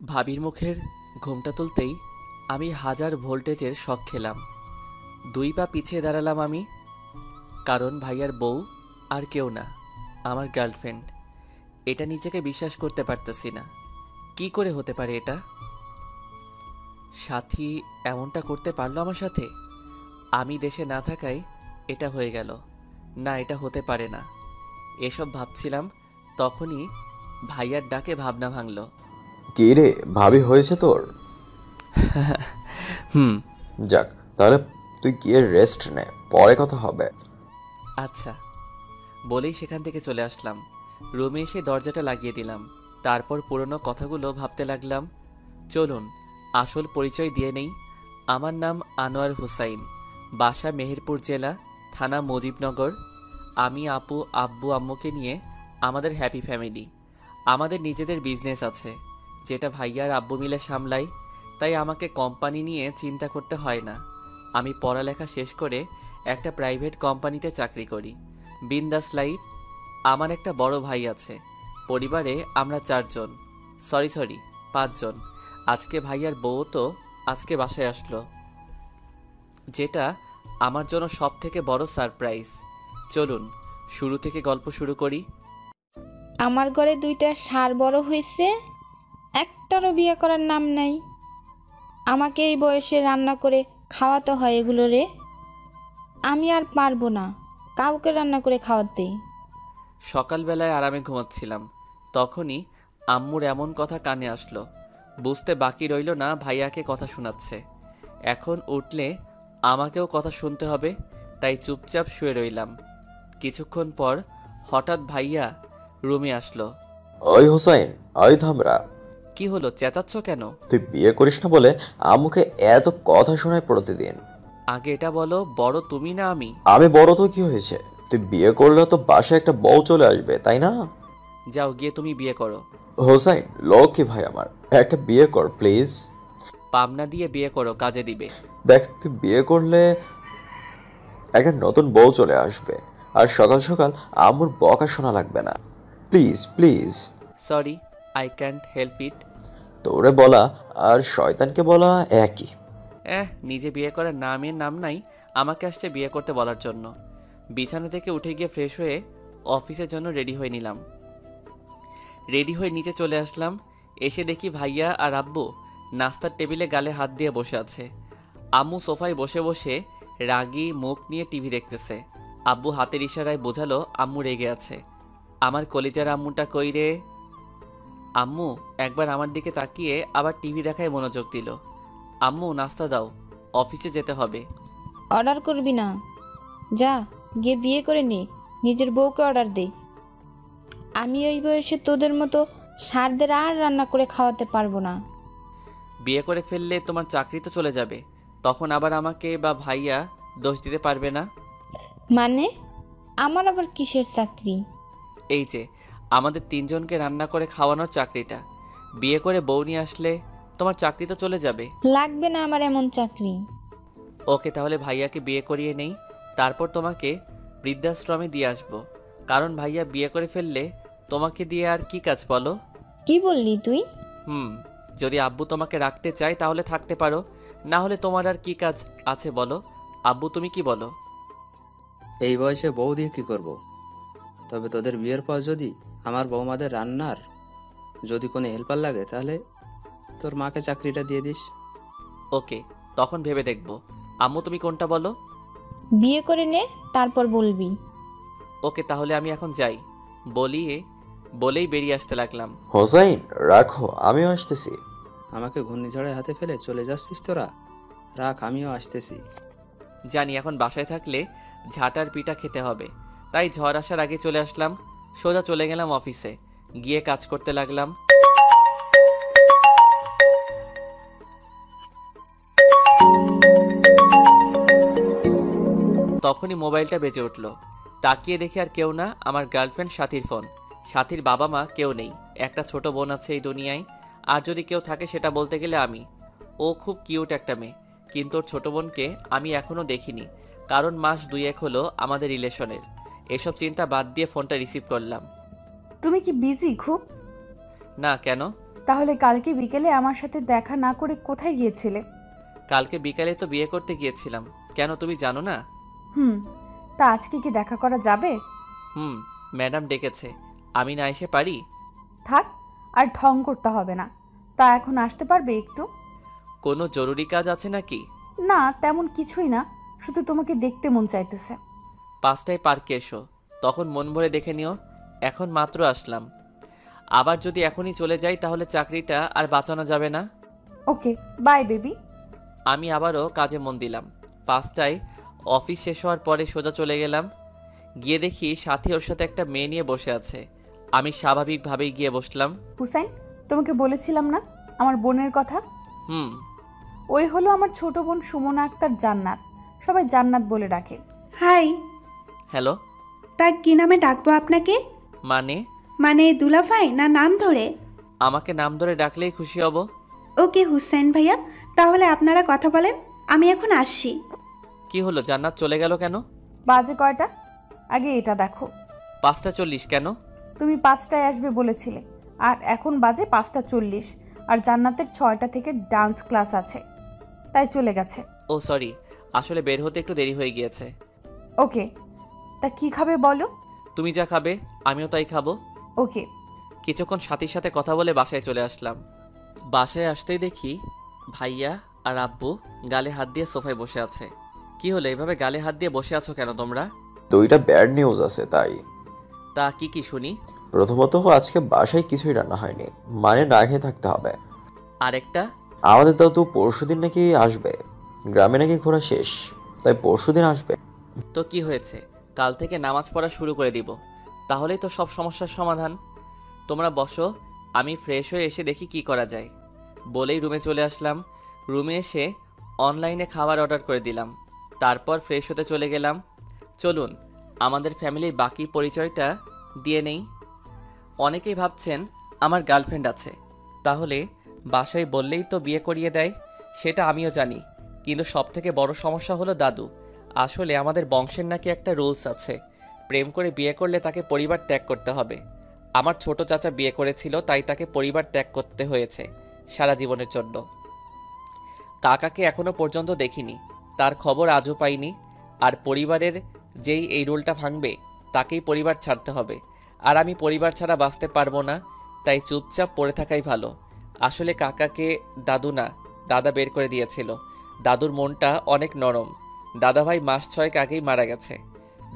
ভাবির মুখের ঘুমটা তুলতেই আমি 1000 ভোল্টেজের শক খেলাম। 2 পা পিছিয়ে দাঁড়ালাম আমি, কারণ ভাইয়ার বউ আর কেউ না, আমার গার্লফ্রেন্ড। এটা নিজেকে বিশ্বাস করতে পারতেছি না। কি করে হতে পারে এটা? সাথী এমনটা করতে পারলো আমার সাথে? আমি দেশে না থাকায় এটা হয়ে গেল। না, এটা হতে পারে না। এসব ভাবছিলাম, তখনই ভাইয়ার ডাকে ভাবনা ভাঙল। কি রে, ভাবি হয়েছে তোর? হুম। যাক, তাহলে তুই গিয়ে রেস্ট নে, পরে কথা হবে। আচ্ছা বলেই সেখান থেকে চলে আসলাম। রুমে এসে দরজাটা লাগিয়ে দিলাম। তারপর পুরনো কথাগুলো ভাবতে লাগলাম। চলুন আসল পরিচয় দিয়ে নেই। আমার নাম আনোয়ার হুসাইন, বাসা মেহেরপুর জেলা, থানা মুজিবনগর। আমি আপু আব্বু আম্মুকে নিয়ে আমাদের হ্যাপি ফ্যামিলি। আমাদের নিজেদের বিজনেস আছে, যেটা ভাইয়া আর আব্বু মিলে সামলাই। তাই আমাকে কোম্পানি নিয়ে চিন্তা করতে হয় না। আমি পড়ালেখা শেষ করে একটা প্রাইভেট কোম্পানিতে চাকরি করি। বিন্দাস লাইফ। আমার একটা বড় ভাই আছে। পরিবারে আমরা 4 জন, সরি 5 জন। আজকে ভাইয়ার বউ তো আজকে বাসায় আসলো, যেটা আমার জন্য সব থেকে বড় সারপ্রাইজ। চলুন শুরু থেকে গল্প শুরু করি। আমার ঘরে 2টা ষাঁড় বড় হয়েছে, একটারও বিয়ে করার নাম নাই। আমাকে এই বয়সে রান্না করে খাওয়াতে হয় এগুলো রে। আমি আর পারবো না কাউকে রান্না করে খাওয়াতে। সকালবেলায় আরামে ঘুমাচ্ছিলাম, তখনই আম্মুর এমন কথা কানে আসলো। বুঝতে বাকি রইল না ভাইয়াকে কথা শোনাচ্ছে। এখন উঠলে আমাকেও কথা শুনতে হবে, তাই চুপচাপ শুয়ে রইলাম। কিছুক্ষণ পর হঠাৎ ভাইয়া রুমে আসলো। ওই হোসাইন, ওই ধামরা, কি হলো, চেঁচাচ্ছ কেন? তুই বিয়ে করিস না বলে আম্মুকে এত কথা শোনায় প্রতিদিন। আগে এটা বলো, বড় তুমি না আমি? আমি বড় তো কি হয়েছে, তুই বিয়ে করলে তো বাসায় একটা বউ চলে আসবে, তাই না? যাও গিয়ে তুমি বিয়ে করো। হোসাইন লক্ষ্মী ভাই আমার, একটা বিয়ে কর প্লিজ। পাবনা দিয়ে বিয়ে করো, কাজে দিবে। দেখ, তুই বিয়ে করলে একটা নতুন বউ চলে আসবে, আর সকাল সকাল আম্মুর বকা শোনা লাগবে না। Please please. Sorry, I can't help it. তোরে বলা আর শয়তানকে বলা একই। নিজে বিয়ে করার নামের নাম নাই, আমাকে আসছে বিয়ে করতে বলার জন্য। বিছানা থেকে উঠে গিয়ে ফ্রেশ হয়ে অফিসের জন্য রেডি হয়ে নিলাম। রেডি হয়ে নিচে চলে আসলাম। এসে দেখি ভাইয়া আর আব্বু নাস্তার টেবিলে গালে হাত দিয়ে বসে আছে। আম্মু সোফায় বসে বসে রাগী মুখ নিয়ে টিভি দেখতেছে। আব্বু হাতের ইশারায় বোঝালো আম্মু রেগে আছে। আমার কলিজার আম্মুটা কই রে? আম্মু একবার আমার দিকে তাকিয়ে আবার টিভি দেখায় মনোযোগ দিল। আম্মু নাস্তা দাও, অফিসে যেতে হবে। অর্ডার করবি না, যা গিয়ে বিয়ে করে নে, নিজের বউকে অর্ডার দে। আমি ওই বয়সে তোদের মতো ষাঁড়দের আর রান্না করে খাওয়াতে পারবো না। বিয়ে করে ফেললে তোমার চাকরি তো চলে যাবে, তখন আবার আমাকে বা ভাইয়া দোষ দিতে পারবে না। মানে আমার আবার কিসের চাকরি? এই যে আমাদের 3 জনকে রান্না করে খাওয়ানোর চাকরিটা, বিয়ে করে বউ নিয়ে আসলে তোমার চাকরি তো চলে যাবে। লাগবে না আমার এমন চাকরি। ওকে, তাহলে ভাইয়াকে বিয়ে করিয়ে নেই, তারপর তোমাকে বৃদ্ধাশ্রমে দিয়ে আসবো। কারণ ভাইয়া বিয়ে করে ফেললে তোমাকে দিয়ে আর কি কাজ বলো? কি বললি তুই? হুম, যদি আব্বু তোমাকে রাখতে চায় তাহলে থাকতে পারো, না হলে তোমার আর কি কাজ আছে বলো? আব্বু তুমি কি বলো? এই বয়সে বউ দিয়ে কি করব? তবে তোদের বিয়ের পর যদি আমার বৌমাদের রান্নার যদি কোনো হেল্পার লাগে, তাহলে তোর মাকে চাকরিটা দিয়ে দিস। ওকে, তখন ভেবে দেখবো। আম্মু তুমি কোনটা বলো? বিয়ে করে নে তারপর বলবি। ওকে, তাহলে আমি এখন যাই বলেই বেরিয়ে আসতে লাগলাম। হোসাইন রাখো, আমিও আসতেছি। আমাকে ঘূর্ণিঝড়ের হাতে ফেলে চলে যাচ্ছিস তোরা? রাখ, আমিও আসতেছি। জানি এখন বাসায় থাকলে ঝাঁটার পিঠা খেতে হবে, তাই ঝড় আসার আগে চলে আসলাম। সোজা চলে গেলাম অফিসে, গিয়ে কাজ করতে লাগলাম। তখনই মোবাইলটা বেজে উঠল। তাকিয়ে দেখি আর কেউ না, আমার গার্লফ্রেন্ড সাথীর ফোন। সাথীর বাবা মা কেউ নেই, একটা ছোট বোন আছে এই দুনিয়ায়। আর যদি কেউ থাকে সেটা বলতে গেলে আমি। ও খুব কিউট একটা মেয়ে, কিন্তু ওর ছোট বোনকে আমি এখনও দেখিনি, কারণ মাস 2-1 হলো আমাদের রিলেশনের। এসব চিন্তা বাদ দিয়ে ফোনটা রিসিভ করলাম। তুমি কি বিজি খুব? না, কেন? তাহলে কালকে বিকেলে আমার সাথে দেখা না করে কোথায় গিয়েছিলে? কালকে বিকালে তো বিয়ে করতে গিয়েছিলাম। কেন, তুমি জানো না? হুম, তা আজকে কি দেখা করা যাবে? হুম, ম্যাডাম ডেকেছে। আমি না এসে পারি? থাক, আর ঢং করতে হবে না। তা এখন আসতে পারবে একটু? কোনো জরুরি কাজ আছে নাকি? না, তেমন কিছুই না, শুধু তোমাকে দেখতে মন চাইতেছে। 5টায় পার্কে এসো, তখন মন ভরে দেখে নিও। এখন মাত্র আসলাম, আবার যদি এখনই চলে যাই তাহলে চাকরিটা আর বাঁচানো যাবে না। ওকে, বাই বেবি। আমি আবারও কাজে মন দিলাম। 5টায় অফিস শেষ হওয়ার পরে সোজা চলে গেলাম। গিয়ে দেখি সাথী ওর সাথে একটা মেয়ে নিয়ে বসে আছে। আমি স্বাভাবিকভাবেই গিয়ে বসলাম। হুসাইন, তোমাকে বলেছিলাম না আমার বোনের কথা? হুম। ওই হলো আমার ছোট বোন সুমনা আক্তার জান্নাত, সবাই জান্নাত বলে ডাকে। হাই। হ্যালো। তা কি নামে ডাকবো আপনাকে? মানে? মানে দুলাভাই না নাম ধরে? আমাকে নাম ধরে ডাকলেই খুশি হব। ওকে হুসেন ভাইয়া, তাহলে আপনারা কথা বলেন, আমি এখন আসছি। কি হলো, জান্নাত চলে গেল কেন? বাজে কয়টা? আগে এটা দেখো। 5টা 40 কেন? তুমি 5টায় আসবে বলেছিলে, আর এখন বাজে 5টা 40। আর জান্নাতের 6টা থেকে ডান্স ক্লাস আছে, তাই চলে গেছে। ও সরি, আসলে বের হতে একটু দেরি হয়ে গিয়েছে। ওকে, তা কি খাবে বলো? তুমি যা খাবে আমিও তাই খাবো। ওকে। কিছুক্ষণ সাথীর সাথে কথা বলে বাসায় চলে আসলাম। বাসায় আসতেই দেখি ভাইয়া আর আব্বু গালে হাত দিয়ে সোফায় বসে আছে। কি হলো, এভাবে গালে হাত দিয়ে বসে আছো কেন তোমরা? দুইটা ব্যাড নিউজ আছে তাই। তা কি কি শুনি। প্রথমত, আজকে বাসায় কিছুই রান্না হয়নি, মানে না খেয়ে থাকতে হবে। আরেকটা? আমাদের দাদু পরশুদিন নাকি আসবে, গ্রামে নাকি ঘোরা শেষ, তাই পরশুদিন আসবে। তো কি হয়েছে, কাল থেকে নামাজ পড়া শুরু করে দিব, তাহলেই তো সব সমস্যার সমাধান। তোমরা বসো, আমি ফ্রেশ হয়ে এসে দেখি কি করা যায়। বলেই রুমে চলে আসলাম। রুমে এসে অনলাইনে খাবার অর্ডার করে দিলাম। তারপর ফ্রেশ হতে চলে গেলাম। চলুন আমাদের ফ্যামিলির বাকি পরিচয়টা দিয়ে নেই। অনেকেই ভাবছেন আমার গার্লফ্রেন্ড আছে, তাহলে বাসায় বললেই তো বিয়ে করিয়ে দেয়। সেটা আমিও জানি, কিন্তু সবথেকে বড় সমস্যা হলো দাদু। আসলে আমাদের বংশের নাকি একটা রুলস আছে, প্রেম করে বিয়ে করলে তাকে পরিবার ত্যাগ করতে হবে। আমার ছোট চাচা বিয়ে করেছিল, তাই তাকে পরিবার ত্যাগ করতে হয়েছে সারা জীবনের জন্য। কাকাকে এখনো পর্যন্ত দেখিনি, তার খবর আজও পাইনি। আর পরিবারের যেই এই রুলটা ভাঙবে তাকেই পরিবার ছাড়তে হবে। আর আমি পরিবার ছাড়া বাঁচতে পারবো না, তাই চুপচাপ পড়ে থাকাই ভালো। আসলে কাকাকে দাদু না দাদা বের করে দিয়েছিল। দাদুর মনটা অনেক নরম। দাদাভাই মাস 6 আগেই মারা গেছে।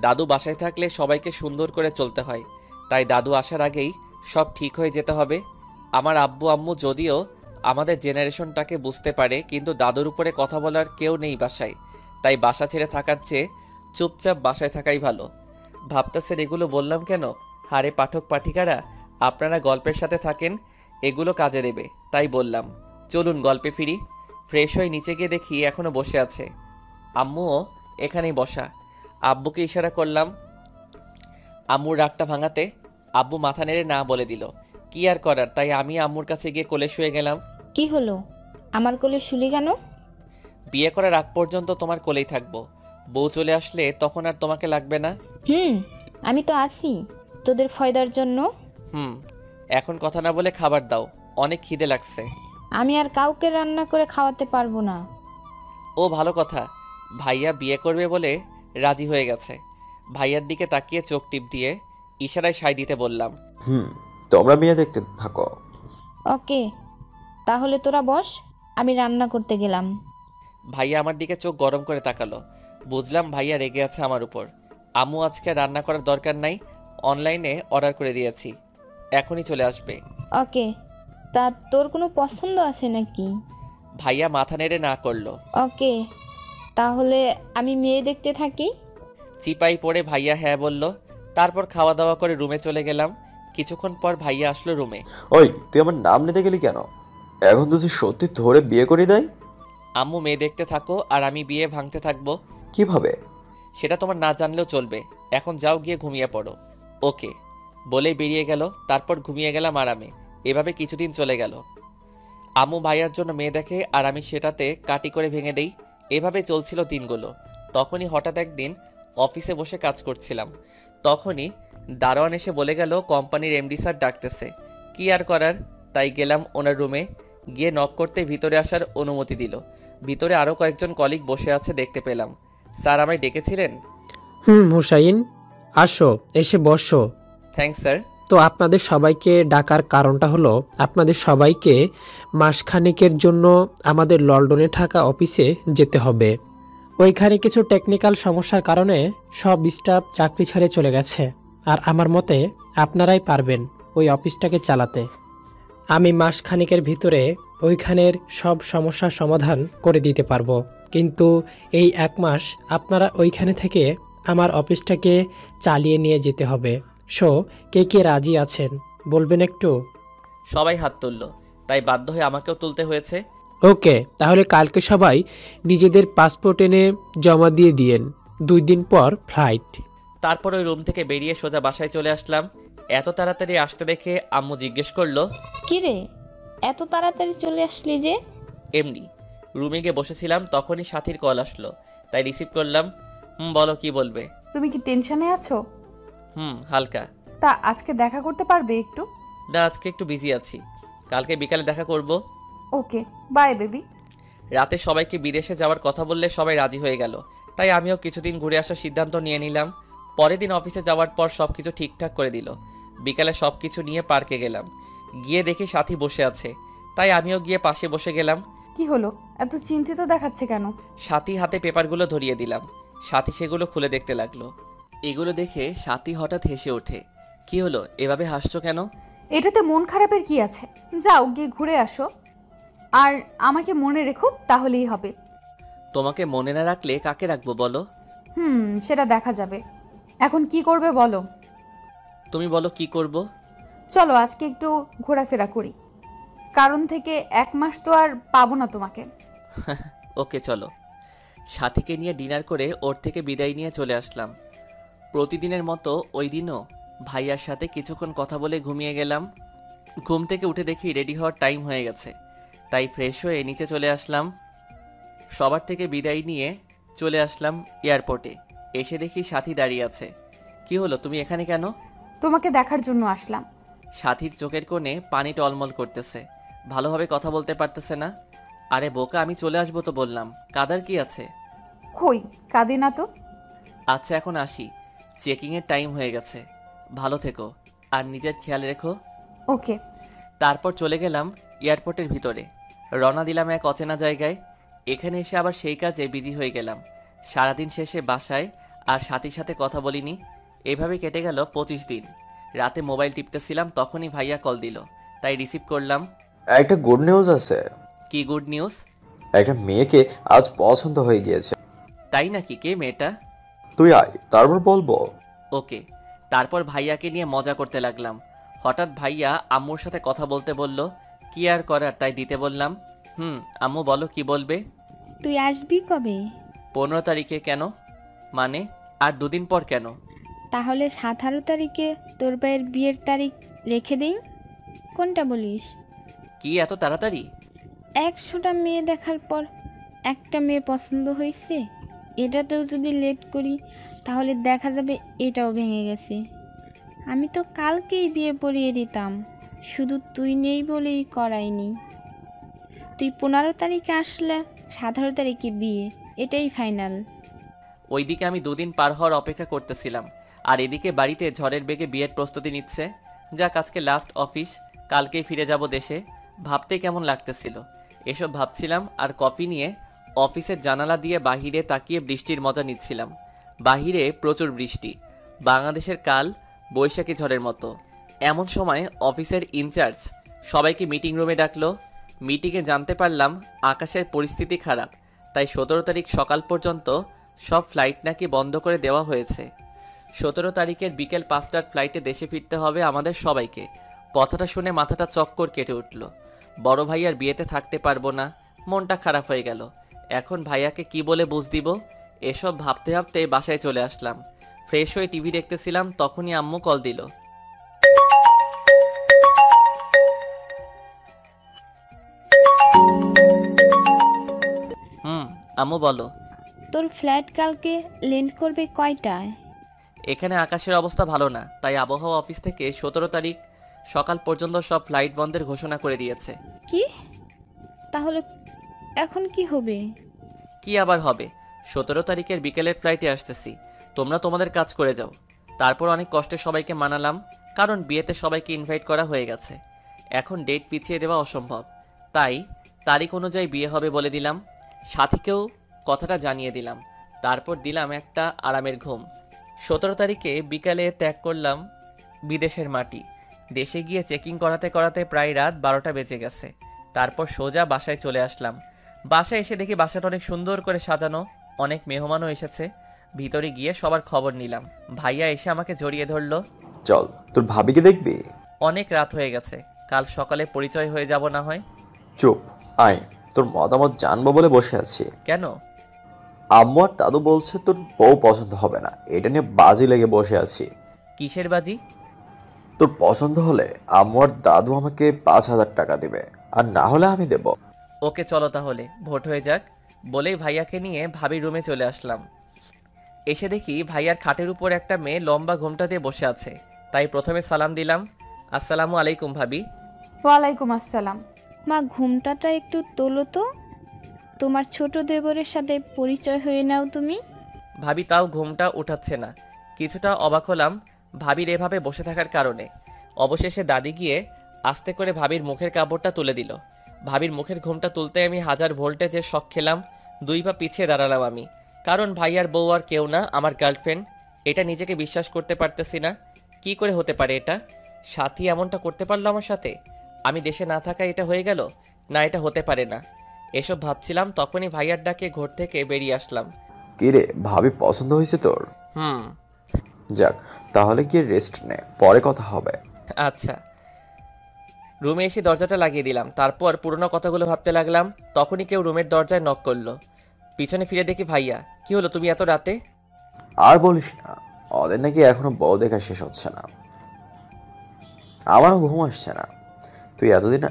দাদু বাসায় থাকলে সবাইকে সুন্দর করে চলতে হয়, তাই দাদু আসার আগেই সব ঠিক হয়ে যেতে হবে। আমার আব্বু আম্মু যদিও আমাদের জেনারেশনটাকে বুঝতে পারে, কিন্তু দাদুর উপরে কথা বলার কেউ নেই বাসায়, তাই বাসা ছেড়ে থাকার চেয়ে চুপচাপ বাসায় থাকাই ভালো। ভাবতেছেন এগুলো বললাম কেন? হারে পাঠক পাঠিকারা, আপনারা গল্পের সাথে থাকেন, এগুলো কাজে দেবে তাই বললাম। চলুন গল্পে ফিরি। ফ্রেশ হয়ে নিচে গিয়ে দেখি এখনও বসে আছে। আম্মুও এখানেই বসা। আব্বুকে ইশারা করলাম আম্মুর রাগটা ভাঙাতে। আব্বু মাথা নেড়ে না বলে দিল। কি আর করার, তাই আমি আম্মুর কাছে গিয়ে কোলে শুয়ে গেলাম। কি হলো, আমার কোলে শুলি কেন? বিয়ে করার আগ পর্যন্ত তোমার কোলেই থাকবো, বউ চলে আসলে তখন আর তোমাকে লাগবে না। আমি তো আছি তোদের ফয়দার জন্য। এখন কথা না বলে খাবার দাও, অনেক খিদে লাগছে। আমি আর কাউকে রান্না করে খাওয়াতে পারবো না। ও ভালো কথা, ভাইয়া বিয়ে করবে বলে রাজি হয়ে গেছে। ভাইয়ার দিকে তাকিয়ে চোখ টিপ দিয়ে ইশারায় সায় দিতে বললাম। তোমরা মেয়ে দেখতে থাকো। ওকে, তাহলে তোরা বস, আমি রান্না করতে গেলাম। ভাইয়া আমার দিকে চোখ গরম করে তাকালো। বুঝলাম ভাইয়া রেগে আছে আমার উপর। আম্মু আজকে রান্না করার দরকার নাই, অনলাইনে অর্ডার করে দিয়েছি, এখনই চলে আসবে। ওকে, তা তোর কোনো পছন্দ আছে নাকি? ভাইয়া মাথা নেড়ে না করলো। ওকে, তাহলে আমি মেয়ে দেখতে থাকি। চিপাই পড়ে ভাইয়া হ্যাঁ বলল। তারপর খাওয়া দাওয়া করে রুমে চলে গেলাম। কিছুক্ষণ পর ভাইয়া আসলো রুমে। ওই, তুই আমার নাম নিতে গেলি কেন? এখন তুই সত্যি ধরে বিয়ে করে দেয়? আম্মু মেয়ে দেখতে থাকো আর আমি বিয়ে ভাঙতে থাকবো। কিভাবে? সেটা তোমার না জানলেও চলবে, এখন যাও গিয়ে ঘুমিয়ে পড়ো। ওকে বলেই বেরিয়ে গেল। তারপর ঘুমিয়ে গেলাম আরামে। এভাবে কিছুদিন চলে গেল। আম্মু ভাইয়ার জন্য মেয়ে দেখে আর আমি সেটাতে কাটি করে ভেঙে দেই। এভাবে চলছিল দিনগুলো। তখনই হঠাৎ একদিন অফিসে বসে কাজ করছিলাম, তখনই দারোয়ান এসে বলে গেল কোম্পানির এমডি স্যার ডাকতেছে। কি আর করার, তাই গেলাম ওনার রুমে। গিয়ে নক করতে ভিতরে আসার অনুমতি দিল। ভিতরে আরও কয়েকজন কলিগ বসে আছে দেখতে পেলাম। স্যার আমায় ডেকেছিলেন? হুসাইন, আসো, এসে বসো। Thanks sir. তো আপনাদের সবাইকে ডাকার কারণটা হলো আপনাদের সবাইকে মাসখানেকের জন্য আমাদের লন্ডনে থাকা অফিসে যেতে হবে। ওইখানে কিছু টেকনিক্যাল সমস্যার কারণে সব স্টাফ চাকরি ছেড়ে চলে গেছে, আর আমার মতে আপনারাই পারবেন ওই অফিসটাকে চালাতে। আমি মাসখানেকের ভিতরে ওইখানের সব সমস্যার সমাধান করে দিতে পারবো, কিন্তু এই 1 মাস আপনারা ওইখানে থেকে আমার অফিসটাকে চালিয়ে নিয়ে যেতে হবে। সো কে কে রাজি আছেন বলবেন একটু? সবাই হাত তুলল, তাই বাধ্য হয়ে আমাকেও তুলতে হয়েছে। ওকে, তাহলে কালকে সবাই নিজেদের পাসপোর্ট এনে জমা দিয়ে দিয়েন, 2 দিন পর ফ্লাইট। তারপর ওই রুম থেকে বেরিয়ে সোজা বাসায় চলে আসলাম। এত তাড়াতাড়ি আসতে দেখে আম্মু জিজ্ঞেস করলো, কিরে এত তাড়াতাড়ি চলে আসলি যে? এমনি রুমে গিয়ে বসেছিলাম, তখনই সাথীর কল আসলো, তাই রিসিভ করলাম। বলো কি বলবে? তুমি কি টেনশনে আছো? হালকা। তা আজকে দেখা করতে পারবে একটু? না, আজকে একটু বিজি আছি, কালকে বিকালে দেখা করব। ওকে, বাই বেবি। রাতে সবাইকে বিদেশে যাওয়ার কথা বললে সবাই রাজি হয়ে গেল, তাই আমিও কিছুদিন ঘুরে আসার সিদ্ধান্ত নিয়ে নিলাম। পরের দিন অফিসে যাওয়ার পর সব কিছু ঠিকঠাক করে দিল। বিকালে সব কিছু নিয়ে পার্কে গেলাম। গিয়ে দেখি সাথী বসে আছে, তাই আমিও গিয়ে পাশে বসে গেলাম। কি হলো, এত চিন্তিত দেখাচ্ছে কেন? সাথী হাতে পেপারগুলো ধরিয়ে দিলাম। সাথী সেগুলো খুলে দেখতে লাগলো। এগুলো দেখে সাথী হঠাৎ হেসে ওঠে। কি হলো, এভাবে হাসছো কেন? এটাতে মন খারাপের কি আছে? যাও গিয়ে ঘুরে আসো, আর আমাকে মনে রেখো, তাহলেই হবে। তোমাকে মনে না রাখলে কাকে রাখবো বলো? সেটা দেখা যাবে। এখন কি করবে বলো? তুমি বলো কি করব? চলো আজকে একটু ঘোরাফেরা করি, কারণ থেকে 1 মাস তো আর পাবো না তোমাকে। ওকে চলো। সাথীকে নিয়ে ডিনার করে ওর থেকে বিদায় নিয়ে চলে আসলাম। প্রতিদিনের মতো ওই দিনও ভাইয়ার সাথে কিছুক্ষণ কথা বলে ঘুমিয়ে গেলাম। ঘুম থেকে উঠে দেখি রেডি হওয়ার টাইম হয়ে গেছে, তাই ফ্রেশ হয়ে নিচে চলে আসলাম। সবার থেকে বিদায় নিয়ে চলে আসলাম এয়ারপোর্টে। এসে দেখি সাথী দাঁড়িয়ে আছে। কি হলো, তুমি এখানে কেন? তোমাকে দেখার জন্য আসলাম। সাথীর চোখের কোণে পানি টলমল করতেছে, ভালোভাবে কথা বলতে পারতেছে না। আরে বোকা, আমি চলে আসবো তো বললাম, কাদার কি আছে? কই, কাঁদে না তো। আচ্ছা এখন আসি, চেকিংয়ের টাইম হয়ে গেছে। ভালো থেকো আর নিজের খেয়াল রেখো। ওকে। তারপর চলে গেলাম এয়ারপোর্টের ভিতরে। রওনা দিলাম এক অচেনা জায়গায়। এখানে এসে আবার সেই কাজে বিজি হয়ে গেলাম। সারাদিন শেষে বাসায় আর সাথীর সাথে কথা বলিনি। এভাবে কেটে গেল 25 দিন। রাতে মোবাইল টিপতেছিলাম, তখনই ভাইয়া কল দিল, তাই রিসিভ করলাম। একটা গুড নিউজ আছে। কি গুড নিউজ? একটা মেয়েকে আজ পছন্দ হয়ে গিয়েছে। তাই নাকি? কে মেয়েটা? তুই আয়, তারপর বলবো। ওকে। তারপর ভাইয়াকে নিয়ে মজা করতে লাগলাম। হঠাৎ ভাইয়া আম্মুর সাথে কথা বলতে বলল। কি আর করার, তাই দিতে বললাম। আম্মু বলো কি বলবে? তুই আসবি কবে? 15 তারিখে। কেন? মানে আর 2 দিন পর কেন? তাহলে 17 তারিখে তোর ভাইয়ের বিয়ের তারিখ রেখে দেই। কোনটা বলিস? কি এত তাড়াতাড়ি? 100টা মেয়ে দেখার পর একটা মেয়ে পছন্দ হয়েছে, এটাতেও যদি লেট করি তাহলে দেখা যাবে এটাও ভেঙে গেছে। আমি তো কালকেই বিয়ে পড়িয়ে দিতাম, শুধু তুই নেই বলেই করাইনি। তুই 15 তারিখে আসলে 17 তারিখে বিয়ে, এটাই ফাইনাল। ওইদিকে আমি 2 দিন পার হওয়ার অপেক্ষা করতেছিলাম, আর এদিকে বাড়িতে ঝড়ের বেগে বিয়ের প্রস্তুতি নিচ্ছে। যাক, আজকে লাস্ট অফিস, কালকেই ফিরে যাব দেশে। ভাবতে কেমন লাগতেছিল। এসব ভাবছিলাম আর কফি নিয়ে অফিসের জানালা দিয়ে বাহিরে তাকিয়ে বৃষ্টির মজা নিচ্ছিলাম। বাহিরে প্রচুর বৃষ্টি, বাংলাদেশের কাল বৈশাখী ঝড়ের মতো। এমন সময় অফিসের ইনচার্জ সবাইকে মিটিং রুমে ডাকলো। মিটিংয়ে জানতে পারলাম আকাশের পরিস্থিতি খারাপ, তাই 17 তারিখ সকাল পর্যন্ত সব ফ্লাইট নাকি বন্ধ করে দেওয়া হয়েছে। 17 তারিখের বিকেল 5টার ফ্লাইটে দেশে ফিরতে হবে আমাদের সবাইকে। কথাটা শুনে মাথাটা চক্কর কেটে উঠল। বড় ভাইয়ার বিয়েতে থাকতে পারবো না, মনটা খারাপ হয়ে গেল। এখন ভাইয়াকে কি বলে বুঝ দিব? এসব ভাবতে ভাবতে বাসায় চলে আসলাম। ফ্রেশ হয়ে টিভি দেখতেছিলাম, তখনই আম্মু কল দিল। আম্মু বলো। তোর ফ্ল্যাট কালকে ল্যান্ড করবে কয়টায়? এখানে আকাশের অবস্থা ভালো না, তাই আবহাওয়া অফিস থেকে 17 তারিখ সকাল পর্যন্ত সব ফ্লাইট বন্ধের ঘোষণা করে দিয়েছে। কি? তাহলে এখন কি হবে? কি আবার হবে, 17 তারিখের বিকেলের ফ্লাইটে আসতেছি। তোমরা তোমাদের কাজ করে যাও। তারপর অনেক কষ্টে সবাইকে মানালাম, কারণ বিয়েতে সবাইকে ইনভাইট করা হয়ে গেছে। এখন ডেট পিছিয়ে দেওয়া অসম্ভব, তাই তারিখ অনুযায়ী বিয়ে হবে বলে দিলাম। সাথীকেও কথাটা জানিয়ে দিলাম। তারপর দিলাম একটা আরামের ঘুম। 17 তারিখে বিকালে ত্যাগ করলাম বিদেশের মাটি। দেশে গিয়ে চেকিং করাতে করাতে প্রায় রাত 12টা বেজে গেছে। তারপর সোজা বাসায় চলে আসলাম। বাসায় এসে দেখি বাসাটা অনেক সুন্দর করে সাজানো, অনেক মেহমানও এসেছে। ভিতরে গিয়ে সবার খবর নিলাম। ভাইয়া এসে আমাকে জড়িয়ে ধরলো। চল, তোর ভাবিকে দেখবি? অনেক রাত হয়ে গেছে, কাল সকালে পরিচয় হয়ে যাব না হয়। চুপ, আয়, তোর মতামত জানবো বলে বসে আছি। কেন? আম্মু আর দাদু বলছে তোর বউ পছন্দ হবে না, এটা নিয়ে বাজি লেগে বসে আছি। কিসের বাজি? তোর পছন্দ হলে আম্মু আর দাদু আমাকে 5,000 টাকা দিবে, আর না হলে আমি দেব। ওকে চলো তাহলে, ভোট হয়ে যাক। বলেই ভাইয়াকে নিয়ে ভাবির রুমে চলে আসলাম। এসে দেখি ভাইয়ার খাটের উপর একটা মেয়ে লম্বা ঘোমটা দিয়ে বসে আছে। তাই প্রথমে সালাম দিলাম, আসসালামু আলাইকুম ভাবি। ওয়ালাইকুম আসসালাম। মা, ঘুমটাটা একটু তোলো তো। তোমার ছোট দেবরের সাথে পরিচয় হয়ে নাও তুমি। ভাবি তাও ঘুমটা উঠাচ্ছে না। কিছুটা অবাক হলাম ভাবির এভাবে বসে থাকার কারণে। অবশেষে দাদি গিয়ে আস্তে করে ভাবির মুখের কাপড়টা তুলে দিল। ভাবির মুখের ঘুমটা তুলতে আমি 1000 ভোল্টেজের শক খেলাম। 2 পা পিছিয়ে দাঁড়ালাম আমি, কারণ ভাইয়ার বউ আর কেউ না, আমার গার্লফ্রেন্ড। এটা নিজেকে বিশ্বাস করতে পারতেছি না। কি করে হতে পারে এটা? সাথী এমনটা করতে পারলো আমার সাথে? আমি দেশে না থাকা এটা হয়ে গেল? না, এটা হতে পারে না। এসব ভাবছিলাম, তখনই ভাইয়ার ডাকে ঘর থেকে বেরিয়ে আসলাম। কিরে, ভাবি পছন্দ হয়েছে তোর? হুম। যাক, তাহলে গিয়ে রেস্ট নে, পরে কথা হবে। আচ্ছা। রুমে এসে দরজাটা লাগিয়ে দিলাম। তারপর পুরনো কথাগুলো ভাবতে লাগলাম। তখনই কেউ রুমের দরজায় নক করলো। পিছনে ফিরে দেখি ভাইয়া। কি হলো, তুমি এত রাতে? আর বলিস না, ওদের নাকি এখনো বউ দেখা শেষ হচ্ছে না। আমারও ঘুম আসছে না। তুই এতদিন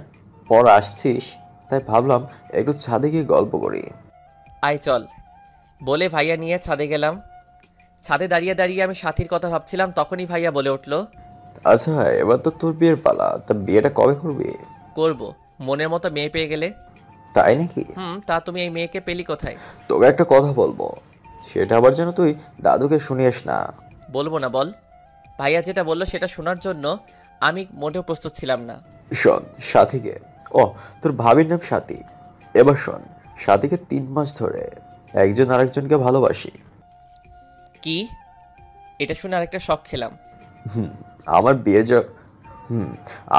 পর আসছিস, তাই ভাবলাম একটু ছাদে গিয়ে গল্প করি। আয় চল, বলে ভাইয়া নিয়ে ছাদে গেলাম। ছাদে দাঁড়িয়ে দাঁড়িয়ে আমি সাথীর কথা ভাবছিলাম, তখনই ভাইয়া বলে উঠলো, আচ্ছা, এবার তো তোর বিয়ের পালা, তা বিয়েটা কবে করবি? করব, মনের মতো মেয়ে পেয়ে গেলে। তাই নাকি? তা তুমি এই মেয়েকে পেলি কোথায়? তোকে একটা কথা বলবো, সেটা আবার যেন তুই দাদুকে শুনিস না। বলবো না, বল। ভাইয়া যেটা বললো সেটা শোনার জন্য আমি মোটেও প্রস্তুত ছিলাম না। শোন, সাথীকে, ও তোর ভাবির নাম সাথী। এবার শোন, সাথীকে 3 মাস ধরে একজন আরেকজনকে ভালোবাসি। কি? এটা শুনে আরেকটা শক খেলাম। আমার বিয়ের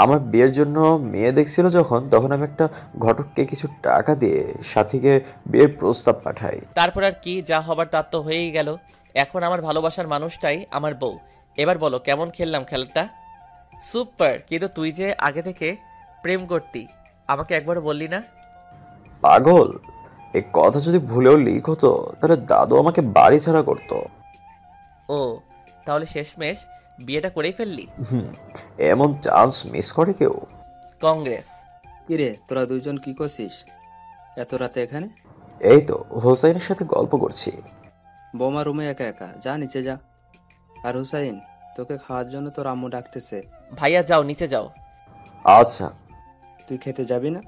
আমার বিয়ের জন্য মেয়ে দেখছিল যখন, তখন আমি একটা ঘটককে কিছু টাকা দিয়ে সাথীকে বিয়ের প্রস্তাব পাঠাই। তারপর আর কি, যা হবার তার তো হয়েই গেল। এখন আমার ভালোবাসার মানুষটাই আমার বউ। এবার বলো কেমন খেললাম খেলাটা? সুপার। কিন্তু তুই যে আগে থেকে প্রেম করতি, আমাকে একবারও বললি না। পাগল, এই কথা যদি ভুলেও লিক হতো তাহলে দাদু আমাকে বাড়ি ছাড়া করতো। ও, তাহলে শেষমেশ বিয়েটা করেই ফেললি? এমন চান্স মিস করে কেউ? কংগ্রেস। কিরে, তোরা দুইজন কি করছিস এত রাতে এখানে? এই তো হোসাইনের সাথে গল্প করছি। বৌমা রুমে একা একা, যা নিচে যা। আর হুসাইন, তোকে খাওয়ার জন্য তোর আম্মু ডাকতেছে। ভাইয়া যাও, নিচে যাও। আচ্ছা। তুই খেতে যাবি না?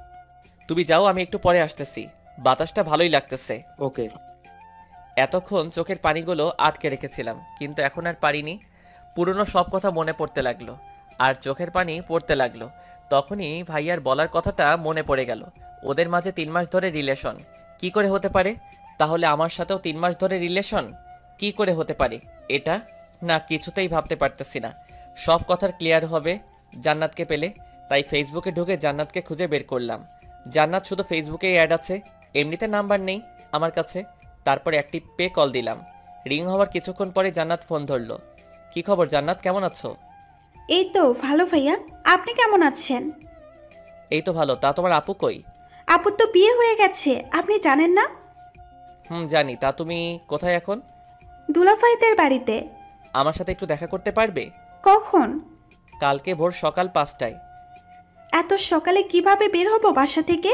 তুমি যাও, আমি একটু পরে আসতেছি। বাতাসটা ভালোই লাগতেছে। ওকে। এতক্ষণ চোখের পানিগুলো আটকে রেখেছিলাম, কিন্তু এখন আর পারিনি। পুরনো সব কথা মনে পড়তে লাগলো, আর চোখের পানি পড়তে লাগলো। তখনই ভাইয়ার বলার কথাটা মনে পড়ে গেল। ওদের মাঝে 3 মাস ধরে রিলেশন। কি করে হতে পারে? তাহলে আমার সাথেও 3 মাস ধরে রিলেশন কি করে হতে পারে এটা? না, কিছুতেই ভাবতে পারতেছি না। সব কথার ক্লিয়ার হবে জান্নাতকে পেলে। তাই ফেসবুকে ঢুকে জান্নাতকে খুঁজে বের করলাম। জান্নাত শুধু ফেসবুকেই অ্যাড আছে, এমনিতে নাম্বার নেই আমার কাছে। তারপর অ্যাক্টিভ পে কল দিলাম। রিং হওয়ার কিছুক্ষণ পরে জান্নাত ফোন ধরলো। কি খবর জান্নাত, কেমন আছো? এই তো ভালো ভাইয়া, আপনি কেমন আছেন? এই তো ভালো। তা তোমার আপু কই? আপুর তো বিয়ে হয়ে গেছে, আপনি জানেন না? জানি। তা তুমি কোথায় এখন? দুলাভাইদের বাড়িতে। আমার সাথে একটু দেখা করতে পারবে? কখন? কালকে ভোর সকাল 5টায়। এত সকালে কিভাবে বের হব বাসা থেকে?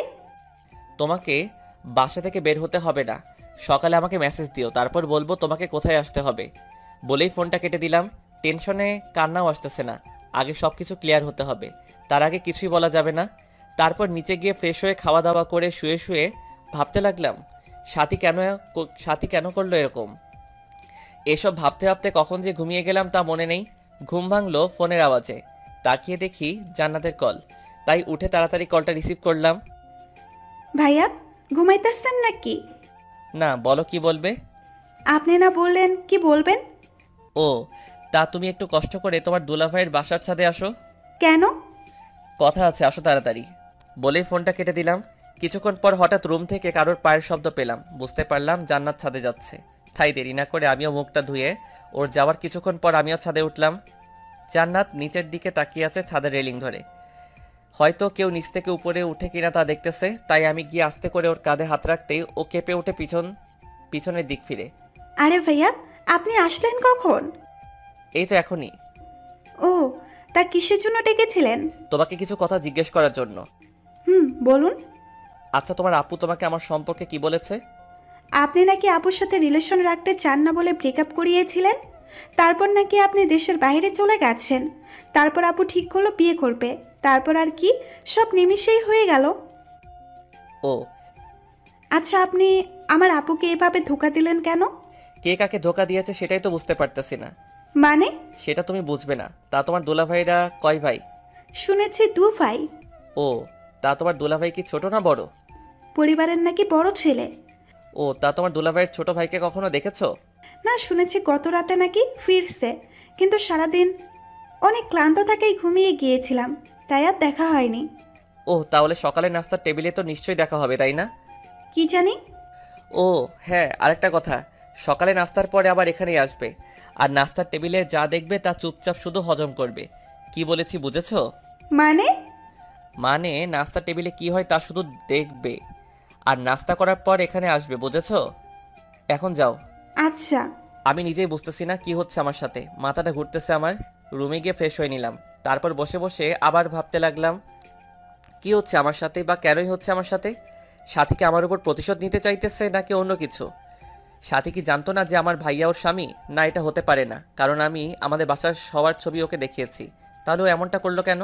তোমাকে বাসা থেকে বের হতে হবে না, সকালে আমাকে মেসেজ দিও, তারপর বলবো তোমাকে কোথায় আসতে হবে। বলেই ফোনটা কেটে দিলাম। টেনশনে কান্নাও আসতেছে না, আগে সব কিছু ক্লিয়ার হতে হবে, তার আগে কিছুই বলা যাবে না। তারপর নিচে গিয়ে ফ্রেশ হয়ে খাওয়া দাওয়া করে শুয়ে শুয়ে ভাবতে লাগলাম সাথী কেন করলো এরকম। এসব ভাবতে ভাবতে কখন যে ঘুমিয়ে গেলাম তা মনে নেই। ঘুম ভাঙলো ফোনের আওয়াজে, তাকিয়ে দেখি জান্নাতের কল, তাই উঠে তাড়াতাড়ি কলটা রিসিভ করলাম। ভাইয়া ঘুমাইতেছেন নাকি? না, বলো কি বলবে? আপনি না বললেন কি বলবেন? ও, তা তুমি একটু কষ্ট করে তোমার দুলাভাইয়ের বাসার ছাদে আসো। কেন? কথা আছে, আসো তাড়াতাড়ি। বলেই ফোনটা কেটে দিলাম। কিছুক্ষণ পর হঠাৎ রুম থেকে কারোর পায়ের শব্দ পেলাম, বুঝতে পারলাম জান্নাত ছাদে যাচ্ছে। তাই দেরি না করে আমিও মুখটা ধুয়ে ওর যাওয়ার কিছুক্ষণ পর আমিও ছাদে উঠলাম। জান্নাত নিচের দিকে তাকিয়ে আছে ছাদের রেলিং ধরে, হয়তো কেউ নিচ থেকে উপরে উঠে কিনা তা দেখতেছে। তাই আমি গিয়ে আস্তে করে ওর কাঁধে হাত রাখতেই ও কেঁপে ওঠে পিছনের দিক ফিরে। আরে ভাইয়া আপনি আসলেন কখন? এই তো এখনই। ও, তা কিসের জন্য ডেকেছিলেন? তোমাকে কিছু কথা জিজ্ঞেস করার জন্য। বলুন। আচ্ছা, তোমার আপু তোমাকে আমার সম্পর্কে কি বলেছে? আপনি নাকি আপুর সাথে রিলেশন রাখতে চান না বলে ব্রেকআপ করিয়েছিলেন। তারপর নাকি আপনি দেশের বাইরে চলে গেছেন। তারপর আপু ঠিক করলো বিয়ে করবে। তারপর আর কি, সব নিমিষেই হয়ে গেল। ও, আচ্ছা, আপনি আমার আপুকে এভাবে ধোঁকা দিলেন কেন? কে কাকে ধোকা দিয়েছে সেটাই তো বুঝতে পারতেছি না। মানে? সেটা তুমি বুঝবে না। তা তোমার দুলাভাইরা কয় ভাই? শুনেছি 2 ভাই। ও, তা তোমার দুলাভাই কি ছোট না বড়? পরিবারের নাকি বড় ছেলে। ও, তা তোমার দুলাভাইয়ের ছোট ভাইকে কখনো দেখেছো? না, শুনেছি গত রাতে নাকি ফিরছে, কিন্তু সারাদিন অনেক ক্লান্ত থাকায় ঘুমিয়ে গিয়েছিলাম, তাই আর দেখা হয়নি। ও, তাহলে সকালে নাস্তার টেবিলে তো নিশ্চয়ই দেখা হবে, তাই না? কি জানি। ও হ্যাঁ, আরেকটা কথা, সকালে নাস্তার পরে আবার এখানেই আসবে। আর নাস্তার টেবিলে যা দেখবে তা চুপচাপ শুধু হজম করবে। কি বলেছি বুঝেছো? মানে? মানে নাস্তার টেবিলে কি হয় তা শুধু দেখবে আর নাস্তা করার পর এখানে আসবে, বুঝেছো? এখন যাও। আচ্ছা। আমি নিজেই বুঝতেছি না কি হচ্ছে আমার সাথে, মাথাটা ঘুরতেছে আমার। রুমে গিয়ে ফ্রেশ হয়ে নিলাম, তারপর বসে বসে আবার ভাবতে লাগলাম কি হচ্ছে আমার সাথে, বা কেনই হচ্ছে আমার সাথে। সাথী কি আমার উপর প্রতিশোধ নিতে চাইতেছে নাকি অন্য কিছু? সাথী কি জানতো না যে আমার ভাইয়া ওর স্বামী? না, এটা হতে পারে না, কারণ আমি আমাদের বাসার সবার ছবি ওকে দেখিয়েছি। তাহলে ও এমনটা করলো কেন?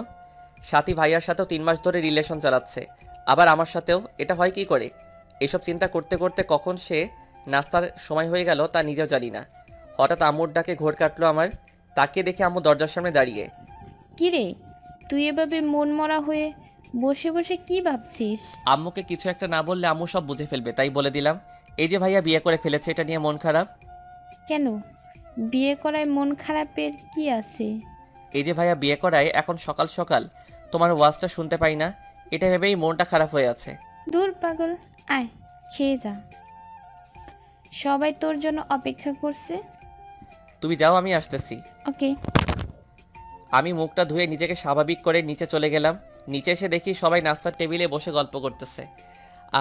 সাথী ভাইয়ার সাথেও 3 মাস ধরে রিলেশন চালাচ্ছে, আবার আমার সাথেও, এটা হয় কি করে? এসব চিন্তা করতে করতে কখন সে নাস্তার সময় হয়ে গেল তা নিজেও জানি না। হঠাৎ আম্মুর ডাকে ঘোর কাটলো আমার। তাকিয়ে দেখে আম্মু দরজার সামনে দাঁড়িয়ে। কিরে, তুই এভাবে মন মরা হয়ে বসে বসে কি ভাবছিস? আম্মুকে কিছু একটা না বললে আম্মু সব বুঝে ফেলবে, তাই বলে দিলাম, এই যে ভাইয়া বিয়ে করে ফেলেছে, এটা নিয়ে মন খারাপ। কেন, বিয়ে করায় মন খারাপের কি আছে? এই যে ভাইয়া বিয়ে করায় এখন সকাল সকাল তোমার ওয়াজটা শুনতে পাই না, এটা ভেবেই মনটা খারাপ হয়ে আছে। দূর পাগল, আয় খেয়ে যা, সবাই তোর জন্য অপেক্ষা করছে। তুমি যাও, আমি আসতেছি। ওকে। আমি মুখটা ধুয়ে নিজেকে স্বাভাবিক করে নিচে চলে গেলাম। নিচে এসে দেখি সবাই নাস্তার টেবিলে বসে গল্প করতেছে,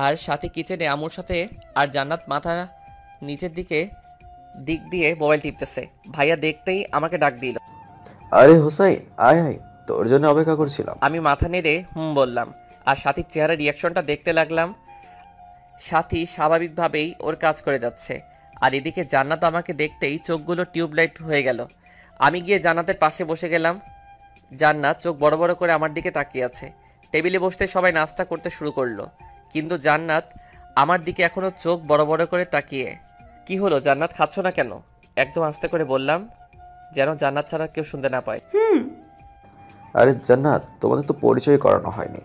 আর সাথে কিচেনে আমুর সাথে, আর জান্নাত মাথা নিচের দিক দিয়ে মোবাইল টিপতেছে। ভাইয়া দেখতেই আমাকে ডাক দিল। আরে হোসাইন, আয় আয়, তোর জন্য অপেক্ষা করছিলাম। আমি মাথা নেড়ে বললাম, আর সাথীর চেহারার রিয়াকশনটা দেখতে লাগলাম। সাথী স্বাভাবিকভাবেই ওর কাজ করে যাচ্ছে, আর এদিকে জান্নাত আমাকে দেখতেই চোখগুলো টিউবলাইট হয়ে গেল। আমি গিয়ে জান্নাতের পাশে বসে গেলাম। জান্নাত চোখ বড় বড় করে আমার দিকে তাকিয়ে আছে। টেবিলে বসতে সবাই নাস্তা করতে শুরু করলো, কিন্তু জান্নাত আমার দিকে এখনও চোখ বড় বড় করে তাকিয়ে। কি হলো জান্নাত, খাচ্ছ না কেন? একদম আস্তে করে বললাম, যেন জান্নাত ছাড়া কেউ শুনতে না পায়। আরে জান্নাত, তোমাদের তো পরিচয় করানো হয়নি।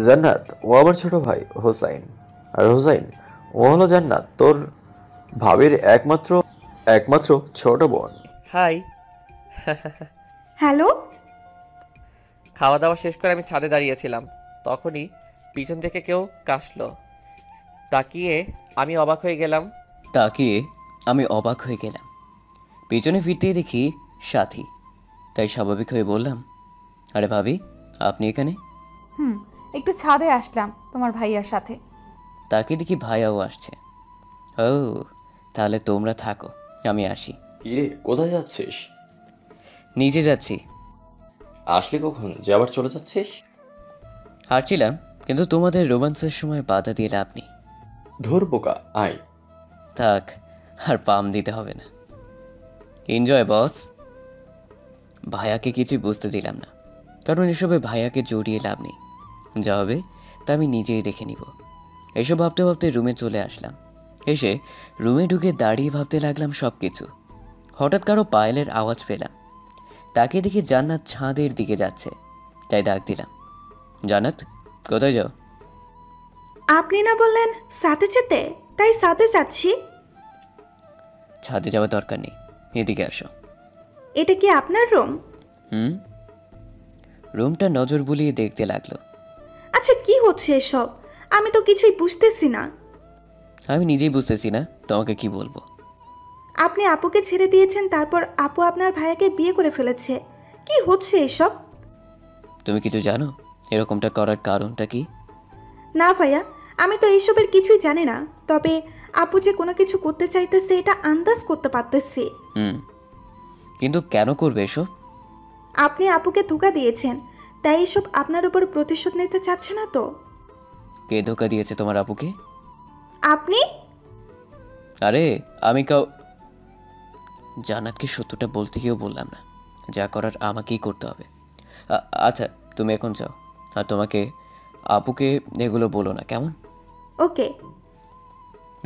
জান্নাত ও আমার ছোট ভাই হোসাইন, আর হোসাইন ও হলো জান্নাত, তোর ভাবির একমাত্র একমাত্র ছোট বোন। হাই। হ্যালো। খাওয়া দাওয়া শেষ করে আমি ছাদে দাঁড়িয়েছিলাম, তখনই পিছন থেকে কেউ কাশলো। তাকিয়ে আমি অবাক হয়ে গেলাম। পেছনে ফিরতেই দেখি সাথী। তাই স্বাভাবিক হয়ে বললাম, আরে ভাবি, আপনি এখানে? একটু ছাদে আসলাম তোমার ভাইয়ার সাথে। তাকে দেখি ভাইয়াও আসছে। ও, তাহলে তোমরা থাকো, আমি আসি। কিরে, কোথায় যাচ্ছিস? নিচে যাচ্ছি। আসলি কখন যে আবার চলে যাচ্ছিস? হারছিলাম, কিন্তু তোমাদের রোমান্সের সময় বাধা দিয়ে লাভ নেই। ধর বোকা, আয়। থাক, আর পাম দিতে হবে না। এনজয় বস। ভাইয়াকে কিছু বুঝতে দিলাম না, কারণ এসবে ভাইয়াকে জড়িয়ে লাভ নেই। যা হবে তা আমি নিজেই দেখে নিব। এসব ভাবতে ভাবতে রুমে চলে আসলাম। এসে রুমে ঢুকে দাঁড়িয়ে ভাবতে লাগলাম সব কিছু। হঠাৎ কারো পায়েলের আওয়াজ পেলাম। তাকে দেখে জান্নাত ছাদের দিকে যাচ্ছে, তাই ডাক দিলাম, জান্নাত কোথায় যাও? আপনি না বললেন সাথে যেতে, তাই সাথে যাচ্ছি। ছাদে যাওয়ার দরকার নেই, এদিকে আসো। এটা কি আপনার রুম? হুম। রুমটা নজর বুলিয়ে দেখতে লাগলো। আচ্ছা কি হচ্ছে এসব? আমি তো কিছুই বুঝতেছি না। আমি নিজেই বুঝতেছি না তোমাকে কি বলবো। আপনি আপুকে ছেড়ে দিয়েছেন, তারপর আপু আপনার ভাইয়াকে বিয়ে করে ফেলেছে। কি হচ্ছে এসব? তুমি কিছু জানো এরকমটা করার কারণটা কি? না ভাইয়া, আমি তো এইসবের কিছুই জানি না। তবে আপু যে কোনো কিছু করতে চাইতেছে এটা আন্দাজ করতে পারতেছি। কিন্তু কেন করবে এসব? আপনি আপুকে ধোঁকা দিয়েছেন, তাই এসব আপনার উপর প্রতিশোধ নিতে চাচ্ছে না তো? কে ধোকা দিয়েছে তোমার আপুকে? আপনি? আরে আমি জান্নাতকে সত্যটা বলতে গিয়েও বললাম না। যা করার আমাকেই করতে হবে। আচ্ছা তুমি এখন যাও, আর তোমাকে আপুকে এগুলো বলো না, কেমন? ওকে।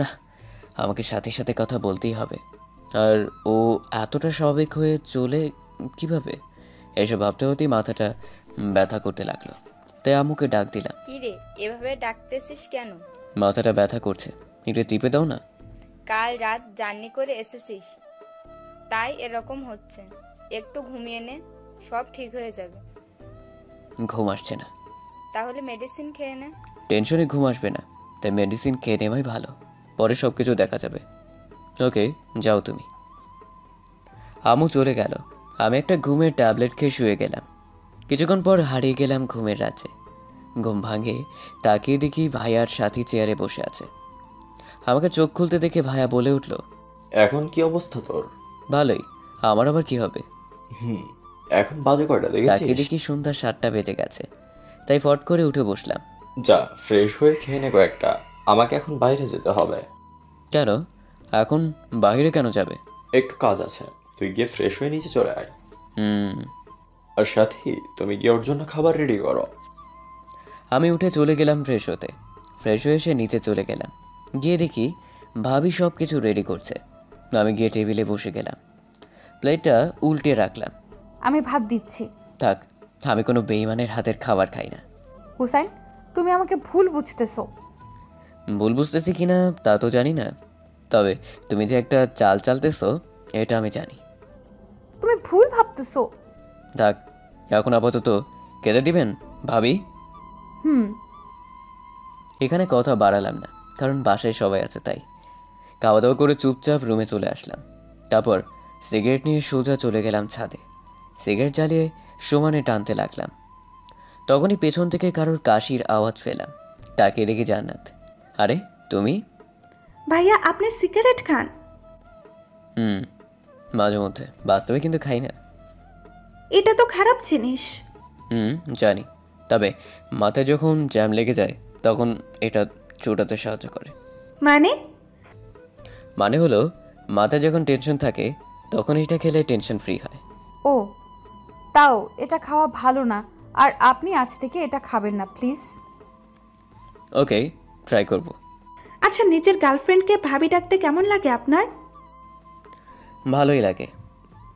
না, আমাকে সাথে সাথে কথা বলতেই হবে। আর ও এতটা স্বাভাবিক হয়ে চলে কিভাবে, এসব ভাবতে হতেই মাথাটা ব্যথা করতে লাগলো। তাই আম্মুকে ডাক দিলাম। কি রে, এভাবে ডাকতেছিস কেন? মাথাটা ব্যথা করছে, একটু টিপে দাও না। কাল রাত জার্নি করে এসেছিস, তাই এরকম হচ্ছে। একটু ঘুমিয়ে নে, সব ঠিক হয়ে যাবে। ঘুম আসছে না। তাহলে মেডিসিন খেয়ে নে। টেনশনে ঘুম আসবে না, তাই মেডিসিন খেয়ে নেওয়াই ভালো, পরে সব কিছু দেখা যাবে। ওকে যাও তুমি। আম্মু চলে গেল। আমি একটা ঘুমের ট্যাবলেট খেয়ে শুয়ে গেলাম। কিছুক্ষণ পর হারিয়ে গেলাম ঘুমের রাজ্যে। ঘুম ভাঙে তাকিয়ে দেখি ভাইয়ার সাথী চেয়ারে বসে আছে। আমাকে চোখ খুলতে দেখে ভাইয়া বলে উঠল, এখন কি অবস্থা তোর? ভালোই, আমার আবার কি হবে? এখন বাজে কয়টা তাকিয়ে দেখেছিস? দেখি সন্ধ্যা 7টা বেজে গেছে, তাই ফট করে উঠে বসলাম। যা ফ্রেশ হয়ে খেয়ে নে কয়েকটা, আমাকে এখন বাইরে যেতে হবে। কেন এখন বাইরে কেন যাবে? একটু কাজ আছে, তুই গিয়ে ফ্রেশ হয়ে নিচে চলে আয়। হুম। আর সাথী তুমি গিয়ে ওর জন্য খাবার রেডি করো। আমি উঠে চলে গেলাম ফ্রেশ হতে। ফ্রেশ হয়ে এসে নিচে চলে গেলাম। গিয়ে দেখি ভাবি সব কিছু রেডি করছে। আমি গিয়ে টেবিলে বসে গেলাম, প্লেটটা উল্টে রাখলাম। আমি ভাত দিচ্ছি। থাক, আমি কোনো বেইমানের হাতের খাবার খাই না। হুসাইন, তুমি আমাকে ভুল বুঝতেছো। ভুল বুঝতেছি কিনা তা তো জানি না, তবে তুমি যে একটা চাল চালতেছো এটা আমি জানি। তুমি ভুল ভাবতেছো। থাক, এখন আপাতত খেতে দিবেন ভাবি? এখানে কথা বাড়ালাম না, কারণ বাসায় সবাই আছে, তাই খাওয়া দাওয়া করে চুপচাপ রুমে চলে আসলাম। তারপর সিগারেট নিয়ে সোজা চলে গেলাম ছাদে। সিগারেট জ্বালিয়ে সমানে টানতে লাগলাম। তখনই পেছন থেকে কারোর কাশির আওয়াজ পেলাম। তাকিয়ে দেখি জান্নাত। আরে তুমি? ভাইয়া আপনি সিগারেট খান? মাঝে মধ্যে, বাস্তবে কিন্তু খাই না। এটা তো খারাপ জিনিস। জানি, তবে মাথায় যখন জ্যাম লেগে যায় তখন এটা চোটাতে সাহায্য করে। মানে হলো মাথায় যখন টেনশন থাকে তখন এটা খেলে টেনশন ফ্রি হয়। ও, তাও এটা খাওয়া ভালো না, আর আপনি আজ থেকে এটা খাবেন না প্লিজ। ওকে, ট্রাই করব। আচ্ছা নিজের গার্লফ্রেন্ডকে ভাবি ডাকতে কেমন লাগে আপনার? ভালোই লাগে।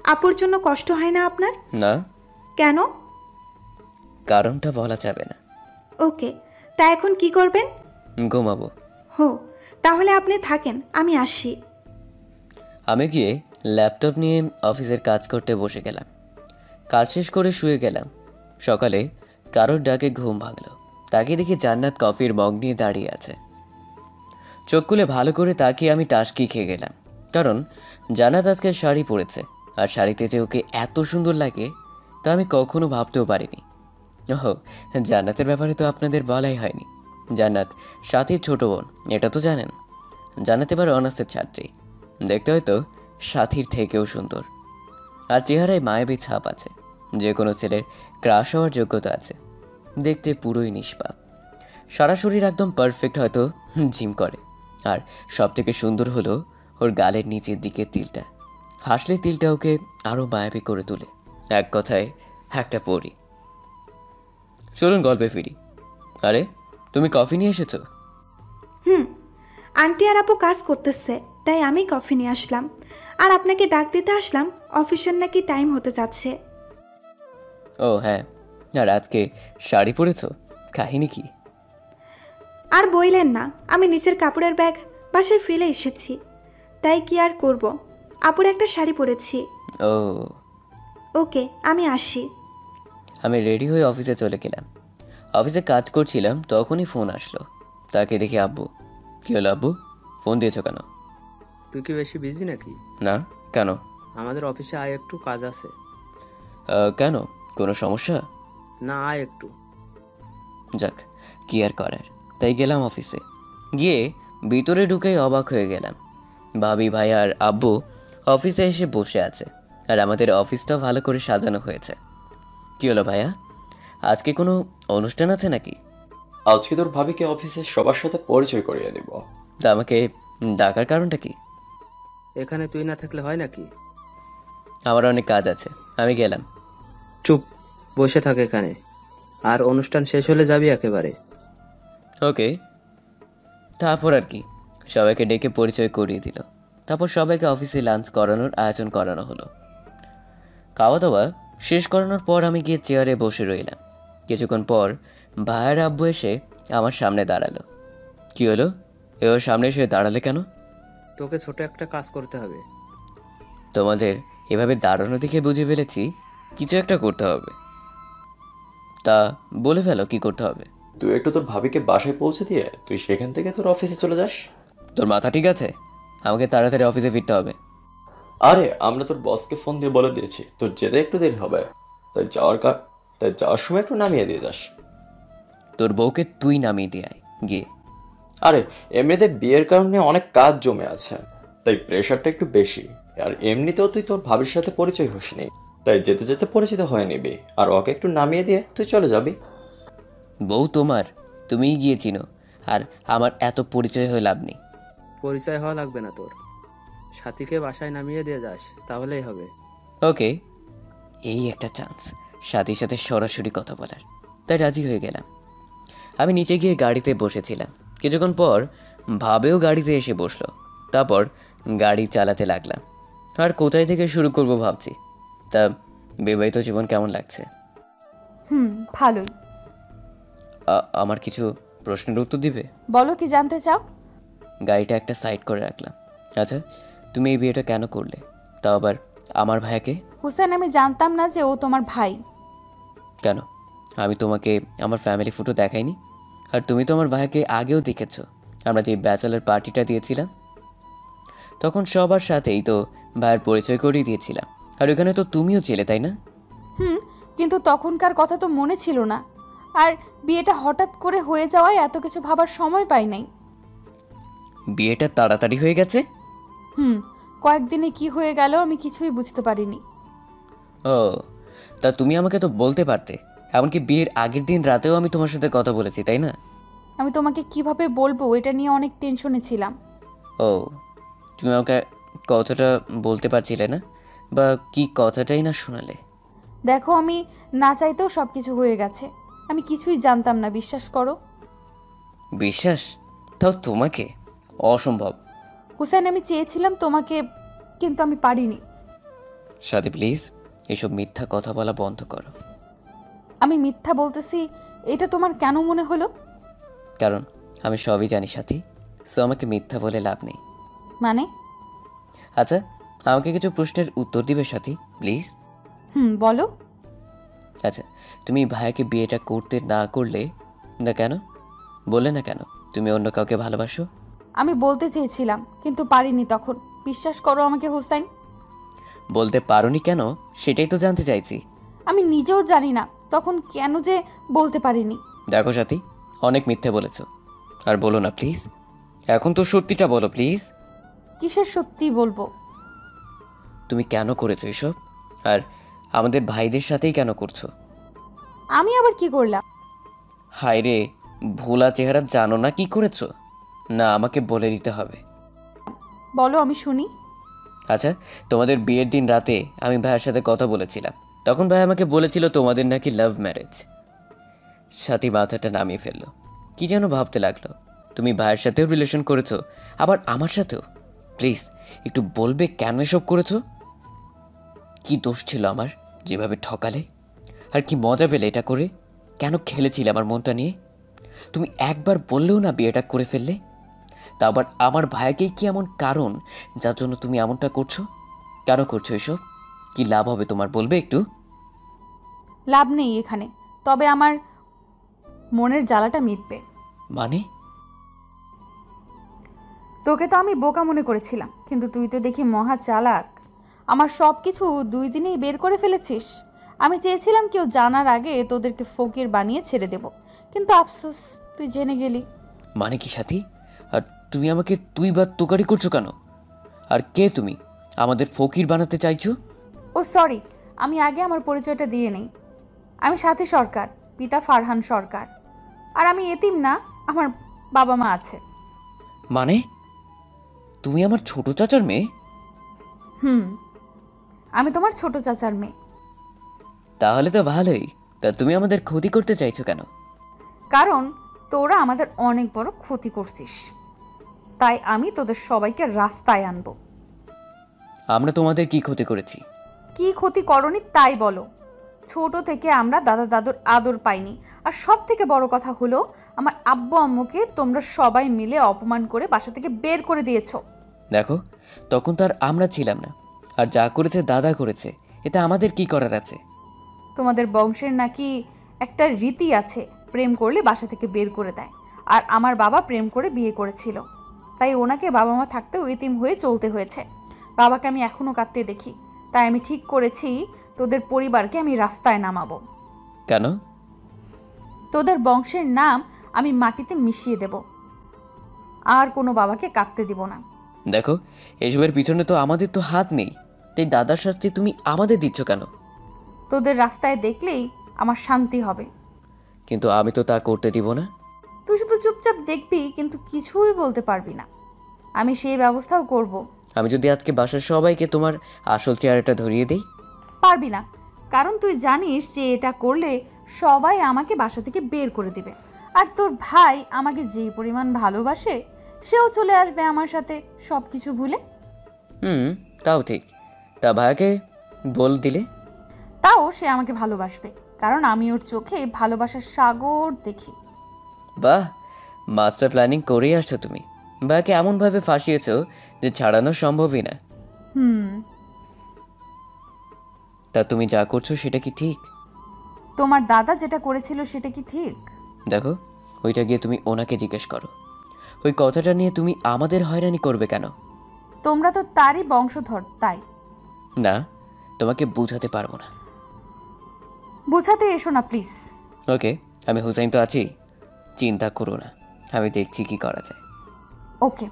আপুর জন্য কষ্ট হয় না আপনার? না। কেন? কারণটা বলা যাবে না। ওকে, তা এখন কি করবেন? ঘুমাবো। হো, তাহলে আপনি থাকেন, আমি আসি। আমি গিয়ে ল্যাপটপ নিয়ে অফিসের কাজ করতে বসে গেলাম। কাজ শেষ করে শুয়ে গেলাম। সকালে কারোর ডাকে ঘুম ভাঙলো। তাকিয়ে দেখি জান্নাত কফির মগ নিয়ে দাঁড়িয়ে আছে। চোখ খুলে ভালো করে তাকিয়ে আমি টাসকি খেয়ে গেলাম, কারণ জান্নাত আজকে শাড়ি পরেছে, আর শাড়িতে যে ওকে এত সুন্দর লাগে তা আমি কখনো ভাবতেও পারিনি। ওহো, জান্নাতের ব্যাপারে তো আপনাদের বলাই হয়নি। জান্নাত সাথীর ছোট বোন, এটা তো জানেন। জান্নাত এবার অনার্সের ছাত্রী, দেখতে হয়তো সাথীর থেকেও সুন্দর, আর চেহারায় মায়াবী ছাপ আছে। যে কোনো ছেলের ক্রাশ হওয়ার যোগ্যতা আছে। দেখতে পুরোই নিষ্পাপ, সারা শরীর একদম পারফেক্ট, হয়তো জিম করে। আর সব থেকে সুন্দর হলো ওর গালের নিচের দিকে তিলটা। হাসলে তিলটা ওকে আরও মায়াবী করে তোলে। এক কথায় একটা পড়ি। চলুন গল্পে ফিরি। আরে তুমি কফি নিয়ে এসেছো? হুম, আন্টি আর আপু কাজ করতেছে, তাই আমি কফি নিয়ে আসলাম। আর আপনাকে ডাক দিতে আসলাম, অফিসের নাকি টাইম হতে যাচ্ছে। ও হ্যাঁ, আর আজকে শাড়ি পরেছো, কাহিনী কি? আর বইলেন না, আমি নিচের কাপড়ের ব্যাগ বাসায় ফেলে এসেছি, তাই কি আর করব, আপুর একটা শাড়ি পরেছি। ও, ওকে, আমি আসি। আমি রেডি হয়ে অফিসে চলে গেলাম। অফিসে কাজ করছিলাম, তখনই ফোন আসলো। তাকে দেখি আব্বু। কী হলো আব্বু, ফোন দিয়েছো কেন? তুই কি বেশি বিজি নাকি? না, কেন? আমাদের অফিসে আয়, একটু কাজ আছে। কেন, কোনো সমস্যা? না, আয় একটু। যাক, কি আর করার। তাই গেলাম অফিসে। গিয়ে ভিতরে ঢুকেই অবাক হয়ে গেলাম। ভাবি, ভাই আর আব্বু অফিসে এসে বসে আছে, আর আমাদের অফিসটাও ভালো করে সাজানো হয়েছে। কী হলো ভাইয়া, আজকে কোনো অনুষ্ঠান আছে নাকি? আজকে তোর ভাবিকে অফিসে সবার সাথে পরিচয় করিয়ে দিব। তা আমাকে ডাকার কারণটা কি? এখানে তুই না থাকলে হয় নাকি? আমার অনেক কাজ আছে, আমি গেলাম। চুপ, বসে থাক এখানে, আর অনুষ্ঠান শেষ হলে যাবি একেবারে। ওকে। তারপর আর কি, সবাইকে ডেকে পরিচয় করিয়ে দিল। তারপর সবাইকে অফিসে লাঞ্চ করানোর আয়োজন করানো হলো। খাওয়া দাওয়া শেষ করানোর পর আমি গিয়ে চেয়ারে বসে রইলাম। কিছুক্ষণ পর ভাইয়ের আব্বু এসে আমার সামনে দাঁড়ালো। কি হলো, এবার সামনে এসে দাঁড়ালে কেন? তোকে ছোট একটা কাজ করতে হবে। তোমাদের এভাবে দাঁড়ানো দেখে বুঝে ফেলেছি কিছু একটা করতে হবে। তা বলে ফেলো, কি করতে হবে? তুই একটু তোর ভাবিকে বাসায় পৌঁছে দিয়ে তুই সেখান থেকে তোর অফিসে চলে যাস। তোর মাথা ঠিক আছে? আমাকে তাড়াতাড়ি অফিসে ফিরতে হবে। আরে আমরা তোর বসকে ফোন দিয়ে বলে দিয়েছি তোর যেতে একটু দেরি হবে, তাই যাওয়ার সময় একটু নামিয়ে দিয়ে যাস। তোর বউকে তুই নামিয়ে দিয়ে আয় গিয়ে। আরে এমনিতে বিয়ের কারণে অনেক কাজ জমে আছে, তাই প্রেশারটা একটু বেশি। আর এমনিতেও তুই তোর ভাবির সাথে পরিচয় হসনি, তাই যেতে যেতে পরিচিত হয়ে নিবি, আর ওকে একটু নামিয়ে দিয়ে তুই চলে যাবি। বউ তোমার, তুমিই গিয়ে চিনো, আর আমার এত পরিচয় হয়ে লাভ নেই। পরিচয় হওয়া লাগবে না তোর, সাথীকে বাসায় নামিয়ে দিয়ে যাস, তাহলেই হবে। ওকে, এই একটা চান্স সাথীর সাথে সরাসরি কথা বলার। তাই রাজি হয়ে গেলাম। আমি নিচে গিয়ে গাড়িতে বসেছিলাম। কিছুক্ষণ পর ভাবেও গাড়িতে এসে বসলো। তারপর গাড়ি চালাতে লাগলাম। আর কোথায় থেকে শুরু করব ভাবছি। তা বিবাহিত জীবন কেমন লাগছে? ভালোই। আমার কিছু প্রশ্নের উত্তর দিবে? বলো, কি জানতে চাও? গাড়িটা একটা সাইড করে রাখলাম। আচ্ছা, তুমি এই বিয়েটা কেন করলে, তাও আবার আমার ভাইয়াকে? হুসেন, আমি জানতাম না যে ও তোমার ভাই। কেন, আমি তোমাকে আমার ফ্যামিলি ফটো দেখাইনি? আর তুমি তো আমার ভাইয়াকে আগেও দেখেছো। আমরা যে ব্যাচেলার পার্টিটা দিয়েছিলাম, তখন সবার সাথেই তো ভাইয়ের পরিচয় করিয়ে দিয়েছিলাম। আর ওখানে তো তুমিও ছিলে, তাই না? কিন্তু তখনকার কথা তো মনে ছিল না, আর বিয়েটা হঠাৎ করে হয়ে যাওয়ায় এত কিছু ভাবার সময় পাই নাই। বিয়েটা তাড়াতাড়ি হয়ে গেছে? কয়েকদিনে কি হয়ে গেল আমি কিছুই বুঝতে পারিনি। ও, তা তুমি আমাকে তো বলতে পারতে। এমনকি বিয়ের আগের দিন রাতেও আমি তোমার সাথে কথা বলেছি, তাই না? আমি তোমাকে কিভাবে বলবো এটা নিয়ে অনেক টেনশনে ছিলাম। ও, তুমি আমাকে কথাটা বলতে পারছিলে না, বা কি কথাটাই না শোনালে? দেখো, আমি না চাইতেও সব কিছু হয়ে গেছে। আমি কিছুই জানতাম না, বিশ্বাস করো। বিশ্বাস? তাও তোমাকে? অসম্ভব। হুসেন, আমি চেয়েছিলাম তোমাকে, কিন্তু আমি পারিনি। সাথী প্লিজ, এসব মিথ্যা কথা বলা বন্ধ করো। আমি মিথ্যা বলতেছি এটা তোমার কেন মনে হলো? কারণ আমি সবই জানি সাথী, সো আমাকে মিথ্যা বলে লাভ নেই। মানে? আচ্ছা, আমাকে কিছু প্রশ্নের উত্তর দিবে সাথী প্লিজ? বলো। আচ্ছা, তুমি ভাইয়াকে বিয়েটা করতে না করলে না কেন? বললে না কেন তুমি অন্য কাউকে ভালোবাসো? আমি বলতে চেয়েছিলাম, কিন্তু পারিনি তখন। বিশ্বাস করো আমাকে হুসাইন। বলতে পারোনি কেন সেটাই তো জানতে চাইছি। আমি নিজেও জানি না তখন কেন যে বলতে পারিনি। দেখো সাথী, অনেক মিথ্যে বলেছো, আর বলো না প্লিজ। এখন তো সত্যিটা বলো প্লিজ। কিসের সত্যি বলবো? তুমি কেন করেছো এসব, আর আমাদের ভাইদের সাথেই কেন করছো? আমি আবার কি করলাম? হায় রে, ভোলা চেহারা জানো না কি করেছো? না, আমাকে বলে দিতে হবে। বলো, আমি শুনি। আচ্ছা, তোমাদের বিয়ের দিন রাতে আমি ভাইয়ের সাথে কথা বলেছিলাম, তখন ভাই আমাকে বলেছিল তোমাদের নাকি লাভ ম্যারেজ। সাথী মাথাটা নামিয়ে ফেললো, কি যেন ভাবতে লাগলো। তুমি ভাইয়ের সাথেও রিলেশন করেছো, আবার আমার সাথেও। প্লিজ একটু বলবে কেন এসব করেছো? কি দোষ ছিল আমার যেভাবে ঠকালে? আর কি মজা পেলে এটা করে? কেন খেলেছিলে আমার মনটা নিয়ে? তুমি একবার বললেও না বিয়েটা করে ফেললে। তা আবার আমার ভাইকেই কি এমন কারণ যার জন্য তুমি এমনটা করছো? কেন করছো এসব? কি লাভ হবে তোমার বলবে একটু? লাভ নেই এখানে, তবে আমার মনের জ্বালাটা মিটবে। মানে? তোকে তো আমি বোকা মনে করেছিলাম, কিন্তু তুই তো দেখি মহা চালাক। আমার সব কিছু 2 দিনেই বের করে ফেলেছিস। আমি চেয়েছিলাম কেউ জানার আগে তোদেরকে ফকির বানিয়ে ছেড়ে দেব, কিন্তু আফসোস তুই জেনে গেলি। মানে কি সাথী? আর তুমি আমাকে তুই বা তোকারি করছো কেন? আর কে তুমি? আমাদের ফকির বানাতে চাইছো? ও সরি, আমি আগে আমার পরিচয়টা দিয়ে নেই। আমি সাথী সরকার, পিতা ফারহান সরকার। আর আমি এতিম না, আমার বাবা মা আছে। মানে তুমি আমার ছোট চাচার মেয়ে? আমি তোমার ছোট চাচার মেয়ে। তাহলে তো ভালোই। তা তুমি আমাদের ক্ষতি করতে চাইছো কেন? কারণ তোরা আমাদের অনেক বড় ক্ষতি করছিস, তাই আমি তোদের সবাইকে রাস্তায় আনবো। আমরা তোমাদের কি ক্ষতি করেছি? কি ক্ষতি করনি তাই বলো। ছোট থেকে আমরা দাদা দাদুর আদর পাইনি, আর সব থেকে বড় কথা হলো আমার আব্বু আম্মুকে তোমরা সবাই মিলে অপমান করে বাসা থেকে বের করে দিয়েছো। দেখো, তখন তো আর আমরা ছিলাম না। আর যা করেছে দাদা করেছে, এটা আমাদের কি করার আছে? তোমাদের বংশের নাকি একটা রীতি আছে, প্রেম করলে বাসা থেকে বের করে দেয়। আর আমার বাবা প্রেম করে বিয়ে করেছিল, তাই ওনাকে বাবা মা থাকতেও এতিম হয়ে চলতে হয়েছে। বাবাকে আমি এখনো কাঁদতে দেখি, তাই আমি ঠিক করেছি তোদের পরিবারকে আমি রাস্তায় নামাবো। কেন? তোদের বংশের নাম আমি মাটিতে মিশিয়ে দেব, আর কোনো বাবাকে কাঁদতে দিব না। দেখো, এসবের পিছনে তো আমাদের তো হাত নেই, তাই দাদার শাস্তি তুমি আমাদের দিচ্ছ কেন? তোদের রাস্তায় দেখলেই আমার শান্তি হবে। কিন্তু আমি তো তা করতে দিব না। তুই শুধু চুপচাপ দেখবি, কিন্তু কিছুই বলতে পারবি না। আমি সেই ব্যবস্থাও করব। আমি যদি আজকে বাসার সবাইকে তোমার আসল চেহারাটা ধরিয়ে দিই? পারবি না, কারণ তুই জানিস যে এটা করলে সবাই আমাকে বাসা থেকে বের করে দিবে। আর তোর ভাই আমাকে যেই পরিমাণ ভালোবাসে, সেও চলে আসবে আমার সাথে সব কিছু ভুলে। তাও ঠিক। তা ভাইয়াকে বল দিলে? তাও সে আমাকে ভালোবাসবে, কারণ আমি ওর চোখে ভালোবাসার সাগর দেখি। বাহ, মাস্টার প্ল্যানিং করেই আসছো তুমি। ভাইয়াকে এমনভাবে ফাঁসিয়েছো যে ছাড়ানো সম্ভবই না। তা তুমি যা করছো সেটা কি ঠিক? তোমার দাদা যেটা করেছিল সেটা কি ঠিক? দেখো, ওইটা গিয়ে তুমি ওনাকে জিজ্ঞেস করো। ওই কথাটা নিয়ে তুমি আমাদের হয়রানি করবে কেন? তোমরা তো তারই বংশধর, তাই। না, তোমাকে বুঝাতে পারবো না। বুঝাতে এসো না প্লিজ। ওকে, আমি হুসাইন তো আছি, চিন্তা করো না, আমি দেখছি কি করা যায়। ওকে।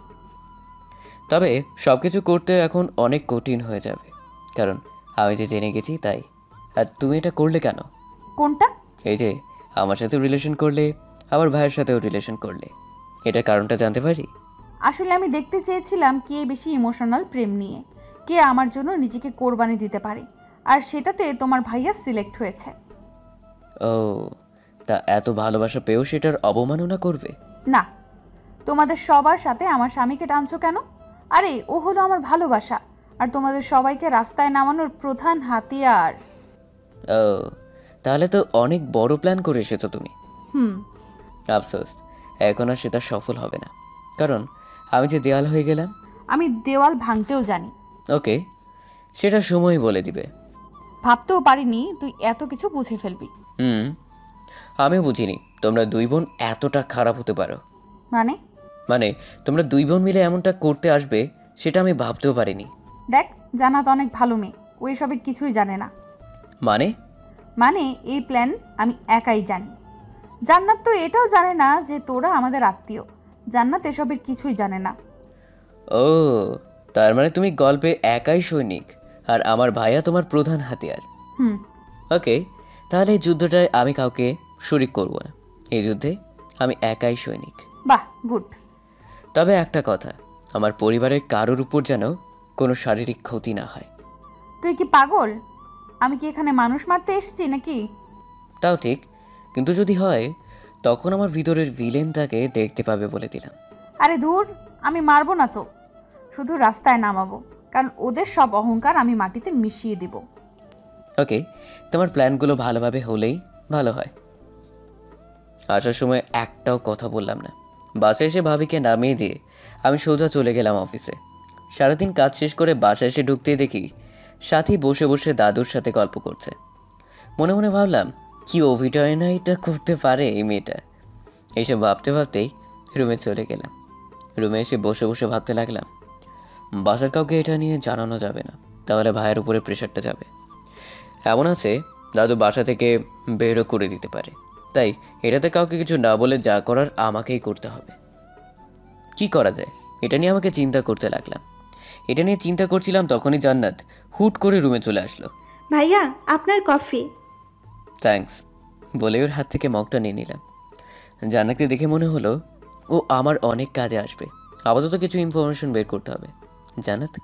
তবে সব কিছু করতে এখন অনেক কঠিন হয়ে যাবে, কারণ আমি যে জেনে গেছি তাই। আর তুমি এটা করলে কেন? কোনটা? এই যে আমার সাথেও রিলেশন করলে, আমার ভাইয়ের সাথেও রিলেশন করলে, এটা কারণটা জানতে পারি? আসলে আমি দেখতে চেয়েছিলাম কে বেশি ইমোশনাল প্রেম নিয়ে, কে আমার জন্য নিজেকে কোরবানি দিতে পারে, আর সেটাতে তোমার ভাইয়া সিলেক্ট হয়েছে। ও, তা এত ভালোবাসা পেয়েও সেটার অবমাননা করবে? না, তোমাদের সবার সাথে আমার স্বামীকে টানছো কেন? আরে ও হলো আমার ভালোবাসা, আর তোমাদের সবাইকে রাস্তায় নামানোর প্রধান হাতিয়ার। ও, তাহলে তো অনেক বড় প্ল্যান করে এসেছো তুমি। আফসোস, এখন আর সেটা সফল হবে না, কারণ আমি যে দেওয়াল হয়ে গেলাম। আমি দেওয়াল ভাঙতেও জানি। ওকে, সেটা সময় বলে দিবে। ভাবতেও পারিনি তুই এত কিছু বুঝে ফেলবি। আমিও বুঝিনি তোমরা 2 বোন এতটা খারাপ হতে পারো। মানে তোমরা 2 বোন মিলে এমনটা করতে আসবে সেটা আমি ভাবতেও পারিনি। দেখ, জান্নাত অনেক ভালো মেয়ে, ও এসবের কিছুই জানে না। মানে এই প্ল্যান আমি একাই জানি। জান্নাত তো এটাও জানে না যে তোরা আমাদের আত্মীয়। জান্নাত এসবের কিছুই জানে না। ও, তার মানে তুমি গল্পে একাই সৈনিক, আর আমার ভাইয়া তোমার প্রধান হাতিয়ার। ওকে, তাহলে এই যুদ্ধটায় আমি কাউকে শরিক করব না। এই যুদ্ধে আমি একাই সৈনিক। বাহ, গুড। তবে একটা কথা, আমার পরিবারের কারোর উপর যেন কোনো শারীরিক ক্ষতি না হয়। তুই কি পাগল? আমি কি এখানে মানুষ মারতে এসেছি নাকি? তাও ঠিক, কিন্তু যদি হয় তখন আমার ভিতরের ভিলেনটাকে দেখতে পাবে বলে দিলাম। আরে ধুর, আমি মারবো না তো, শুধু রাস্তায় নামাবো, কারণ ওদের সব অহংকার আমি মাটিতে মিশিয়ে দিব। ওকে, তোমার প্ল্যানগুলো ভালোভাবে হলেই ভালো হয়। আসার সময় একটাও কথা বললাম না। বাসায় এসে ভাবিকে নামিয়ে দিয়ে আমি সোজা চলে গেলাম অফিসে। সারাদিন কাজ শেষ করে বাসায় এসে ঢুকতেই দেখি সাথী বসে বসে দাদুর সাথে গল্প করছে। মনে মনে ভাবলাম, কি অভিনয় না এটা করতে পারে এই মেয়েটা। এইসব ভাবতে ভাবতেই রুমে চলে গেলাম। রুমে এসে বসে বসে ভাবতে লাগলাম, বাসার কাউকে এটা নিয়ে জানানো যাবে না, তাহলে ভাইয়ের উপরে প্রেশারটা যাবে। এমন আছে দাদু বাসা থেকে বেরও করে দিতে পারে, তাই এটাতে কাউকে কিছু না বলে যা করার আমাকেই করতে হবে। কি করা যায় এটা নিয়ে আমাকে চিন্তা করতে লাগলাম। এটা নিয়ে চিন্তা করছিলাম তখনই জান্নাত হুট করে রুমে চলে আসলো। ভাইয়া, আপনার কফি। থ্যাঙ্কস বলে ওর হাত থেকে মগটা নিয়ে নিলাম। জান্নাতকে দেখে মনে হলো ও আমার অনেক কাজে আসবে। আপাতত কিছু ইনফরমেশন বের করতে হবে। জান্নাত,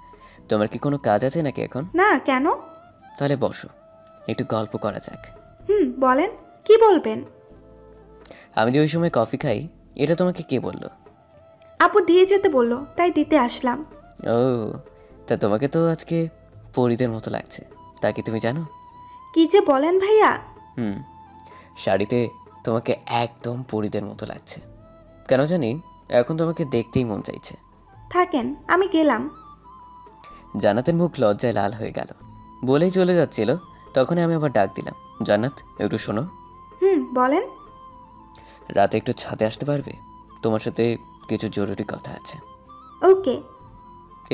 তোমার কি কোনো কাজ আছে নাকি এখন? না, কেন? তাহলে বসো, একটু গল্প করা যাক। বলেন, কি বলবেন? আমি যে ওই সময় কফি খাই এটা তোমাকে কে বললো? আপু দিয়ে যেতে বললো, তাই দিতে আসলাম। ও, তা তোমাকে তো আজকে পরীদের মতো লাগছে, তা কি তুমি জানো? কি যে বলেন ভাইয়া। শাড়িতে তোমাকে একদম পরীদের মতো লাগছে। কেন জানি এখন তোমাকে দেখতেই মন চাইছে। থাকেন, আমি গেলাম। জান্নাতের মুখ লজ্জায় লাল হয়ে গেল। বলেই চলে যাচ্ছিল, তখনই আমি আবার ডাক দিলাম, জান্নাত একটু শোনো। বলেন। রাতে একটু ছাদে আসতে পারবে? তোমার সাথে কিছু জরুরি কথা আছে। ওকে।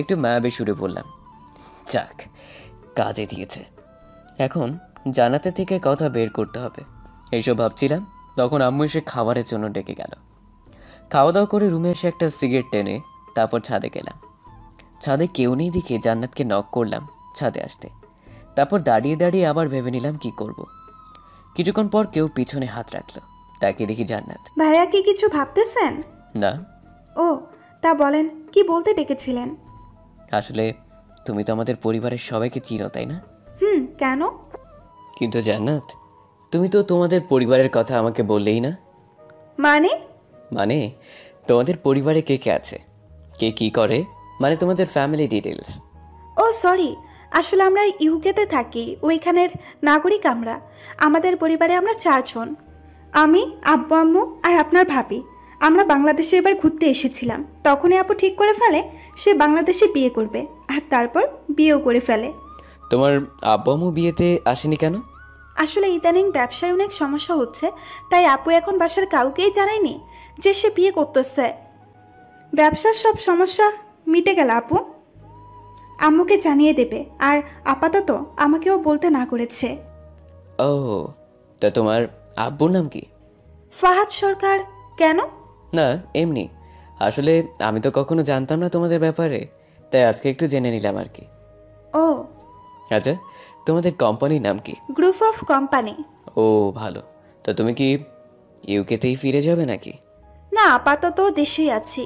একটু মায়াবী সুরে বললাম। যাক, কাজে দিয়েছে। এখন জান্নাতের থেকে কথা বের করতে হবে এইসব ভাবছিলাম, তখন আম্মু এসে খাবারের জন্য ডেকে গেল। খাওয়া দাওয়া করে রুমে এসে একটা সিগারেট টেনে তারপর ছাদে গেলাম। ছাদে কেউ নেই দেখে জান্নাতকে নক করলাম ছাদে আসতে। তারপর দাঁড়িয়ে দাঁড়িয়ে আবার ভেবে নিলাম কি করব। কিছুক্ষণ পর কেউ পিছনে হাত রাখলো, তাকে দেখি জান্নাত। ভাইয়া কি কিছু ভাবতেছেন? না। ও, তা বলেন, কি বলতে ডেকেছিলেন? আসলে তুমি তো আমাদের পরিবারের সবাইকে চিনো, তাই না? কেন? কিন্তু জান্নাত, তুমি তো তোমাদের পরিবারের কথা আমাকে বললেই না। মানে তোমাদের পরিবারে কে কে আছে, কে কি করে, মানে তোমাদের ফ্যামিলি ডিটেলস। ও সরি, আসলে আমরা ইউকেতে থাকি, ওইখানের নাগরিক আমরা। আমাদের পরিবারে আমরা 4 জন। আমি, আব্বু আম্মু আর আপনার ভাবি। আমরা বাংলাদেশে এবার ঘুরতে এসেছিলাম, তখনই আপু ঠিক করে ফেলে সে বাংলাদেশে বিয়ে করবে, আর তারপর বিয়েও করে ফেলে। তোমার আব্বু আম্মু বিয়েতে আসেনি কেন? আসলে ইদানিং ব্যবসায় অনেক সমস্যা হচ্ছে, তাই আপু এখন বাসার কাউকেই জানায়নি যে সে বিয়ে করতেছে। ব্যবসার সব সমস্যা মিটে গেল আপু আম্মুকে জানিয়ে দেবে, আর আপাতত আমাকেও বলতে না করেছে। ও, তা তোমার আব্বুর নাম কি? ফাহাদ সরকার। কেন? না, এমনি। আসলে আমি তো কখনো জানতাম না তোমাদের ব্যাপারে, তাই আজকে একটু জেনে নিলাম আর কি। ও আচ্ছা, তোমাদের কোম্পানির নাম কি? Group of company. ও ভালো। তা তুমি কি ইউকেতেই ফিরে যাবে নাকি? না, আপাতত দেশেই আছি।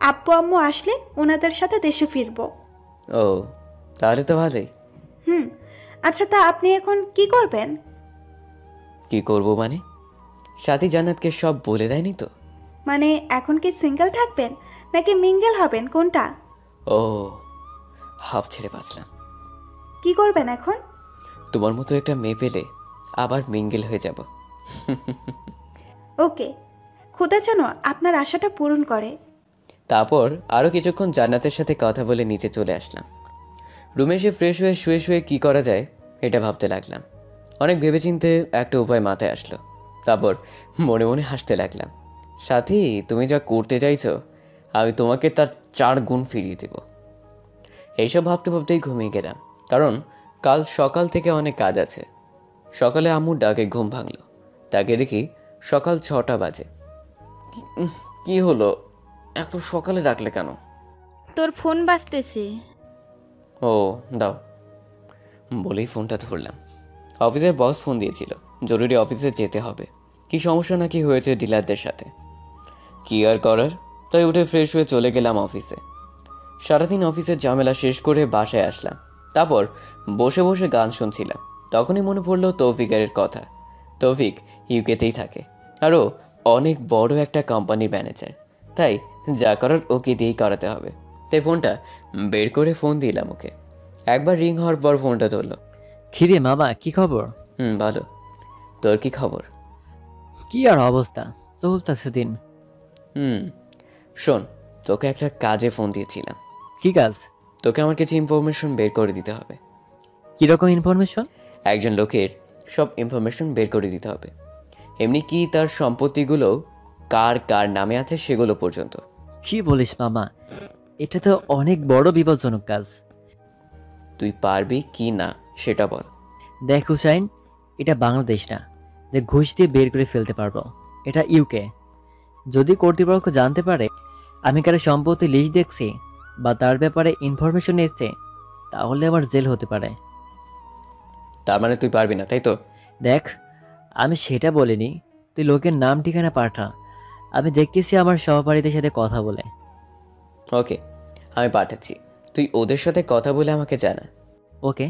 আব্বু আম্মু আসলে ওনাদের সাথে দেশে ফিরবো। ও, তাহলে তো ভালোই। আচ্ছা, তা আপনি এখন কি করবেন? কি করব মানে? সাথী জান্নাতকে সব বলে দেয়নি তো? মানে এখন কি সিঙ্গেল থাকবেন নাকি মিঙ্গেল হবেন, কোনটা? ও, হাফ ছেড়ে বাঁচলাম। কি করবেন এখন? তোমার মতো একটা মেয়ে পেলে আবার মিঙ্গেল হয়ে যাব। ওকে, খোদা যেন আপনার আশাটা পূরণ করে। তারপর আরও কিছুক্ষণ জান্নাতের সাথে কথা বলে নিচে চলে আসলাম। রুমে এসে ফ্রেশ হয়ে শুয়ে শুয়ে কী করা যায় এটা ভাবতে লাগলাম। অনেক ভেবেচিন্তে একটা উপায় মাথায় আসলো। তারপর মনে মনে হাসতে লাগলাম। সাথী, তুমি যা করতে চাইছো আমি তোমাকে তার 4 গুণ ফিরিয়ে দেব। এইসব ভাবতে ভাবতেই ঘুমিয়ে গেলাম, কারণ কাল সকাল থেকে অনেক কাজ আছে। সকালে আম্মুর ডাকে ঘুম ভাঙলো, তাকে দেখি সকাল 6টা বাজে। কি হলো, এত সকালে ডাকলে কেন? তোর ফোন বাজতেছে। ও দাও বলেই ফোনটা ধরলাম। অফিসের বস ফোন দিয়েছিল, জরুরি অফিসে যেতে হবে। কি সমস্যা নাকি হয়েছে ডিলারদের সাথে। কি আর করার, তাই উঠে ফ্রেশ হয়ে চলে গেলাম অফিসে। সারাদিন অফিসের ঝামেলা শেষ করে বাসায় আসলাম। তারপর বসে বসে গান শুনছিলাম। তখনই মনে পড়লো তৌফিকের কথা। তৌফিক ইউকেতেই থাকে, আরও অনেক বড় একটা কোম্পানির ম্যানেজার। তাই যা করার ওকে দিয়েই করাতে হবে। তাই ফোনটা বের করে ফোন দিলাম ওকে। একবার রিং হওয়ার পর ফোনটা ধরলো। খিরে মামা, কি খবর? ভালো। তোর কি খবর? কি আর অবস্থা, চলতেছে দিন। শোন, তোকে একটা কাজে ফোন দিয়েছিলাম। কি কাজ? তোকে আমার কিছু ইনফরমেশন বের করে দিতে হবে। কিরকম ইনফরমেশন? একজন লোকের সব ইনফরমেশন বের করে দিতে হবে, এমনি কি তার সম্পত্তিগুলো কার কার নামে আছে সেগুলো পর্যন্ত। কি বলিস মামা, এটা তো অনেক বড় বিপজ্জনক কাজ। তুই পারবি কি না সেটা বল। দেখ হুসাইন, এটা বাংলাদেশ না যে ঘুষ দিয়ে বের করে ফেলতে পারবো। এটা ইউকে। যদি কর্তৃপক্ষ জানতে পারে আমি কারো সম্পত্তি লিস্ট দেখছি বা তার ব্যাপারে ইনফরমেশন এসছে, তাহলে আমার জেল হতে পারে। তার মানে তুই পারবি না, তাই তো? দেখ, আমি সেটা বলিনি, তুই লোকের নাম ঠিকানা পাঠা, আমি দেখতেছি আমার সহপাঠীদের সাথে কথা বলে। ওকে, আমি পাঠাচ্ছি, তুই ওদের সাথে কথা বলে আমাকে জানা। ওকে।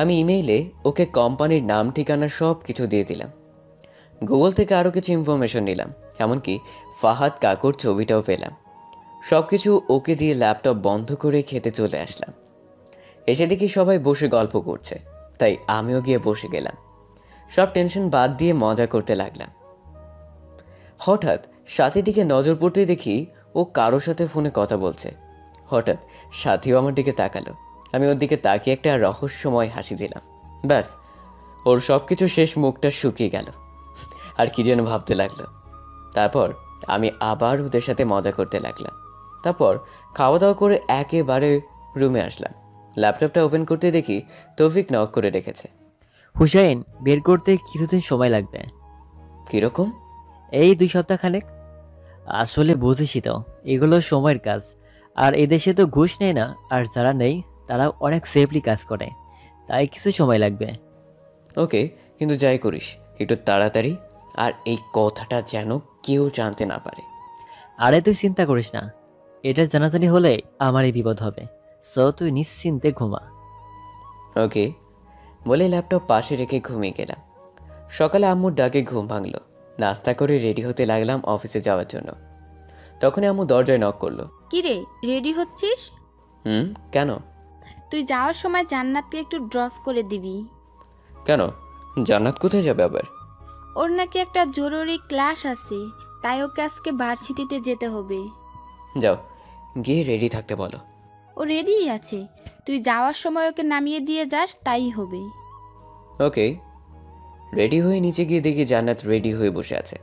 আমি ইমেইলে ওকে কোম্পানির নাম ঠিকানা সব কিছু দিয়ে দিলাম। গুগল থেকে আরও কিছু ইনফরমেশন নিলাম, এমনকি ফাহাদ কাকুর ছবিটাও পেলাম। সব কিছু ওকে দিয়ে ল্যাপটপ বন্ধ করে খেতে চলে আসলাম। এসে দেখি সবাই বসে গল্প করছে, তাই আমিও গিয়ে বসে গেলাম। সব টেনশন বাদ দিয়ে মজা করতে লাগলাম। হঠাৎ সাথীর দিকে নজর পড়তে দেখি ও কারোর সাথে ফোনে কথা বলছে। হঠাৎ সাথীও আমার দিকে তাকালো। আমি ওর দিকে তাকিয়ে একটা রহস্যময় হাসি দিলাম। ব্যাস, ওর সব কিছু শেষ, মুখটা শুকিয়ে গেল, আর কি যেন ভাবতে লাগলো। তারপর আমি আবার ওদের সাথে মজা করতে লাগলাম। তারপর খাওয়া দাওয়া করে একেবারে রুমে আসলাম। ল্যাপটপটা ওপেন করতে দেখি তৌফিক নক করে রেখেছে। হুসাইন, বের করতে কিছুদিন সময় লাগবে। কীরকম? এই 2 সপ্তাহ খানেক। আসলে বুঝেছি তো, এগুলো সময়ের কাজ, আর এদেশে তো ঘুষ নেই না, আর যারা নেই তারা অনেক সেফলি কাজ করে, তাই কিছু সময় লাগবে। ওকে, কিন্তু যাই করিস একটু তাড়াতাড়ি, আর এই কথাটা যেন কেউ জানতে না পারে। আরে তুই চিন্তা করিস না, এটা জানাজানি হলে আমারই বিপদ হবে, সো তুই নিশ্চিন্তে ঘুমা। ওকে বলে ল্যাপটপ পাশে রেখে ঘুমিয়ে গেলাম। সকালে আম্মুর ডাকে ঘুম ভাঙলো। নাস্তা করে রেডি হতে লাগলাম অফিসে যাওয়ার জন্য। তখনই আম্মু দরজায় নক করলো। কিরে, রেডি হচ্ছিস? কেন? তুই যাওয়ার সময় জান্নাতকে একটু ড্রপ করে দিবি। কেন? জান্নাত কোথায় যাবে আবার? ওর নাকি একটা জরুরি ক্লাস আছে, তাই ওকে আজকে ভার্সিটিতে যেতে হবে। যাও, গিয়ে রেডি থাকতে বলো। ও রেডিই আছে, তুই যাওয়ার সময় ওকে নামিয়ে দিয়ে যাস, তাই হবে। ওকে। রেডি হয়ে নিচে গিয়ে দেখি জান্নাত রেডি হয়ে বসে আছে।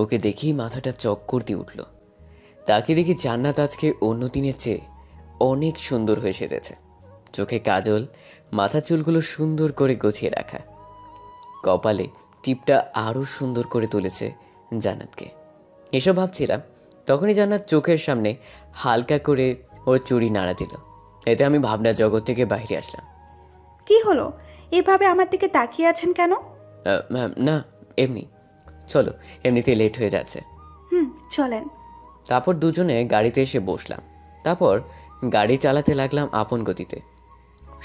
ওকে দেখি মাথাটা চক্কর দিয়ে উঠল। তাকে দেখি জান্নাত আজকে অন্য দিনের চেয়ে অনেক সুন্দর হয়ে সেজেছে। চোখে কাজল, মাথার চুলগুলো সুন্দর করে গুছিয়ে রাখা, কপালে টিপটা আরও সুন্দর করে তুলেছে জান্নাতকে। এসব ভাবছিলাম, তখনই জান্নাত চোখের সামনে হালকা করে ওর চুড়ি নাড়া দিল। এতে আমি ভাবনা জগৎ থেকে বাইরে আসলাম। কি হলো, এভাবে আমার দিকে তাকিয়ে আছেন কেন? না, এমনি। চলো, এমনিতে লেট হয়ে যাচ্ছে। চলেন। তারপর দুজনে গাড়িতে এসে বসলাম। তারপর গাড়ি চালাতে লাগলাম আপন গতিতে।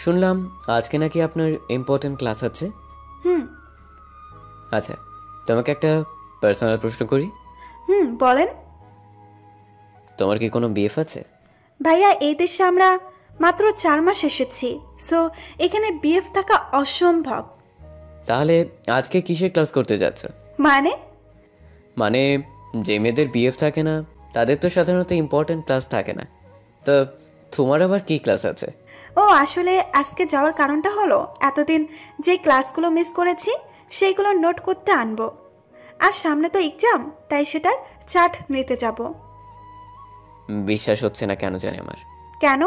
শুনলাম আজকে নাকি আপনার ইম্পর্টেন্ট ক্লাস আছে। আচ্ছা, তোমাকে একটা পার্সোনাল প্রশ্ন করি। বলেন। তোমার কি কোনো বিএফ আছে? ভাইয়া, এই দেশে আমরা মাত্র 4 মাস এসেছি, সো এখানে বিএফ থাকা অসম্ভব। তাহলে আজকে কিসের ক্লাস করতে যাচ্ছ? মানে যে মেয়েদের বিএফ থাকে না তাদের তো সাধারণত ইম্পর্টেন্ট ক্লাস থাকে না, তো তোমার আবার কি ক্লাস আছে? ও আসলে আজকে যাওয়ার কারণটা হলো এতদিন যে ক্লাসগুলো মিস করেছি সেইগুলো নোট করতে আনবো, আর সামনে তো এক্সাম, তাই সেটার চার্ট নিতে যাব। বিশ্বাস হচ্ছে না কেন জানি আমার। কেন?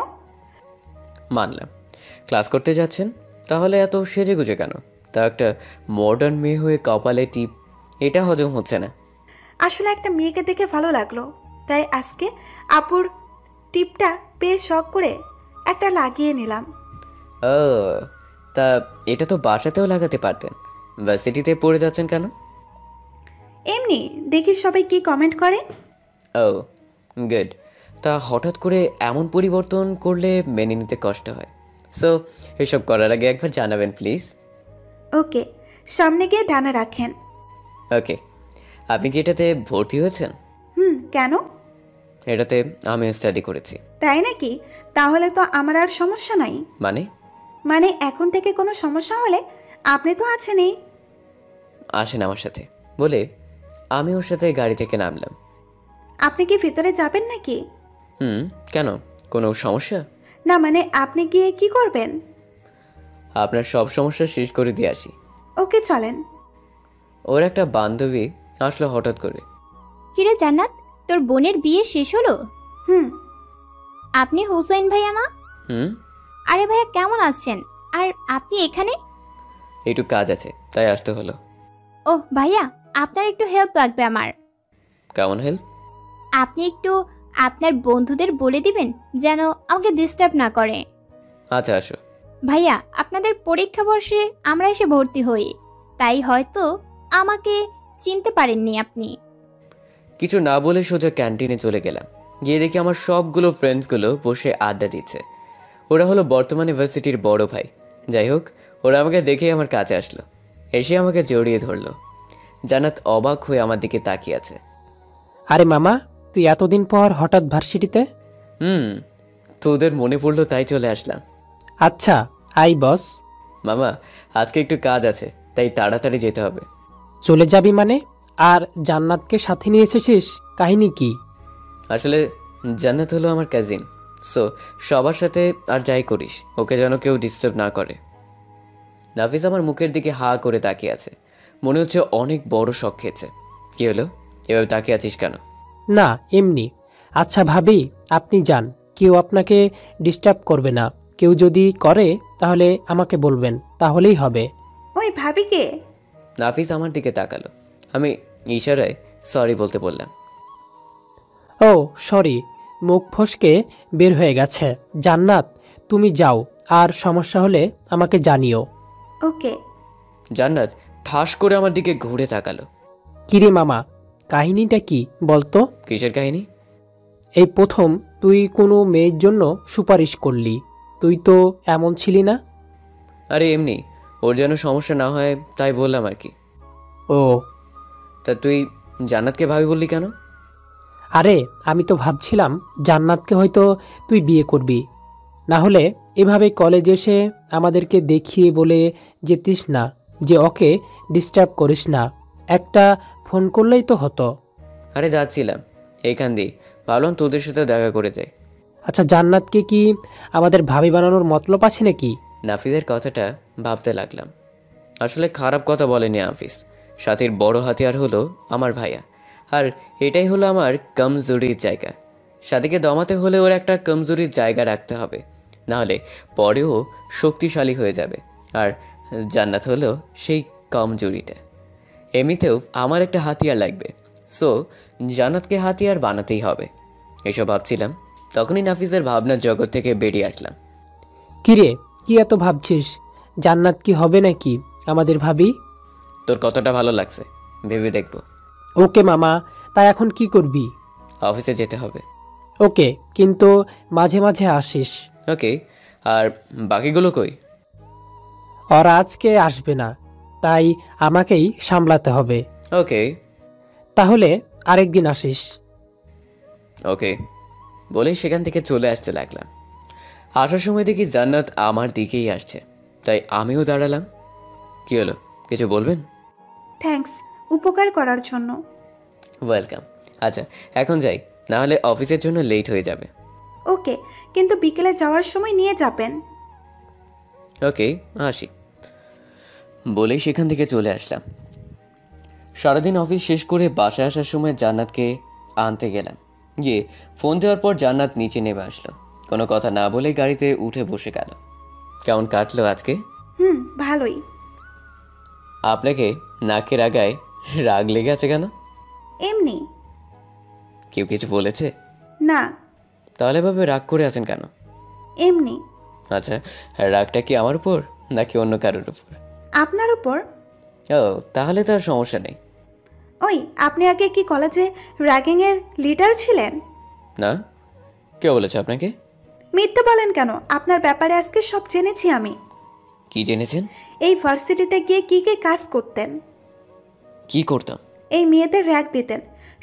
মানলাম ক্লাস করতে যাচ্ছেন, তাহলে এত সেজে গুজে কেন? তা একটা মডার্ন মেয়ে হয়ে কপালে টিপ, এটা হজম হচ্ছে না। আসলে একটা মেয়েকে দেখে ভালো লাগলো, তাই আজকে আপুর টিপটা পেয়ে শখ করে একটা লাগিয়ে নিলাম। ও, তা এটা তো বাসাতেও লাগাতে পারতেন, ভার্সিটিতে পড়ে যাচ্ছেন কেন? এমনি দেখি সবাই কি কমেন্ট করে। ও গুড। তা হঠাৎ করে এমন পরিবর্তন করলে মেনে নিতে কষ্ট হয়, সো এসব করার আগে একবার জানাবেন প্লিজ। ওকে, সামনে গিয়ে ডানা রাখেন। ওকে। আপনি কি এটাতে ভর্তি হয়েছেন? কেন? এটাতে আমি স্টাডি করেছি। তাই নাকি? তাহলে তো আমার আর সমস্যা নাই। মানে এখন থেকে কোনো সমস্যা হলে আপনি তো আছেনই। আসেন আমার সাথে বলে আমি ওর সাথে গাড়ি থেকে নামলাম। আপনি কি ভিতরে যাবেন নাকি? কেন, কোনো সমস্যা? না মানে আপনি গিয়ে কি করবেন? আপনার সব সমস্যা শেষ করে দিয়ে আসি। ওকে চলেন। ওর একটা বান্ধবী আসলো হঠাৎ করে। কিরে জান্নাত, তোর বোনের বিয়ে শেষ হলো? আপনি হুসাইন ভাইয়া না? আরে ভাইয়া কেমন আছেন? আর আপনি এখানে? একটু কাজ আছে তাই আসতে হলো। ওহ ভাইয়া, আপনার একটু হেল্প লাগবে আমার। কেমন হেল্প? আপনি একটু আপনার বন্ধুদের বলে দিবেন যেন আমাকে ডিস্টার্ব না করে। আচ্ছা আসো। ভাইয়া, আপনাদের পরীক্ষা বর্ষে আমরা এসে ভর্তি হই, তাই হয়তো আমাকে চিনতে পারেননি আপনি। কিছু না বলে সোজা ক্যান্টিনে চলে গেলাম। গিয়ে দেখি আমার সবগুলো ফ্রেন্ডসগুলো বসে আড্ডা দিচ্ছে। ওরা হলো বর্তমানে ভার্সিটির বড় ভাই। যাই হোক, ওরা আমাকে দেখেই আমার কাছে আসলো, এসে আমাকে জড়িয়ে ধরলো। জান্নাত অবাক হয়ে আমার দিকে তাকিয়ে আছে। আরে মামা, তুই এতদিন পর হঠাৎ ভার্সিটিতে? তোদের মনে পড়লো তাই চলে আসলাম। আচ্ছা, আই বস। মামা, আজকে একটু কাজ আছে তাই তাড়াতাড়ি যেতে হবে। চলে যাবি মানে? আর জান্নাতকে সাথে নিয়ে এসেছিস, কাহিনী কি? আসলে জান্নাত হলো আমার কাজিন, সো সবার সাথে আর যাই করিস ওকে যেন কেউ ডিস্টার্ব না করে। নাফিস আমার মুখের দিকে হা করে তাকিয়ে আছে, মনে হচ্ছে অনেক বড় শখ খেয়েছে। কি হলো, এভাবে তাকিয়ে আছিস কেন? না এমনি। আচ্ছা ভাবি, আপনি যান, কেউ আপনাকে ডিস্টার্ব করবে না। কেউ যদি করে তাহলে আমাকে বলবেন, তাহলেই হবে। ওই ভাবি কে? নাফিস আমার দিকে তাকালো। আমি ইশারায় সরি বলতে বললাম। ও সরি, মুখ ফসকে বের হয়ে গেছে। জান্নাত, তুমি যাও, আর সমস্যা হলে আমাকে জানিও। ওকে। জান্নাত ঠাস করে আমার দিকে ঘুরে তাকালো। কিরে মামা, কাহিনীটা কি বলতো? কিসের কাহিনী? এই প্রথম তুই কোনো মেয়ের জন্য সুপারিশ করলি। তুই তো এমন ছিলি না। আরে এমনি, ওর যেন সমস্যা না হয় তাই বললাম আর কি। ও তা তুই জান্নাতকে ভাবি বললি কেন? আরে আমি তো ভাবছিলাম জান্নাতকে হয়তো তুই বিয়ে করবি। না হলে এভাবে কলেজে এসে আমাদেরকে দেখিয়ে বলে যেতিস না যে ওকে ডিস্টার্ব করিস না। একটা ফোন করলেই তো হতো। আরে যাচ্ছিলাম এইখান দিয়ে, ভাবলাম তোদের সাথে দেখা করে যাই। আচ্ছা, জান্নাতকে কি আমাদের ভাবি বানানোর মতলব আছে নাকি? নাফিসের কথাটা ভাবতে লাগলাম। আসলে খারাপ কথা বলেনি নাফিস। সাথীর বড় হাতিয়ার হলো আমার ভাইয়া, আর এটাই হলো আমার কমজোরির জায়গা। সাথীকে দমাতে হলে ওর একটা কমজোরির জায়গা রাখতে হবে, নাহলে পরেও শক্তিশালী হয়ে যাবে। আর জান্নাত হলো সেই কমজোরিটা। এমনিতেও আমার একটা হাতিয়ার লাগবে, সো জান্নাতকে হাতিয়ার বানাতেই হবে। এসব ভাবছিলাম, তখনই নাফিসের ভাবনার জগৎ থেকে বেরিয়ে আসলাম। কিরে, কি এত ভাবছিস? জান্নাত কি হবে নাকি আমাদের ভাবি? তোর কতটা ভালো লাগছে ভেবে দেখবো। ওকে মামা, তাই এখন কি করবি? অফিসে যেতে হবে। ওকে, কিন্তু মাঝে মাঝে আসিস। ওকে, আর বাকিগুলো কই? ওরা আজকে আসবে না, তাই আমাকেই সামলাতে হবে। ওকে। তাহলে আরেকদিন আসিস। ওকে বলেই সেখান থেকে চলে আসতে লাগলাম। আসার সময় দেখি জান্নাত আমার দিকেই আসছে, তাই আমিও দাঁড়ালাম। কি হলো, কিছু বলবেন? থ্যাঙ্কস উপকার করার জন্য। ওয়েলকাম। আচ্ছা এখন যাই, না হলে অফিসের জন্য লেট হয়ে যাবে। ওকে, কিন্তু বিকেলে যাওয়ার সময় নিয়ে যাবেন। ওকে আসি বলেই সেখান থেকে চলে আসলাম। সারাদিন অফিস শেষ করে বাসায় আসার সময় জান্নাতকে আনতে গেলাম। গিয়ে ফোন দেওয়ার পর জান্নাত নিচে নেমে আসলো। কোনো কথা না বলে গাড়িতে উঠে বসে গেল। কেমন কাটলো আজকে? ভালোই। আপনাকে নাকের আগায় রাগ লেগে আছে কেন? এমনি। কেউ কিছু বলেছে? না। তাহলে ভাবে রাগ করে আছেন কেন? এমনি। আচ্ছা, রাগটা কি আমার উপর নাকি অন্য কারোর উপর? আপনার উপর। ও, তাহলে তো আর সমস্যা নেই। ওই, আপনি আগে কি কলেজে র্যাগিং এর লিডার ছিলেন? না, কে বলেছে আপনাকে? মিথ্যে বলেন কেন? আপনার ব্যাপারে আজকে সব জেনেছি আমি। কি জেনেছেন? এই ভার্সিটিতে গিয়ে কি কি কাজ করতেন। কি করতাম? এই মেয়েদের র্যাক দিতেন।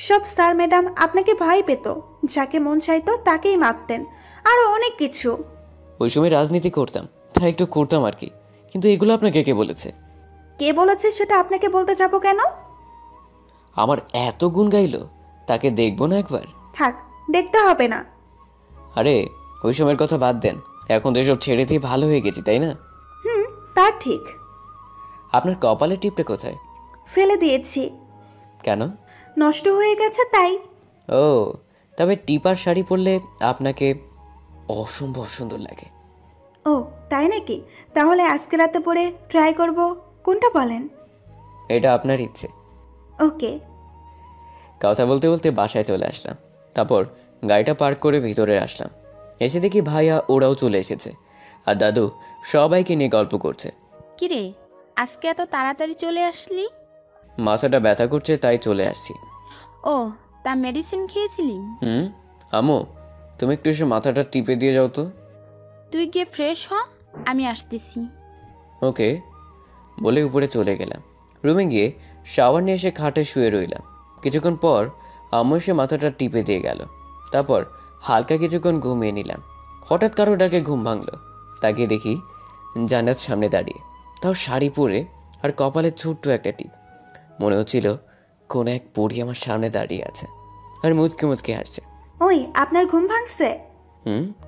সব স্যার ম্যাডাম আপনাকে ভয় পেত। যাকে মন চাইতো তাকেই মারতেন। আরো অনেক কিছু। ওই সময় রাজনীতি করতাম, তাই একটু করতাম আর কি। কিন্তু এগুলো আপনাকে কে বলেছে? কে বলেছে সেটা আপনাকে বলতে যাব কেন? আমার এত গুণ গাইলো, তাকে দেখবো না একবার? থাক, দেখতে হবে না। আরে ওই সময়ের কথা বাদ দেন, এখন তো এসব ছেড়ে দিয়ে ভালো হয়ে গেছি, তাই না? তা ঠিক। আপনার কপালের টিপটা কোথায়? ফেলে দিয়েছি। কেন? নষ্ট হয়ে গেছে তাই। ও, তবে টিপার শাড়ি পরলে আপনাকে অসম্ভব সুন্দর লাগে। ও তাই নাকি? তাহলে আজকে রাতে পরে ট্রাই করব। কোনটা বলেন? এটা আপনার ইচ্ছে। ওকে। কথা বলতে বলতে বাসায় চলে আসলাম। তারপর গাড়িটা পার্ক করে ভিতরে আসলাম। এসে দেখি ভাইয়া ওরাও চলে এসেছে, আর দাদু সবাইকে নিয়ে গল্প করছে। কিরে, আজকে এত তাড়াতাড়ি চলে আসলি? মাথাটা ব্যথা করছে তাই চলে আসছি। ও, তা মেডিসিন খেয়েছিলি? আম্মু, তুমি একটু এসে মাথাটা টিপে দিয়ে যাও তো। তুই গিয়ে ফ্রেশ হ, আমি আসতেছি। ওকে বলে উপরে চলে গেলাম। রুমে গিয়ে শাওয়ার নিয়ে এসে খাটে শুয়ে রইলাম। কিছুক্ষণ পর আম্মু এসে মাথাটা টিপে দিয়ে গেল। তারপর হালকা কিছুক্ষণ ঘুমিয়ে নিলাম। হঠাৎ কারো ডাকে ঘুম ভাঙলো। তাকিয়ে দেখি জান্নাত সামনে দাঁড়িয়ে, তাও শাড়ি পরে আর কপালে ছোট্ট একটা টিপ। মনে হচ্ছিল কোন এক পরী আমার সামনে দাঁড়িয়ে আছে আর মুচকে মুচকে হাসছে। ওই, আপনার ঘুম ভাঙছে?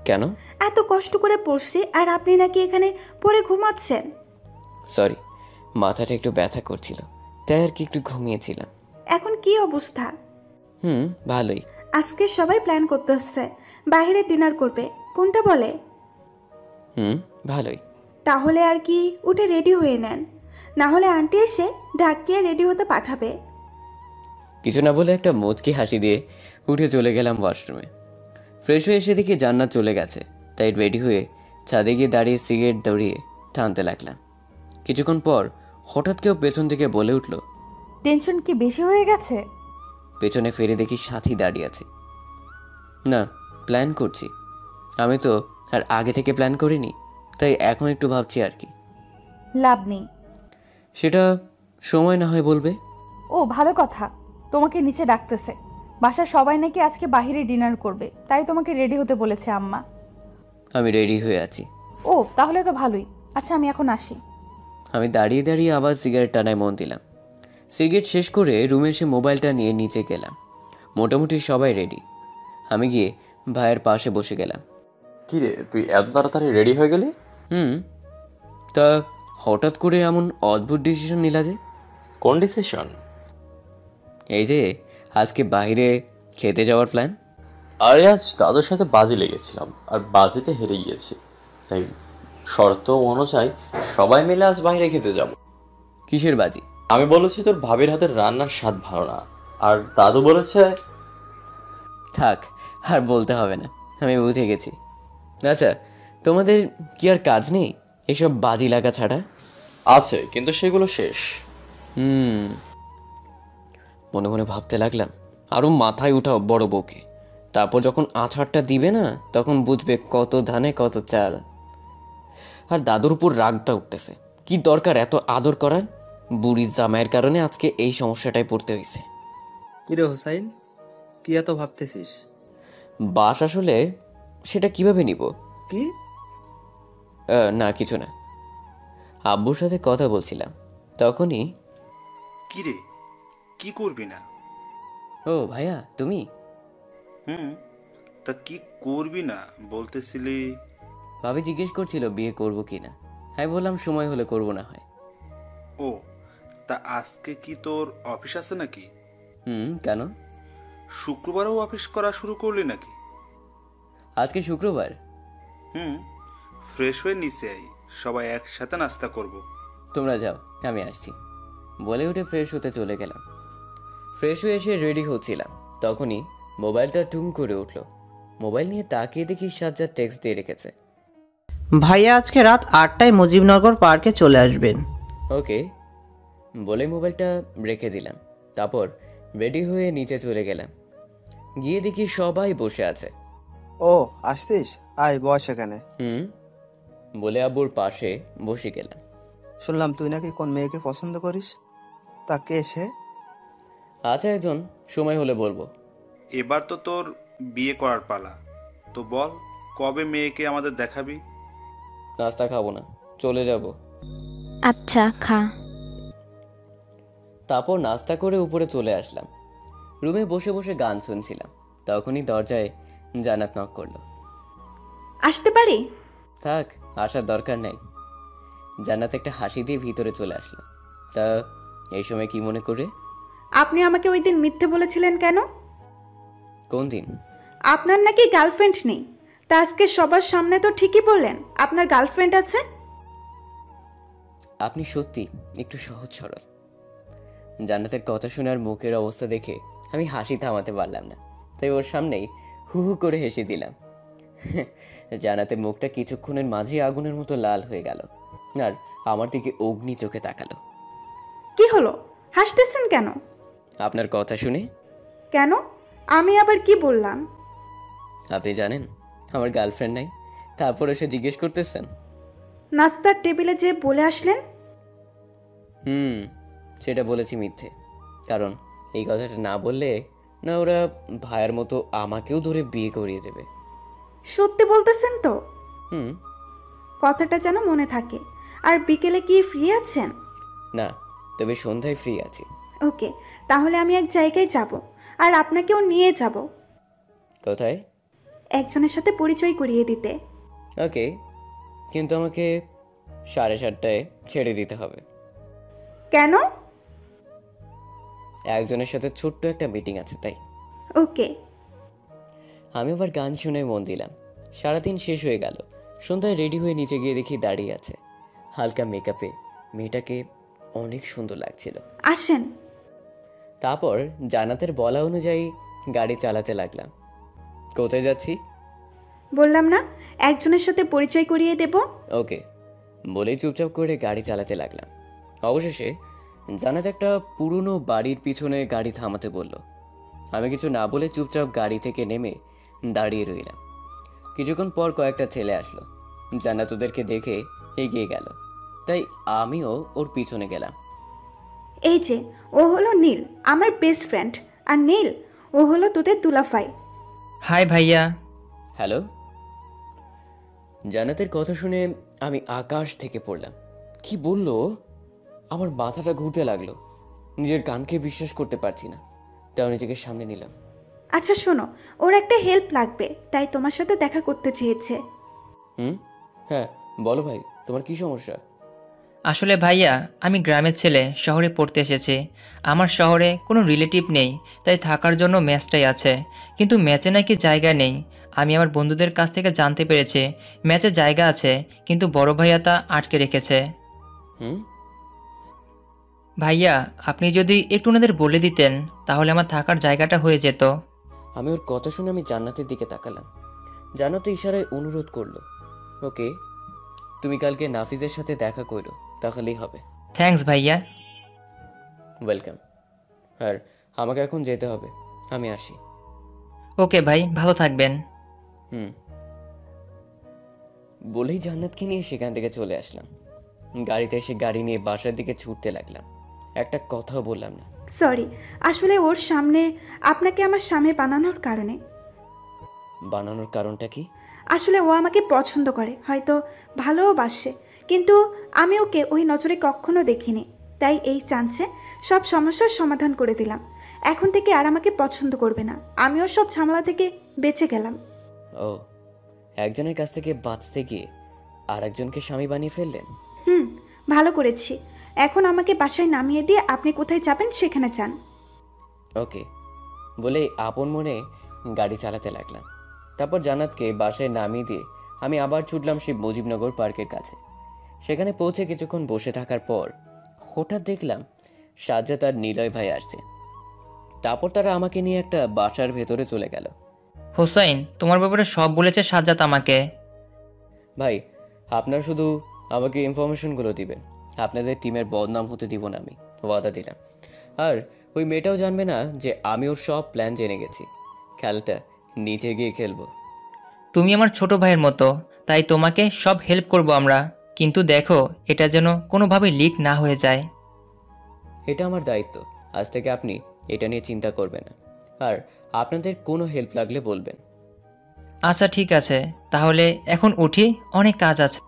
কেন? এত কষ্ট করে পড়ছি আর আপনি নাকি এখানে পড়ে ঘুমাচ্ছেন? সরি, মাথাটা একটু ব্যথা করছিল তাই আর কি একটু ঘুমিয়েছিলাম। এখন কি অবস্থা? ভালোই। আজকে সবাই প্ল্যান করতেছে বাইরে ডিনার করবে। কোনটা বলে? ভালোই। তাহলে আর কি উঠে রেডি হয়ে নেন, না হলে আন্টি এসে ঢাকিয়ে রেডি হতে পাঠাবে। কিছু না বলে একটা মুচকি হাসি দিয়ে উঠে চলে গেলাম ওয়াশরুমে। ফ্রেশ হয়ে এসে দেখি জান্নাত চলে গেছে, তাই রেডি হয়ে ছাদে গিয়ে দাঁড়িয়ে সিগারেট দৌড়িয়ে টানতে লাগলাম। কিছুক্ষণ পর হঠাৎ কেউ পেছন থেকে বলে উঠল, টেনশন কি বেশি হয়ে গেছে? পেছনে ফিরে দেখি সাথী দাঁড়িয়ে আছে। না, প্ল্যান করছি। আমি তো আর আগে থেকে প্ল্যান করিনি, তাই এখন একটু ভাবছি আর কি। লাভ নেই। সেটা সময় না হয় বলবে। ও ভালো কথা, তোমাকে নিচে ডাকতেছে। বাসার সবাই নাকি আজকে বাইরে ডিনার করবে, তাই তোমাকে রেডি হতে বলেছে আম্মা। আমি রেডি হয়ে আছি। ও তাহলে তো ভালোই। আচ্ছা আমি এখন আসি। আমি দাঁড়িয়ে দাঁড়িয়ে আবার সিগারেট টানায় মন দিলাম। সিগারেট শেষ করে রুমে এসে মোবাইলটা নিয়ে নিচে গেলাম। মোটামুটি সবাই রেডি। আমি গিয়ে ভাইয়ের পাশে বসে গেলাম। কি রে, তুই এত তাড়াতাড়ি রেডি হয়ে গেলি? তা হঠাৎ করে এমন অদ্ভুত ডিসিশন নিলা যে? কোন ডিসিশন? এই যে আজকে বাইরে খেতে যাওয়ার প্ল্যান। আরে আজ দাদুর সাথে বাজি লেগেছিলাম আর বাজিতে হেরে গিয়েছি, তাই শর্ত অনুযায়ী সবাই মিলে আজ বাইরে খেতে যাব। কিসের বাজি? আমি বলেছি তোর ভাবির হাতের রান্নার স্বাদ ভালো না, আর দাদু বলেছে। থাক, আর বলতে হবে না, আমি বুঝে গেছি। আচ্ছা, তোমাদের কি আর কাজ নেই এসব বাজি লাগা ছাড়া? আছে, কিন্তু সেগুলো শেষ। মনে মনে ভাবতে লাগলাম, আরও মাথায় উঠাও বড় বউকে। তারপর যখন আছাড়টা দিবে না, তখন বুঝবে কত ধানে কত চাল। আর দাদুর উপর রাগটা উঠতেছে। কি দরকার এত আদর করার? বুড়ির জামাইয়ের কারণে আজকে এই সমস্যাটায় পড়তে হয়েছে। কিরে হোসাইন, কি এত ভাবতেছিস? বাস আসলে সেটা কিভাবে নিব? কি? না কিছু না, আব্বুর সাথে কথা বলছিলাম তখনই। কিরে, কি করবি না? ও ভাইয়া, তুমি? তা কি করবি না বলতেছিলি? ভাবি জিজ্ঞেস করছিল বিয়ে করব কিনা। আমি বললাম সময় হলে করব না হয়। ও, তা আজকে কি তোর অফিস আছে নাকি? কেন? শুক্রবারও অফিস করা শুরু করলি নাকি? আজকে শুক্রবার। ফ্রেশ হয়ে নিচে আই, সবাই একসাথে নাস্তা করব। তোমরা যাও, আমি আসছি বলে উঠে ফ্রেশ হতে চলে গেলাম। ফ্রেশ হয়ে এসে রেডি হচ্ছিলাম, তখনই মোবাইলটা টুম করে উঠল। মোবাইল নিয়ে তাকিয়ে দেখি সাজ্জাদ টেক্সট দিয়ে রেখেছে, ভাইয়া আজকে রাত 8টায় মুজিবনগর পার্কে চলে আসবেন। ওকে বলে মোবাইলটা রেখে দিলাম। তারপর রেডি হয়ে নিচে চলে গেলাম। গিয়ে দেখি সবাই বসে আছে। ও আসছিস, আয় বস এখানে। বলে আব্বুর পাশে বসে গেলাম। শুনলাম তুই নাকি কোন মেয়েকে পছন্দ করিস, তা কে সে? আছে একজন, সময় হলে বলবো। এবার তো তোর বিয়ে করার পালা, তো বল কবে মেয়েকে আমাদের দেখাবি? নাস্তা খাবো না, চলে যাব। আচ্ছা খা। তারপর নাস্তা করে উপরে চলে আসলাম। রুমে বসে বসে গান শুনছিলাম, তখনই দরজায় জান্নাত নক করলো। আসতে পারি? থাক, আসার দরকার নাই। জান্নাত একটা হাসি দিয়ে ভিতরে চলে আসলো। তা এই সময় কি মনে করে? আপনি আমাকে ওই দিন মিথ্যে বলেছিলেন কেন? কোন দিন? আপনার নাকি গার্লফ্রেন্ড নেই, তা আজকে সবার সামনে তো ঠিকই বললেন আপনার গার্লফ্রেন্ড আছে। আপনি সত্যি একটু সহজ সরল। জান্নাতের কথা শোনার মুখের অবস্থা দেখে আমি হাসি থামাতে পারলাম না, তাই ওর সামনেই হু হু করে হেসে দিলাম। জান্নাতের মুখটা কিছুক্ষণের মাঝে আগুনের মতো লাল হয়ে গেল আর আমার দিকে অগ্নি চোখে তাকালো। কি হলো, হাসতেছেন কেন? আপনার কথা শুনে। কেন, আমি আবার কি বললাম? আপনি জানেন আমার গার্লফ্রেন্ড নাই, তারপর এসে জিজ্ঞেস করতেছেন। নাস্তার টেবিলে যে বলে আসলেন। সেটা বলেছি মিথ্যে, কারণ এই কথাটা না বললে না ওরা ভাইয়ের মতো আমাকেও ধরে বিয়ে করিয়ে দেবে। সত্যি বলতেছেন তো? হুম। কথাটা যেন মনে থাকে। আর বিকেলে কি ফ্রি আছেন? না, তবে সন্ধ্যায় ফ্রি আছি। ওকে, তাহলে আমি এক জায়গায় যাব আর আপনাকেও নিয়ে যাব। কোথায়? একজনের সাথে পরিচয় করিয়ে দিতে। ওকে, কিন্তু আমাকে 7:30টায় ছেড়ে দিতে হবে। কেন? একজনের সাথে ছোট্ট একটা মিটিং আছে তাই। ওকে। আমি আবার গান শুনে মন দিলাম। সারাদিন শেষ হয়ে গেল। সন্ধ্যায় রেডি হয়ে নিচে গিয়ে দেখি দাঁড়িয়ে আছে হালকা মেকআপে। মেয়েটাকে অনেক সুন্দর লাগছিল। আসেন। তারপর জান্নাতের বলা অনুযায়ী গাড়ি চালাতে লাগলাম। কোথায় যাচ্ছি? বললাম না, একজনের সাথে পরিচয় করিয়ে দেব। ওকে বলেই চুপচাপ করে গাড়ি চালাতে লাগলাম। অবশেষে জান্নাত একটা পুরনো বাড়ির পিছনে গাড়ি থামাতে বলল। আমি কিছু না বলে চুপচাপ গাড়ি থেকে নেমে দাঁড়িয়ে রইলাম। কিছুক্ষণ পর কয়েকটা ছেলে আসলো। জান্নাত ওদেরকে দেখে এগিয়ে গেল, তাই আমিও ওর পিছনে গেলাম। এই যে ও হলো নীল, আমার বেস্ট ফ্রেন্ড। আর নীল, ও হলো তোদের দুলাফাই। হাই ভাইয়া। হ্যালো। জান্নাতের কথা শুনে আমি আকাশ থেকে পড়লাম। কি বললো? আমার মাথাটা ঘুরতে লাগলো। নিজের কানকে বিশ্বাস করতে পারছি না, তাও নিজেকে সামনে নিলাম। আচ্ছা শোনো, ওর একটা হেল্প লাগবে, তাই তোমার সাথে দেখা করতে চেয়েছে। হ্যাঁ বলো ভাই, তোমার কি সমস্যা? আসলে ভাইয়া, আমি গ্রামের ছেলে, শহরে পড়তে এসেছি। আমার শহরে কোনো রিলেটিভ নেই, তাই থাকার জন্য ম্যাচটাই আছে। কিন্তু ম্যাচে নাকি জায়গা নেই। আমি আমার বন্ধুদের কাছ থেকে জানতে পেরেছি ম্যাচে জায়গা আছে, কিন্তু বড় ভাইয়া তা আটকে রেখেছে। ভাইয়া, আপনি যদি একটু ওনাদের বলে দিতেন তাহলে আমার থাকার জায়গাটা হয়ে যেত। আমি ওর কথা শুনে আমি জান্নাতের দিকে তাকালাম। জান্নাত ইশারায় অনুরোধ করলো, ওকে তুমি কালকে নাফিজের সাথে দেখা করো, তাহলেই হবে। থ্যাঙ্কস ভাইয়া। ওয়েলকাম। আর আমাকে এখন যেতে হবে, আমি আসি। ওকে ভাই, ভালো থাকবেন। বলেই জান্নাতকে নিয়ে সেখান থেকে চলে আসলাম। গাড়িতে এসে গাড়ি নিয়ে বাসার দিকে ছুটতে লাগলাম। একটা কথাও বললাম না। সরি, আসলে ওর সামনে আপনাকে আমার স্বামী বানানোর কারণে। বানানোর কারণটা কি? আসলে ও আমাকে পছন্দ করে, হয়তো ভালোবাসে, কিন্তু আমি ওকে ওই নজরে কখনো দেখিনি। তাই এই চান্সে সব সমস্যার সমাধান করে দিলাম। এখন থেকে আর আমাকে পছন্দ করবে না। আমিও সব ঝামেলা থেকে বেঁচে গেলাম। ও, একজনের কাছ থেকে বাঁচতে গিয়ে আর একজনকে স্বামী বানিয়ে ফেললেন। ভালো করেছি। এখন আমাকে বাসায় নামিয়ে দিয়ে আপনি কোথায় যাবেন সেখানে যান। ওকে বলে আপন মনে গাড়ি চালাতে লাগলাম। তারপর জান্নাতকে বাসায় নামিয়ে দিয়ে আমি আবার ছুটলাম সেই মুজিবনগর পার্কের কাছে। সেখানে পৌঁছে কিছুক্ষণ বসে থাকার পর হঠাৎ দেখলাম সাজ্জাদ আর নিলয় ভাই আসছে। তারপর তারা আমাকে নিয়ে একটা বাসার ভেতরে চলে গেল। হোসাইন, তোমার ব্যাপারে সব বলেছে সাজ্জাদ আমাকে। ভাই, আপনার শুধু আমাকে ইনফরমেশনগুলো দিবেন, আপনাদের টিমের বদনাম হতে দিব না, আমি ওয়াদা দিলাম। আর ওই মেয়েটাও জানবে না যে আমি ওর সব প্ল্যান জেনে গেছি। খেলাটা নিচে গিয়ে খেলবো। তুমি আমার ছোট ভাইয়ের মতো, তাই তোমাকে সব হেল্প করব আমরা। কিন্তু দেখো, এটা যেন কোনোভাবে লিক না হয়ে যায়। এটা আমার দায়িত্ব। আজ থেকে আপনি এটা নিয়ে চিন্তা করবেন না। আর আপনাদের কোনো হেল্প লাগলে বলবেন। আচ্ছা ঠিক আছে, তাহলে এখন উঠি, অনেক কাজ আছে।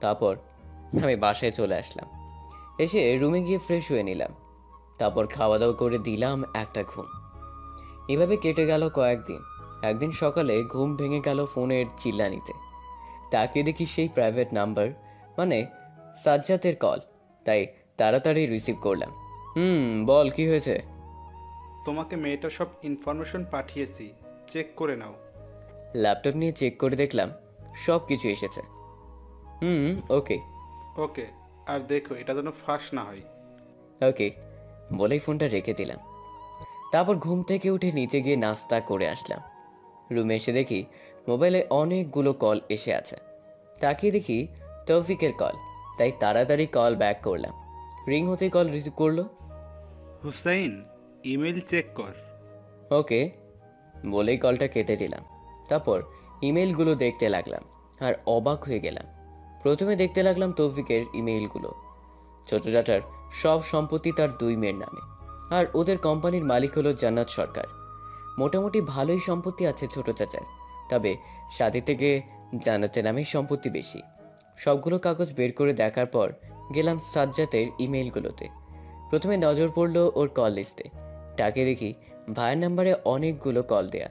তারপর আমি বাসায় চলে আসলাম। এসে রুমে গিয়ে ফ্রেশ হয়ে নিলাম। তারপর খাওয়া দাওয়া করে দিলাম একটা ঘুম। এভাবে কেটে গেল কয়েকদিন। একদিন সকালে ঘুম ভেঙে গেল ফোনের চিল্লানিতে। তাকিয়ে দেখি সেই প্রাইভেট নাম্বার, মানে সাজ্জাতের কল। তাই তাড়াতাড়ি রিসিভ করলাম। বল কি হয়েছে? তোমাকে মেয়েটা সব ইনফরমেশন পাঠিয়েছি, চেক করে নাও। ল্যাপটপ নিয়ে চেক করে দেখলাম সব কিছু এসেছে। ওকে ওকে, আর দেখো এটা যেন ফাঁস না হয়। ওকে বলেই ফোনটা রেখে দিলাম। তারপর ঘুম থেকে উঠে নিচে গিয়ে নাস্তা করে আসলাম। রুমে এসে দেখি মোবাইলে অনেকগুলো কল এসে আছে। তাকিয়ে দেখি তৌফিকের কল, তাই তাড়াতাড়ি কল ব্যাক করলাম। রিং হতেই কল রিসিভ করলো। হুসাইন, ইমেল চেক কর। ওকে বলেই কলটা কেটে দিলাম। তারপর ইমেলগুলো দেখতে লাগলাম আর অবাক হয়ে গেলাম। প্রথমে দেখতে লাগলাম তৌফিকের ইমেইলগুলো। ছোট চাচার সব সম্পত্তি তার 2 মেয়ের নামে, আর ওদের কোম্পানির মালিক হলো জান্নাত সরকার। মোটামুটি ভালোই সম্পত্তি আছে ছোট চাচার, তবে সাথী থেকে জান্নাতের নামেই সম্পত্তি বেশি। সবগুলো কাগজ বের করে দেখার পর গেলাম সাজ্জাতের ইমেইলগুলোতে। প্রথমে নজর পড়ল ওর কল লিস্টে। তাকে দেখি ভাইয়ের নাম্বারে অনেকগুলো কল দেয়া।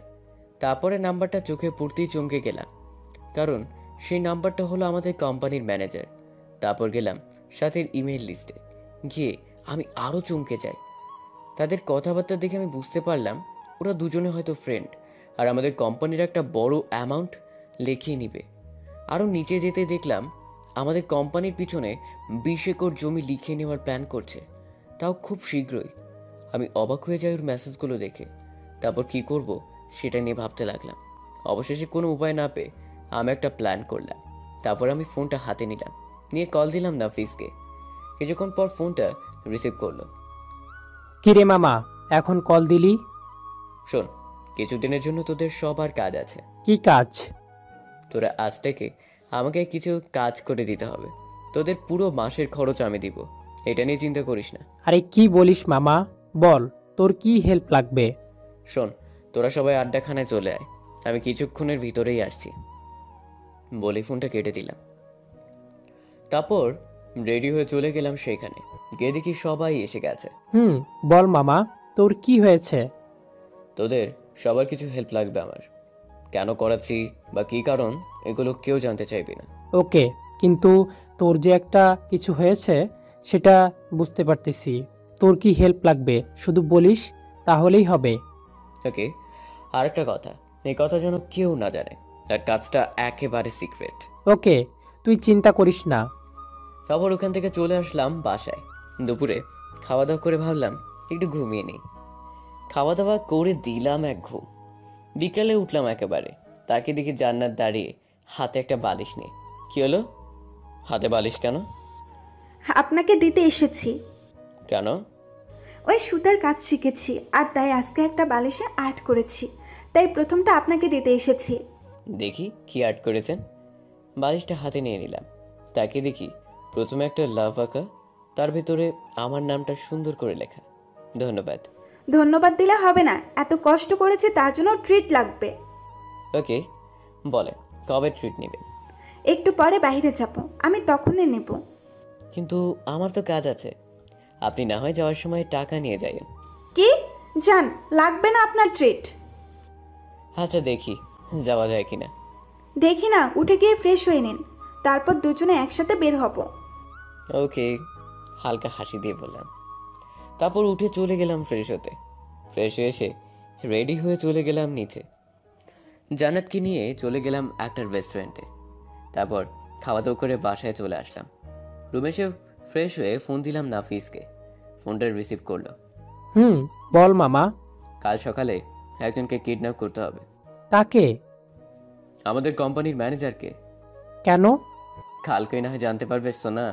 তারপরে নাম্বারটা চোখে পড়তেই চমকে গেলাম, কারণ সেই নাম্বারটা হলো আমাদের কোম্পানির ম্যানেজার। তারপর গেলাম সাথীর ইমেইল লিস্টে। গিয়ে আমি আরও চমকে যাই। তাদের কথাবার্তা দেখে আমি বুঝতে পারলাম ওরা দুজনে হয়তো ফ্রেন্ড, আর আমাদের কোম্পানির একটা বড় অ্যামাউন্ট লিখিয়ে নিবে। আরও নিচে যেতে দেখলাম আমাদের কোম্পানির পিছনে 20 একর জমি লিখিয়ে নেওয়ার প্ল্যান করছে, তাও খুব শীঘ্রই। আমি অবাক হয়ে যাই ওর মেসেজগুলো দেখে। তারপর কি করব সেটা নিয়ে ভাবতে লাগলাম। অবশেষে কোনো উপায় না পেয়ে আমি একটা প্ল্যান করলাম। তারপর আমি ফোনটা হাতে নিলাম, নিয়ে কল দিলাম নাফিসকে। কিছুক্ষণ পর ফোনটা রিসিভ করলো। কিরে মামা, এখন কল দিলি? শোন, কিছুদিনের জন্য তোদের সবার কাজ আছে। কি কাজ? তোরা আজ থেকে আমাকে কিছু কাজ করে দিতে হবে। তোদের পুরো মাসের খরচ আমি দিব, এটা নিয়ে চিন্তা করিস না। আরে কি বলিস মামা, বল তোর কি হেল্প লাগবে? শোন, তোরা সবাই আড্ডাখানায় চলে আয়, আমি কিছুক্ষণের ভিতরেই আসছি। বলে ফোনটা কেটে দিলাম। তারপর রেডি হয়ে চলে গেলাম সেখানে। গিয়ে দেখি সবাই এসে গেছে। বল মামা, তোর কি হয়েছে? তোদের সবার কিছু হেল্প লাগবে আমার। কেন করাচ্ছি বা কী কারণ, এগুলো কেউ জানতে চাইবি না। ওকে, কিন্তু তোর যে একটা কিছু হয়েছে সেটা বুঝতে পারতেছি। তোর কি হেল্প লাগবে শুধু বলিস, তাহলেই হবে। ওকে, আর একটা কথা, এই কথা যেন কেউ না জানে, আর কাজটা একেবারে সিক্রেট। ওকে, তুই চিন্তা করিস না। তারপর ওখান থেকে চলে আসলাম বাসায়। দুপুরে খাওয়া দাওয়া করে ভাবলাম একটু ঘুমিয়ে নিই। খাওয়া দাওয়া করে দিলাম এক ঘুম। বিকালে উঠলাম একেবারে। তাকে দেখি জান্নাত দাঁড়িয়ে হাতে একটা বালিশ নিয়ে। কি হলো? হাতে বালিশ কেন? আপনাকে দিতে এসেছি। কেন? ওই সুতার কাজ শিখেছি, আর তাই আজকে একটা বালিশে আর্ট করেছি, তাই প্রথমটা আপনাকে দিতে এসেছি। দেখি কি আর্ট করেছেন। বালিশটা হাতে নিয়ে নিলাম। তাকে দেখি প্রথমে একটা লাভ আঁকা, তার ভেতরে আমার নামটা সুন্দর করে লেখা। ধন্যবাদ। ধন্যবাদ দিলে হবে না, এত কষ্ট করেছি তার জন্য ট্রিট লাগবে। ওকে, বলে কবে ট্রিট নেবেন? একটু পরে বাইরে যাব, আমি তখনই নেব। কিন্তু আমার তো কাজ আছে। আপনি না হয় যাওয়ার সময় টাকা নিয়ে যাবেন। কি? যান, লাগবে না আপনার ট্রিট। আচ্ছা দেখি যাওয়া যায় কিনা। দেখি না, উঠে গিয়ে ফ্রেশ হয়ে নিন, তারপর দুজনে একসাথে বের হব। ওকে, হালকা হাসি দিয়ে বললাম। তারপর উঠে চলে গেলাম ফ্রেশ হতে। ফ্রেশ হয়ে এসে রেডি হয়ে চলে গেলাম নিচে। জান্নাতকে নিয়ে চলে গেলাম একটা রেস্টুরেন্টে। তারপর খাওয়া দাওয়া করে বাসায় চলে আসলাম। রুমে এসে ফ্রেশ হয়ে ফোন দিলাম নাফিসকে। ফোনটা রিসিভ করলো। বল মামা। কাল সকালে একজনকে কিডন্যাপ করতে হবে। কাকে? আমাদের কোম্পানির ম্যানেজারকে। কেন? কালকেই না হয় জানতে পারবে সোনা।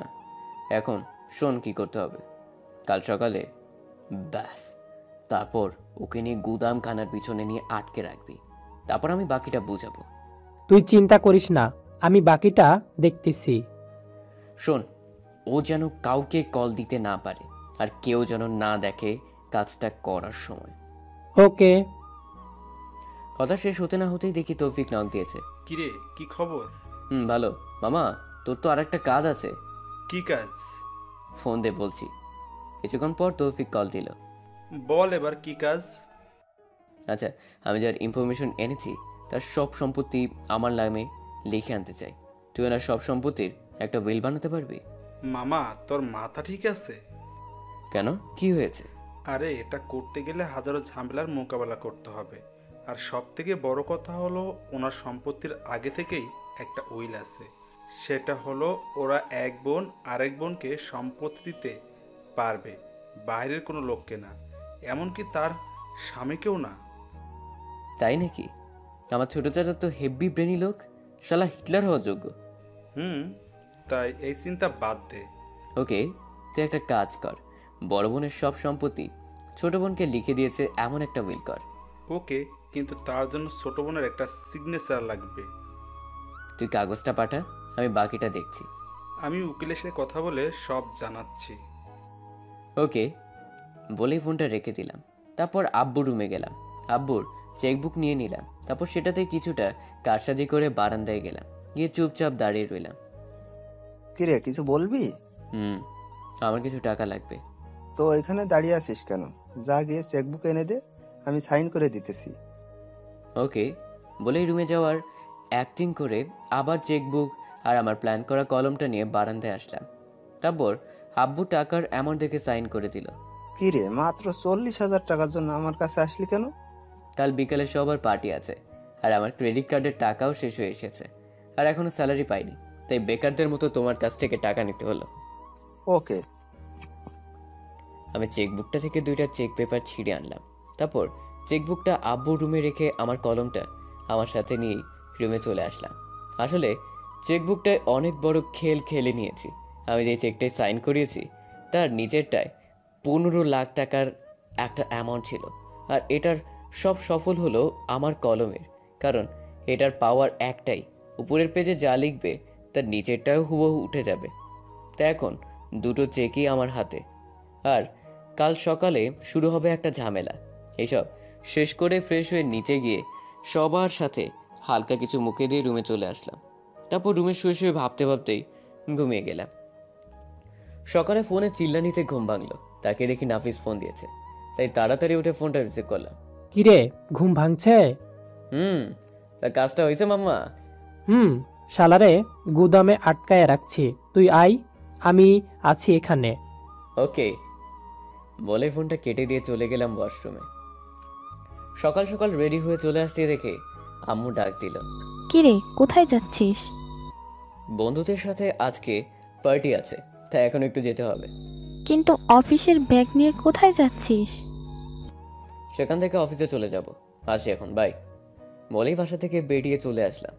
এখন শোন কি করতে হবে। কাল সকালে ব্যাস, তারপর ওকে নিয়ে গুদাম খানার পিছনে নিয়ে আটকে রাখবি। তারপর আমি বাকিটা বুঝাবো। তুই চিন্তা করিস না, আমি বাকিটা দেখতেছি। শোন, ও যেন কাউকে কল দিতে না পারে, আর কেউ যেন না দেখে কাজটা করার সময়। ওকে। কথা শেষ হতে না হতেই দেখি তৌফিক নক দিয়েছে। কিরে, কি খবর? ভালো। মামা, তোর তো আর একটা কাজ আছে। কি কাজ? ফোন দে বলছি। কিছুক্ষণ পর তৌফিক কল দিল। বল এবার কি কাজ? আচ্ছা, আমি যার ইনফরমেশন এনেছি তার সব সম্পত্তি আমার নামে লিখে আনতে চাই। তুই ওনার সব সম্পত্তির একটা উইল বানাতে পারবি? মামা, তোর মাথা ঠিক আছে? কেন, কি হয়েছে? আরে, এটা করতে গেলে হাজারো ঝামেলার মোকাবেলা করতে হবে। আর সব থেকে বড় কথা হলো, ওনার সম্পত্তির আগে থেকেই একটা উইল আছে। সেটা হলো ওরা এক বোন আরেক বোনকে সম্পত্তি দিতে পারবে, বাইরের কোনো লোককে না, এমনকি তার স্বামীকেও না। তাই নাকি? আমার ছোট চাচা তো হেভি ব্রেনি লোক, শালা হিটলার হওয়ার যোগ্য। তাই এই চিন্তা বাদ দে। ওকে, তুই একটা কাজ কর, বড় বোনের সব সম্পত্তি ছোট বোনকে লিখে দিয়েছে এমন একটা উইল কর। ওকে, কিন্তু তার জন্য ছোট বোনের একটা সিগনেচার লাগবে। তুই কাগজটা পাঠা, আমি বাকিটা দেখছি। আমি উকিলের সাথে কথা বলে সব জানাচ্ছি। ওকে বলেই ফোনটা রেখে দিলাম। তারপর আব্বুর রুমে গেলাম, আব্বুর চেকবুক নিয়ে নিলাম। তারপর সেটাতে কিছুটা কারসাজি করে বারান্দায় গেলাম, গিয়ে চুপচাপ দাঁড়িয়ে রইলাম। কিরে, কিছু বলবি? আমার কিছু টাকা লাগবে। তো এখানে দাঁড়িয়ে আছিস কেন? যা গিয়ে চেকবুক এনে দে, আমি সাইন করে দিতেছি। ওকে বলেই রুমে যাওয়ার অ্যাক্টিং করে আবার চেকবুক আর আমার প্ল্যান করা কলমটা নিয়ে বারান্দায় আসলাম। তারপর আব্বু টাকার অ্যামাউন্ট দেখে সাইন করে দিল। কিরে, মাত্র 40,000 টাকার জন্য আমার কাছে আসলি কেন? কাল বিকালে সবার পার্টি আছে, আর আমার ক্রেডিট কার্ডের টাকাও শেষ হয়ে এসেছে, আর এখনো স্যালারি পাইনি, তাই বেকারদের মতো তোমার কাছ থেকে টাকা নিতে হলো। ওকে। আমি চেকবুকটা থেকে 2টা চেক পেপার ছিঁড়ে আনলাম। তারপর চেকবুকটা আব্বুর রুমে রেখে আমার কলমটা আমার সাথে নিয়েই রুমে চলে আসলাম। আসলে চেকবুকটায় অনেক বড় খেল খেলে নিয়েছি। আমি যে চেকটায় সাইন করিয়েছি তার নিচেরটায় 15 লাখ টাকার একটা অ্যামাউন্ট ছিল, আর এটার সব সফল হলো আমার কলমের, কারণ এটার পাওয়ার একটাই, উপরের পেজে যা লিখবে তার নিচেরটাও হুবহু উঠে যাবে। তা এখন 2টো চেকই আমার হাতে, আর কাল সকালে শুরু হবে একটা ঝামেলা। এসব শেষ করে ফ্রেশ হয়ে নিচে গিয়ে সবার সাথে হালকা কিছু মুখে দিয়ে রুমে চলে আসলাম। তারপর রুমে শুয়ে শুয়ে ভাবতে ভাবতেই ঘুমিয়ে গেলাম। সকালে ফোনে চিল্লানিতে ঘুম ভাঙলো, তাকে দেখি নাফিস ফোন দিয়েছে, তাই তাড়াতাড়ি উঠে ফোনটা রিসিভ করলাম। কিরে, ঘুম ভাঙছে? তা কাজটা হয়েছে মাম্মা? শালারে গুদামে আটকায় রাখছি, তুই আই, আমি আছি এখানে। ওকে বলে ফোনটা কেটে দিয়ে চলে গেলাম ওয়াশরুমে। সকাল সকাল রেডি হয়ে চলে আসতে দেখে আম্মু ডাক দিল। কিরে, কোথায় যাচ্ছিস? বন্ধুদের সাথে আজকে পার্টি আছে, তাই এখন একটু যেতে হবে। কিন্তু অফিসের ব্যাগ নিয়ে কোথায় যাচ্ছিস? সেখান থেকে অফিসে চলে যাব, আসি এখন, বাই বলেই বাসা থেকে বেরিয়ে চলে আসলাম।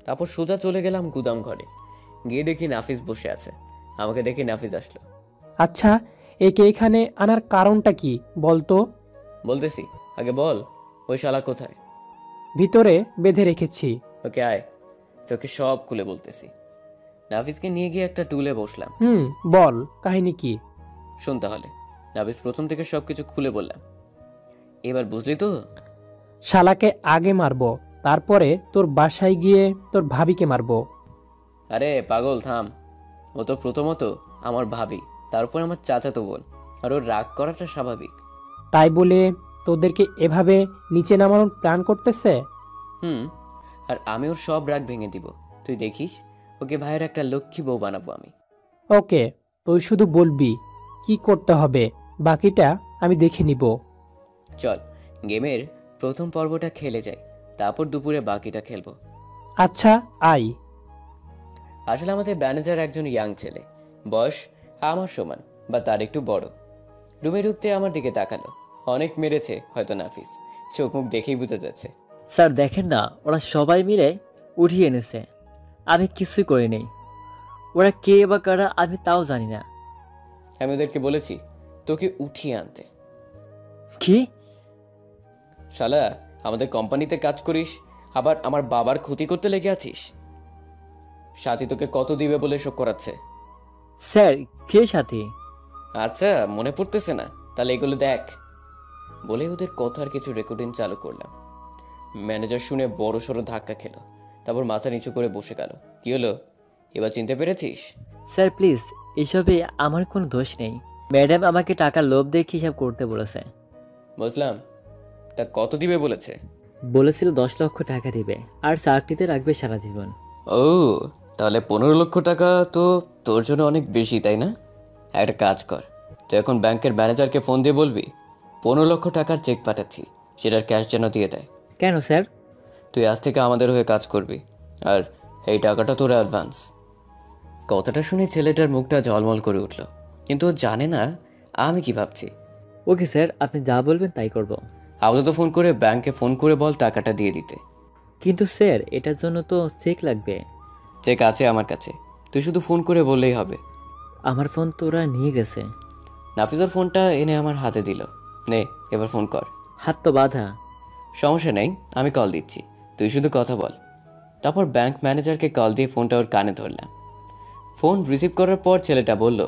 তারপর সোজা চলে গেলাম গুদাম ঘরে, গিয়ে দেখি নাফিস বসে আছে। আমাকে দেখে নাফিস আসলো। আচ্ছা, একে এখানে আনার কারণটা কি বলতো? বলতেছি, আগে বল ওই শালা কোথায়? ভিতরে বেঁধে রেখেছি। ওকে আয়, তোকে সব খুলে বলতেছি। নাফিসকে নিয়ে গিয়ে একটা টুলে বসলাম। বল, কাহিনী কি? শোন তাহলে। নাফিস প্রথম থেকে সবকিছু খুলে বললাম। এবার বুঝলি তো? শালাকে আগে মারবো, তারপরে তোর বাসায় গিয়ে তোর ভাবিকে মারবো। আরে পাগল থাম, ও তো প্রথমত আমার ভাবি, তারপর আমার চাচাতো বোন, আর ওর রাগ করাটা স্বাভাবিক। তাই বলে তোদেরকে এভাবে নিচে নামানোর প্ল্যান করতেছে? আর আমি ওর সব রাগ ভেঙে দিব, তুই দেখিস। ওকে ভাইয়ের একটা লক্ষ্মী বউ বানাবো আমি। ওকে, তুই শুধু বলবি কি করতে হবে, বাকিটা আমি দেখে নিব। চল গেমের প্রথম পর্বটা খেলে যাই, তারপর দুপুরে বাকিটা খেলবো। আচ্ছা আই। আসলে আমাদের ম্যানেজার একজন ইয়াং ছেলে, বয়স আমার সমান বা তার একটু বড়। রুমে ঢুকতে আমার দিকে তাকালো। অনেক মেরেছে হয়তো নাফিস, চোখ মুখ দেখেই বোঝা যাচ্ছে। স্যার দেখেন না, ওরা সবাই মিলে উঠিয়ে এনেছে, আমি কিছুই করি নেই। ওরা কে বা কারা আমি তাও জানি না। আমি ওদেরকে বলেছি তোকে উঠিয়ে আনতে। কি? শালা, আমাদের কোম্পানিতে কাজ করিস আবার আমার বাবার ক্ষতি করতে লেগে আছিস? সাথী তোকে কত দিবে বলে শোক করাচ্ছে? স্যার কে সাথী? আচ্ছা, মনে পড়তেছে না? তাহলে এগুলো দেখ। বলে ওদের কথার কিছু রেকর্ডিং চালু করলাম। ম্যানেজার শুনে বড় সড়ো ধাক্কা খেলো, তারপর মাথা নিচু করে বসে গেল। কি হলো, এবার চিনতে পেরেছিস? স্যার প্লিজ, এসবে আমার কোনো দোষ নেই। ম্যাডাম আমাকে টাকার লোভ দেখে হিসাব করতে বলেছে। বুঝলাম। তা কত দিবে বলেছে? বলেছিল 10 লক্ষ টাকা দিবে আর চাকরিতে রাখবে সারা জীবন। ও, তাহলে 15 লক্ষ টাকা তো তোর জন্য অনেক বেশি, তাই না? একটা কাজ কর, তুই এখন ব্যাংকের ম্যানেজারকে ফোন দিয়ে বলবি 15 লক্ষ টাকার চেক পাঠাচ্ছি, সেটার ক্যাশ যেন দিয়ে দেয়। কেন স্যার? তুই আজ থেকে আমাদের হয়ে কাজ করবি, আর এই টাকাটা তোর অ্যাডভান্স। কথাটা শুনে ছেলেটার মুখটা ঝলমল করে উঠল, কিন্তু ও জানে না আমি কি ভাবছি। ওকে স্যার, আপনি যা বলবেন তাই করব। আপাতত ফোন করে ব্যাংকে ফোন করে বল টাকাটা দিয়ে দিতে। কিন্তু স্যার এটার জন্য তো চেক লাগবে। চেক আছে আমার কাছে, তুই শুধু ফোন করে বললেই হবে। আমার ফোন তো ওরা নিয়ে গেছে। নাফিজার ফোনটা এনে আমার হাতে দিল। নে, এবার ফোন কর। হাত তো বাঁধা। সমস্যা নেই, আমি কল দিচ্ছি, তুই শুধু কথা বল। তারপর ব্যাংক ম্যানেজারকে কল দিয়ে ফোনটা ওর কানে ধরলাম। ফোন রিসিভ করার পর ছেলেটা বলল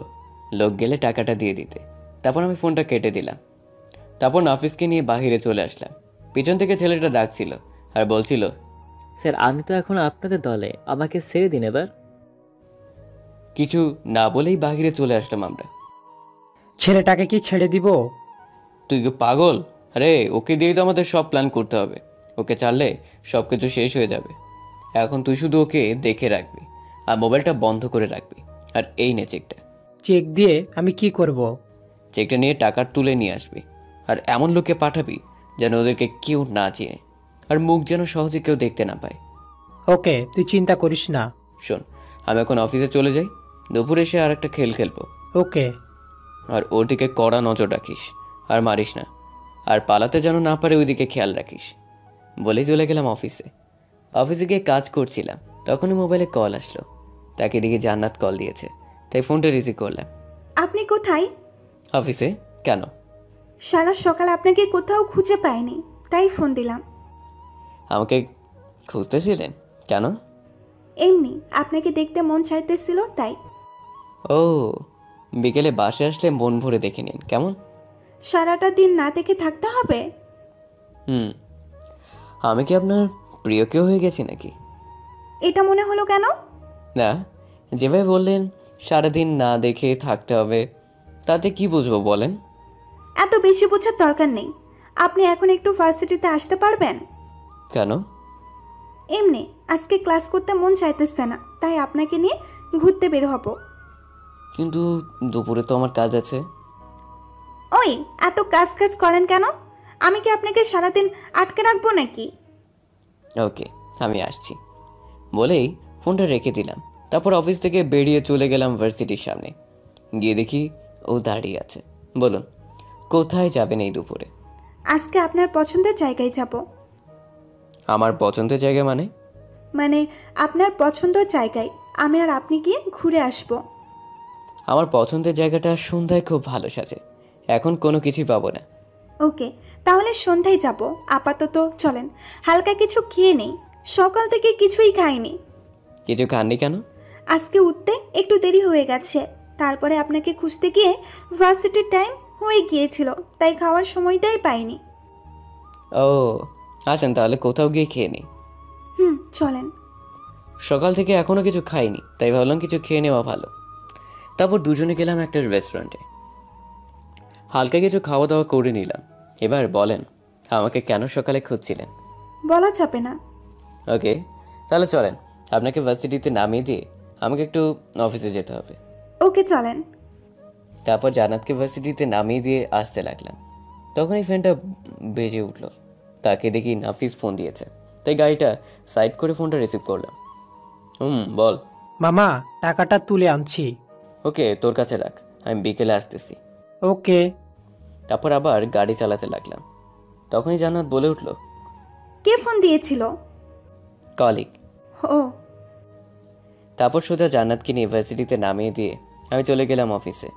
লোক গেলে টাকাটা দিয়ে দিতে। তারপর আমি ফোনটা কেটে দিলাম। তারপর নাফিজকে নিয়ে বাহিরে চলে আসলাম। পিছন থেকে ছেলেটা ডাকছিল আর বলছিল, স্যার আমি তো এখন আপনাদের দলে, আমাকে ছেড়ে দিন এবার। কিছু না বলেই বাহিরে চলে আসলাম আমরা। ছেলেটাকে কি ছেড়ে দিব? তুই কি পাগল? আরে ওকে দিয়েই তো আমাদের সব প্ল্যান করতে হবে। ওকে ছাড়লে সব কিছু শেষ হয়ে যাবে। এখন তুই শুধু ওকে দেখে রাখবি আর মোবাইলটা বন্ধ করে রাখবি। আর এই নে চেকটা। চেক দিয়ে আমি কি করব? চেকটা নিয়ে টাকা তুলে নিয়ে আসবি, আর এমন লোকে পাঠাবি যেন ওদেরকে কেউ না চিনে, আর মুখ যেন সহজে কেউ দেখতে না পায়। ওকে, তুই চিন্তা করিস না। শোন, আমি এখন অফিসে চলে যাই, দুপুরে এসে আর একটা খেল খেলবো। ওকে। আর ওর দিকে কড়া নজর রাখিস, আর মারিস না, আর পালাতে যেন না পারে ওইদিকে খেয়াল রাখিস। বলেই চলে গেলাম অফিসে। অফিসে গিয়ে কাজ করছিলাম, তখনই মোবাইলে কল আসলো। তাকে দেখে জান্নাত কল দিয়েছে, তাই ফোনটা রিসিভ করলাম। আপনি কোথায়? অফিসে। কেন? সারা সকাল আপনাকে কোথাও খুঁজে পাইনি, তাই ফোন দিলাম। আমাকে খুঁজতেছিলেন কেন? এমনি আপনাকে দেখতে মন চাইতেছিল তাই। ও, বিকেলে বাসে আসলে মন ভরে দেখে নিন কেমন। সারাটা দিন না দেখে থাকতে হবে? আমি কি আপনার প্রিয় কেউ হয়ে গেছি নাকি? এটা মনে হলো কেন? না, যেভাবে বললেন সারাদিন না দেখে থাকতে হবে, তাতে কি বুঝবো বলেন? এত বেশি বোঝার দরকার নেই। আপনি এখন একটু ভার্সিটিতে আসতে পারবেন? কেন? এমনি আজকে ক্লাস করতে মন চাইতেছে না, তাই আপনাকে নিয়ে ঘুরতে বের হব। কিন্তু দুপুরে তো আমার কাজ আছে। ওই এত কাজ কাজ করেন কেন? আমি কি আপনাকে সারাদিন আটকে রাখবো নাকি? ওকে, আমি আসছি বলেই ফোনটা রেখে দিলাম। তারপর অফিস থেকে বেরিয়ে চলে গেলাম ভার্সিটির সামনে। গিয়ে দেখি ও দাঁড়িয়ে আছে। বলুন, কোথায় যাবেন এই দুপুরে? আজকে আপনার পছন্দের জায়গায় যাব। আমার পছন্দের জায়গা মানে? মানে আপনার পছন্দের জায়গায় আমি আর আপনি গিয়ে ঘুরে আসব। আমার পছন্দের জায়গাটা সন্ধ্যায় খুব ভালো সাজে, এখন কোনো কিছুই পাবো না। ওকে, তাহলে সন্ধ্যায় যাব। আপাতত চলেন, হালকা কিছু খেয়ে নেই, সকাল থেকে কিছুই খাইনি। কিছু খাননি কেন? আজকে উঠতে একটু দেরি হয়ে গেছে, তারপরে আপনাকে খুঁজতে গিয়ে ভার্সিটির টাইম হয়ে গিয়েছিল, তাই খাওয়ার সময়টাই পাইনি। ও আছেন, তাহলে কোথাও গিয়ে খেয়ে নিই। চলেন। সকাল থেকে এখনো কিছু খাইনি, তাই ভাবলাম কিছু খেয়ে নেওয়া ভালো। তারপর দুজনে গেলাম একটা রেস্টুরেন্টে, হালকা কিছু খাওয়া দাওয়া করে নিলাম। এবার বলেন আমাকে কেন সকালে খুঁজছিলেন? বলা যাবে না। ওকে, তাহলে চলেন, আপনাকে ভার্সিটিতে নামিয়ে দিয়ে আমাকে একটু অফিসে যেতে হবে। ওকে চলেন। তারপর জান্নাতকে ভার্সিটিতে নামিয়ে দিয়ে আসতে লাগলাম। তখনই ফোনটা বেজে উঠল। তাকে দেখি নাফিস ফোন দিয়েছে, তাই গাড়িটা সাইড করে ফোনটা রিসিভ করলাম। বল। মামা, টাকাটা তুলে আনছি। ওকে, তোর কাছে রাখ, আমি বিকেলে আসতেছি। ওকে। তারপর আবার গাড়ি চালাতে লাগলাম। তখনই জান্নাত বলে উঠল, কে ফোন দিয়েছিল? কলিগ। ও। তারপর সোজা জান্নাতকে নিয়ে ভার্সিটিতে নামিয়ে দিয়ে আমি চলে গেলাম অফিসে।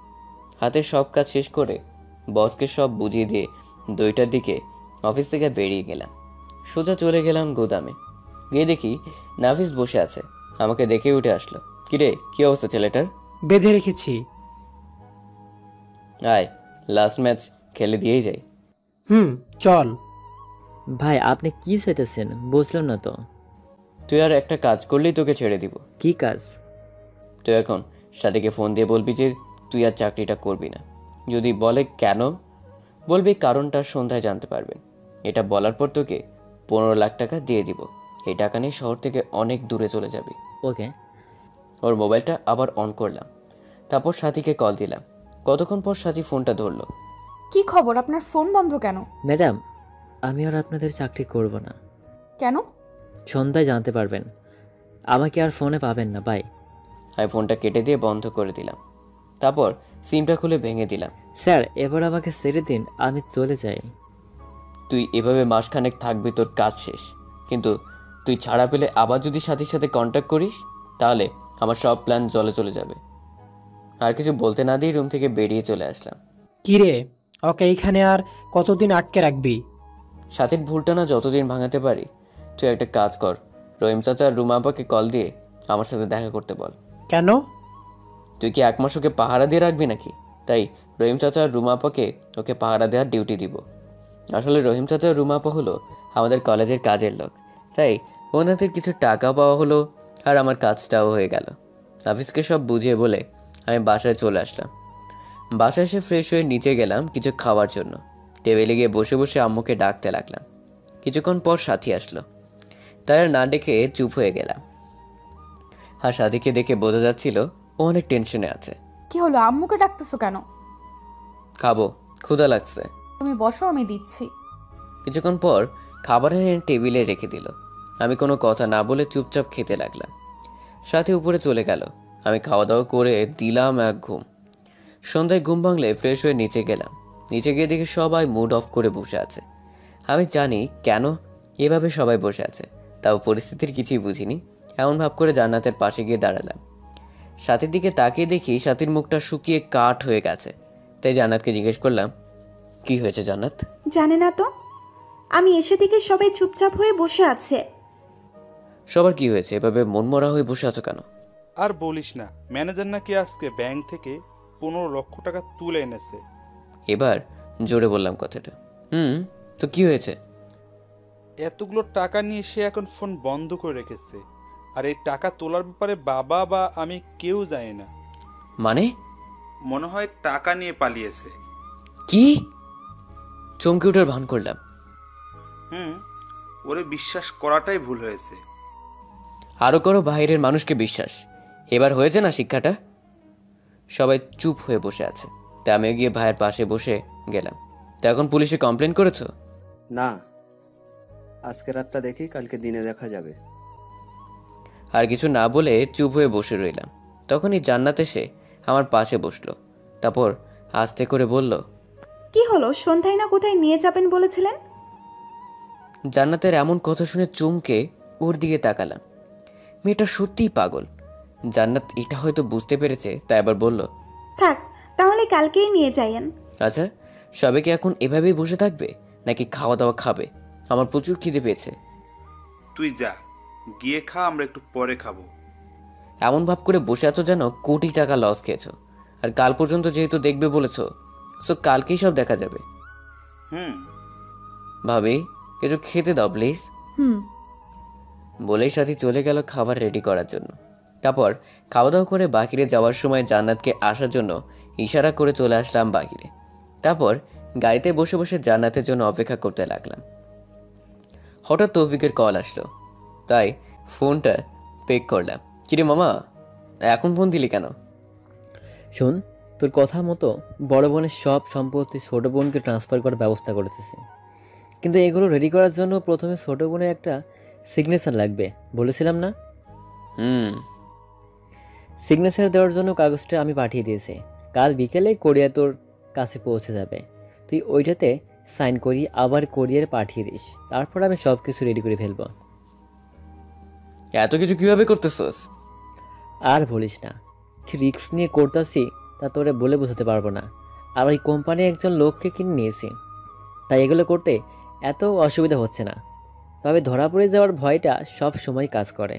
হাতের সব কাজ শেষ করে বসকে সব বুঝিয়ে দিয়ে 2টার দিকে অফিস থেকে বেরিয়ে গেলাম। সোজা চলে গেলাম গোদামে। গিয়ে দেখি নাফিস বসে আছে। আমাকে দেখে উঠে আসলো। কিরে, কি অবস্থা ছেলেটার? বেঁধে রেখেছি। আয়, লাস্ট ম্যাচ খেলে দিয়েই যাই। চল। ভাই আপনি কি চাইতেছেন বুঝলাম না তো। তুই আর একটা কাজ করলেই তোকে ছেড়ে দিব। কি কাজ? তুই এখন সাথীকে ফোন দিয়ে বলবি যে তুই আর চাকরিটা করবি না। যদি বলে কেন, বলবি কারণটা সন্ধ্যায় জানতে পারবেন। এটা বলার পর তোকে 15 লাখ টাকা দিয়ে দিব। এই টাকা নিয়ে শহর থেকে অনেক দূরে চলে যাবি। ওকে। ওর মোবাইলটা আবার অন করলাম, তারপর সাথীকে কল দিলাম। কতক্ষণ পর সাথী ফোনটা ধরলো। কি খবর, আপনার ফোন বন্ধ কেন? ম্যাডাম, আমি আর আপনাদের চাকরি করব না। কেন? সন্ধ্যায় জানতে পারবেন। আমাকে আর ফোনে পাবেন না বাই। আমি ফোনটা কেটে দিয়ে বন্ধ করে দিলাম, তারপর সিমটা খুলে ভেঙে দিলাম। স্যার এবার আমাকে ছেড়ে দিন, আমি চলে যাই। তুই এভাবে মাসখানেক থাকবি, তোর কাজ শেষ। কিন্তু তুই ছাড়া পেলে আবার যদি সাথীর সাথে কন্ট্যাক্ট করিস, তাহলে আমার সব প্ল্যান জলে চলে যাবে। আর কিছু বলতে না দিয়ে রুম থেকে বেরিয়ে চলে আসলাম। কিরে, ওকে এইখানে আর কতদিন আটকে রাখবি? সাথীর ভুলটা না যতদিন ভাঙাতে পারি। তুই একটা কাজ কর, রহিম চাচা আর রুমা আপাকে কল দিয়ে আমার সাথে দেখা করতে বল। কেন? তুই কি 1 মাস ওকে পাহারা দিয়ে রাখবি নাকি? তাই রহিম চাচা আর রুমা আপাকে ওকে পাহারা দেওয়ার ডিউটি দিব। আসলে রহিম চাচা আর রুমা আপা হলো আমাদের কলেজের কাজের লোক, তাই ওনাদের কিছু টাকা পাওয়া হলো আর আমার কাজটাও হয়ে গেল। অফিসকে সব বুঝিয়ে বলে আমি বাসায় চলে আসলাম। বাসায় এসে ফ্রেশ হয়ে নিচে গেলাম কিছু খাওয়ার জন্য। টেবিলে গিয়ে বসে বসে আম্মুকে ডাকতে লাগলাম। কিছুক্ষণ পর সাথী আসলো, তাই আর না ডেকে চুপ হয়ে গেলাম। আর সাথীকে দেখে বোঝা যাচ্ছিল ও অনেক টেনশনে আছে। কি হলো, আম্মুকে ডাকতেছো কেন? খাবো, ক্ষুধা লাগছে। তুমি বসো, আমি দিচ্ছি। কিছুক্ষণ পর খাবার এনে টেবিলে রেখে দিল। আমি কোনো কথা না বলে চুপচাপ খেতে লাগলাম। সাথী উপরে চলে গেল। আমি খাওয়া দাওয়া করে দিলাম এক ঘুম। সন্ধ্যায় ঘুম ভাঙলে ফ্রেশ হয়ে নিচে গেলাম। নিচে গিয়ে দেখি সবাই মুড অফ করে বসে আছে। আমি জানি কেন এভাবে সবাই বসে আছে, তাও পরিস্থিতির কিছুই বুঝিনি। এমন ভাব করে জান্নাতের পাশে গিয়ে দাঁড়ালাম। সাথীর দিকে তাকিয়ে দেখি সাথীর মুখটা শুকিয়ে কাঠ হয়ে গেছে। তাই জান্নাতকে জিজ্ঞেস করলাম, কি হয়েছে জান্নাত? জানে না তো, আমি এসে থেকে সবাই চুপচাপ হয়ে বসে আছে। সবার কি হয়েছে, এভাবে মনমরা হয়ে বসে আছো কেন? আর বলিস না, ম্যানেজার নাকি আজকে ব্যাংক থেকে 15 লক্ষ টাকা তুলে এনেছে। এবার জোরে বললাম কথাটা। তো কি হয়েছে? এতগুলো টাকা নিয়ে সে এখন ফোন বন্ধ করে রেখেছে। আর এই টাকা তোলার ব্যাপারে বাবা বা আমি কেউ জানি না। মানে? মনে হয় টাকা নিয়ে পালিয়েছে। কি? চমকে ওঠার ভান করলাম। ওরে বিশ্বাস করাটাই ভুল হয়েছে। আরো করো বাইরের মানুষকে বিশ্বাস। এবার হয়েছে না শিক্ষাটা? সবাই চুপ হয়ে বসে আছে, তাই আমিও গিয়ে ভাইয়ের পাশে বসে গেলাম। তা এখন পুলিশে কমপ্লেন করেছো? না, আজকে রাতটা দেখি, কালকে দিনে দেখা যাবে। আর কিছু না বলে চুপ হয়ে বসে রইলাম। তখনই জান্নাত এসে আমার পাশে বসলো, তারপর আস্তে করে বলল, কি হলো, সন্ধ্যায় না কোথায় নিয়ে যাবেন বলেছিলেন? জান্নাতের এমন কথা শুনে চমকে ওর দিকে তাকালাম। মেয়েটা সত্যিই পাগল। জান্নাত এটা হয়তো বুঝতে পেরেছে, তাই আবার বলল, থাক তাহলে কালকেই নিয়ে যাইয়েন। আচ্ছা, সবাই কি এখন এভাবেই বসে থাকবে নাকি খাওয়া দাওয়া খাবে? আমার প্রচুর খিদে পেয়েছে। তুই যা, গিয়ে খা, আমরা একটু পরে খাবো। এমন ভাব করে বসে আছো যেন কোটি টাকা লস খেয়েছো। আর কাল পর্যন্ত যেহেতু দেখবে বলেছো, সো কালকেই সব দেখা যাবে। ভাবি, কিছু খেতে দাও প্লিজ। বলেই সাথী চলে গেল খাবার রেডি করার জন্য। তারপর খাওয়া দাওয়া করে বাহিরে যাওয়ার সময় জান্নাতকে আসার জন্য ইশারা করে চলে আসলাম বাহিরে। তারপর গাড়িতে বসে বসে জান্নাতের জন্য অপেক্ষা করতে লাগলাম। হঠাৎ তৌফিকের কল আসলো, তাই ফোনটা পিক করলাম। কিরে মামা, এখন ফোন দিলি কেন? শোন, তোর কথা মতো বড় বোনের সব সম্পত্তি ছোট বোনকে ট্রান্সফার করার ব্যবস্থা করতেছি, কিন্তু এগুলো রেডি করার জন্য প্রথমে ছোট বোনের একটা সিগনেচার লাগবে, বলেছিলাম না? সিগনেচার দেওয়ার জন্য কাগজটা আমি পাঠিয়ে দিয়েছি। কাল বিকেলে কোরিয়ার তোর কাছে পৌঁছে যাবে। তুই ওইটাতে সাইন করি আবার কোরিয়ার পাঠিয়ে দিস, তারপর আমি সব কিছু রেডি করে ফেলবো। এত কিছু কিভাবে করতেছস? আর বলিস না, কি রিস্ক নিয়ে করতেছি তা তোরে বলে বোঝাতে পারবো না। আর ওই কোম্পানি একজন লোককে কিনে নিয়েছি, তাই এগুলো করতে এত অসুবিধা হচ্ছে না। তবে ধরা পড়ে যাওয়ার ভয়টা সব সময় কাজ করে।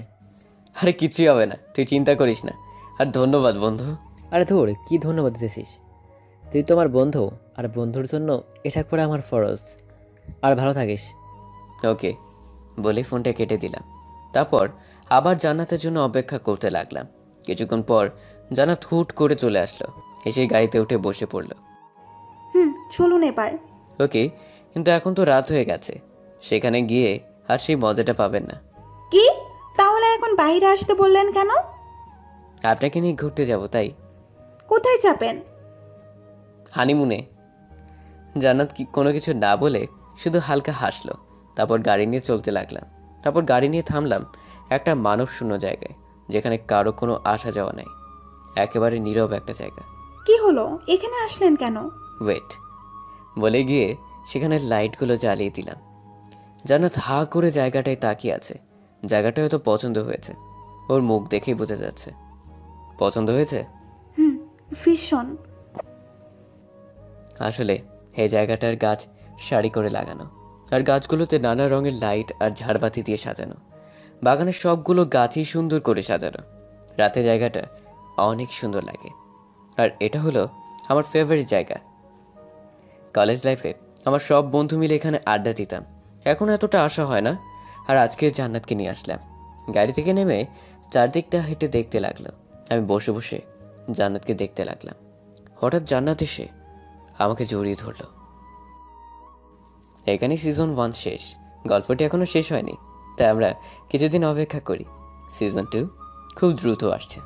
আরে কিছুই হবে না, তুই চিন্তা করিস না। আর ধন্যবাদ বন্ধু। আরে ধুর, কি ধন্যবাদ দিতেছিস? তুই তো আমার বন্ধু, আর বন্ধুর জন্য এটা করে আমার ফরজ। আর ভালো থাকিস। ওকে বলে ফোনটা কেটে দিলাম। তারপর আবার জান্নাতের জন্য অপেক্ষা করতে লাগলাম। কিছুক্ষণ পর জান্নাত হুট করে চলে আসলো, এসে গাড়িতে উঠে বসে পড়লো। চলুন এবার। ওকে, কিন্তু এখন তো রাত হয়ে গেছে, সেখানে গিয়ে আর সেই মজাটা পাবেন না। কি? তাহলে এখন বাইরে আসতে বললেন কেন? আপনাকে নিয়ে ঘুরতে যাব তাই। কোথায় যাবেন? হানিমুনে। জান্নাত কোনো কিছু না বলে শুধু হালকা হাসলো। তারপর গাড়ি নিয়ে চলতে লাগলাম। তারপর গাড়ি নিয়ে থামলাম একটা মানবশূন্য জায়গায়, যেখানে কারো কোনো আসা যাওয়া নাই, একেবারে নীরব একটা জায়গা। কি হলো, এখানে আসলেন কেন? ওয়েট বলে গিয়ে সেখানে লাইটগুলো জ্বালিয়ে দিলাম। জান্নাত হা করে জায়গাটায় তাকিয়ে আছে। জায়গাটা হয়তো পছন্দ হয়েছে, ওর মুখ দেখেই বোঝা যাচ্ছে। পছন্দ হয়েছে? ভীষণ। আসলে এই জায়গাটার গাছ সারি করে লাগানো, আর গাছগুলোতে নানা রঙের লাইট আর ঝাড়বাতি দিয়ে সাজানো। বাগানের সবগুলো গাছই সুন্দর করে সাজানো। রাতে জায়গাটা অনেক সুন্দর লাগে। আর এটা হলো আমার ফেভারিট জায়গা। কলেজ লাইফে আমার সব বন্ধু মিলে এখানে আড্ডা দিতাম, এখন এতটা আশা হয় না। আর আজকে জান্নাতকে নিয়ে আসলাম। গাড়ি থেকে নেমে চারদিকটা হেঁটে দেখতে লাগলো। আমি বসে বসে জান্নাতকে দেখতে লাগলাম। হঠাৎ জান্নাত এসে আমাকে জড়িয়ে ধরলো। এখানে সিজন 1 শেষ, গল্পটি এখনো শেষ হয়নি, তাই আমরা কিছুদিন অপেক্ষা করি। সিজন 2 খুব দ্রুত আসছে।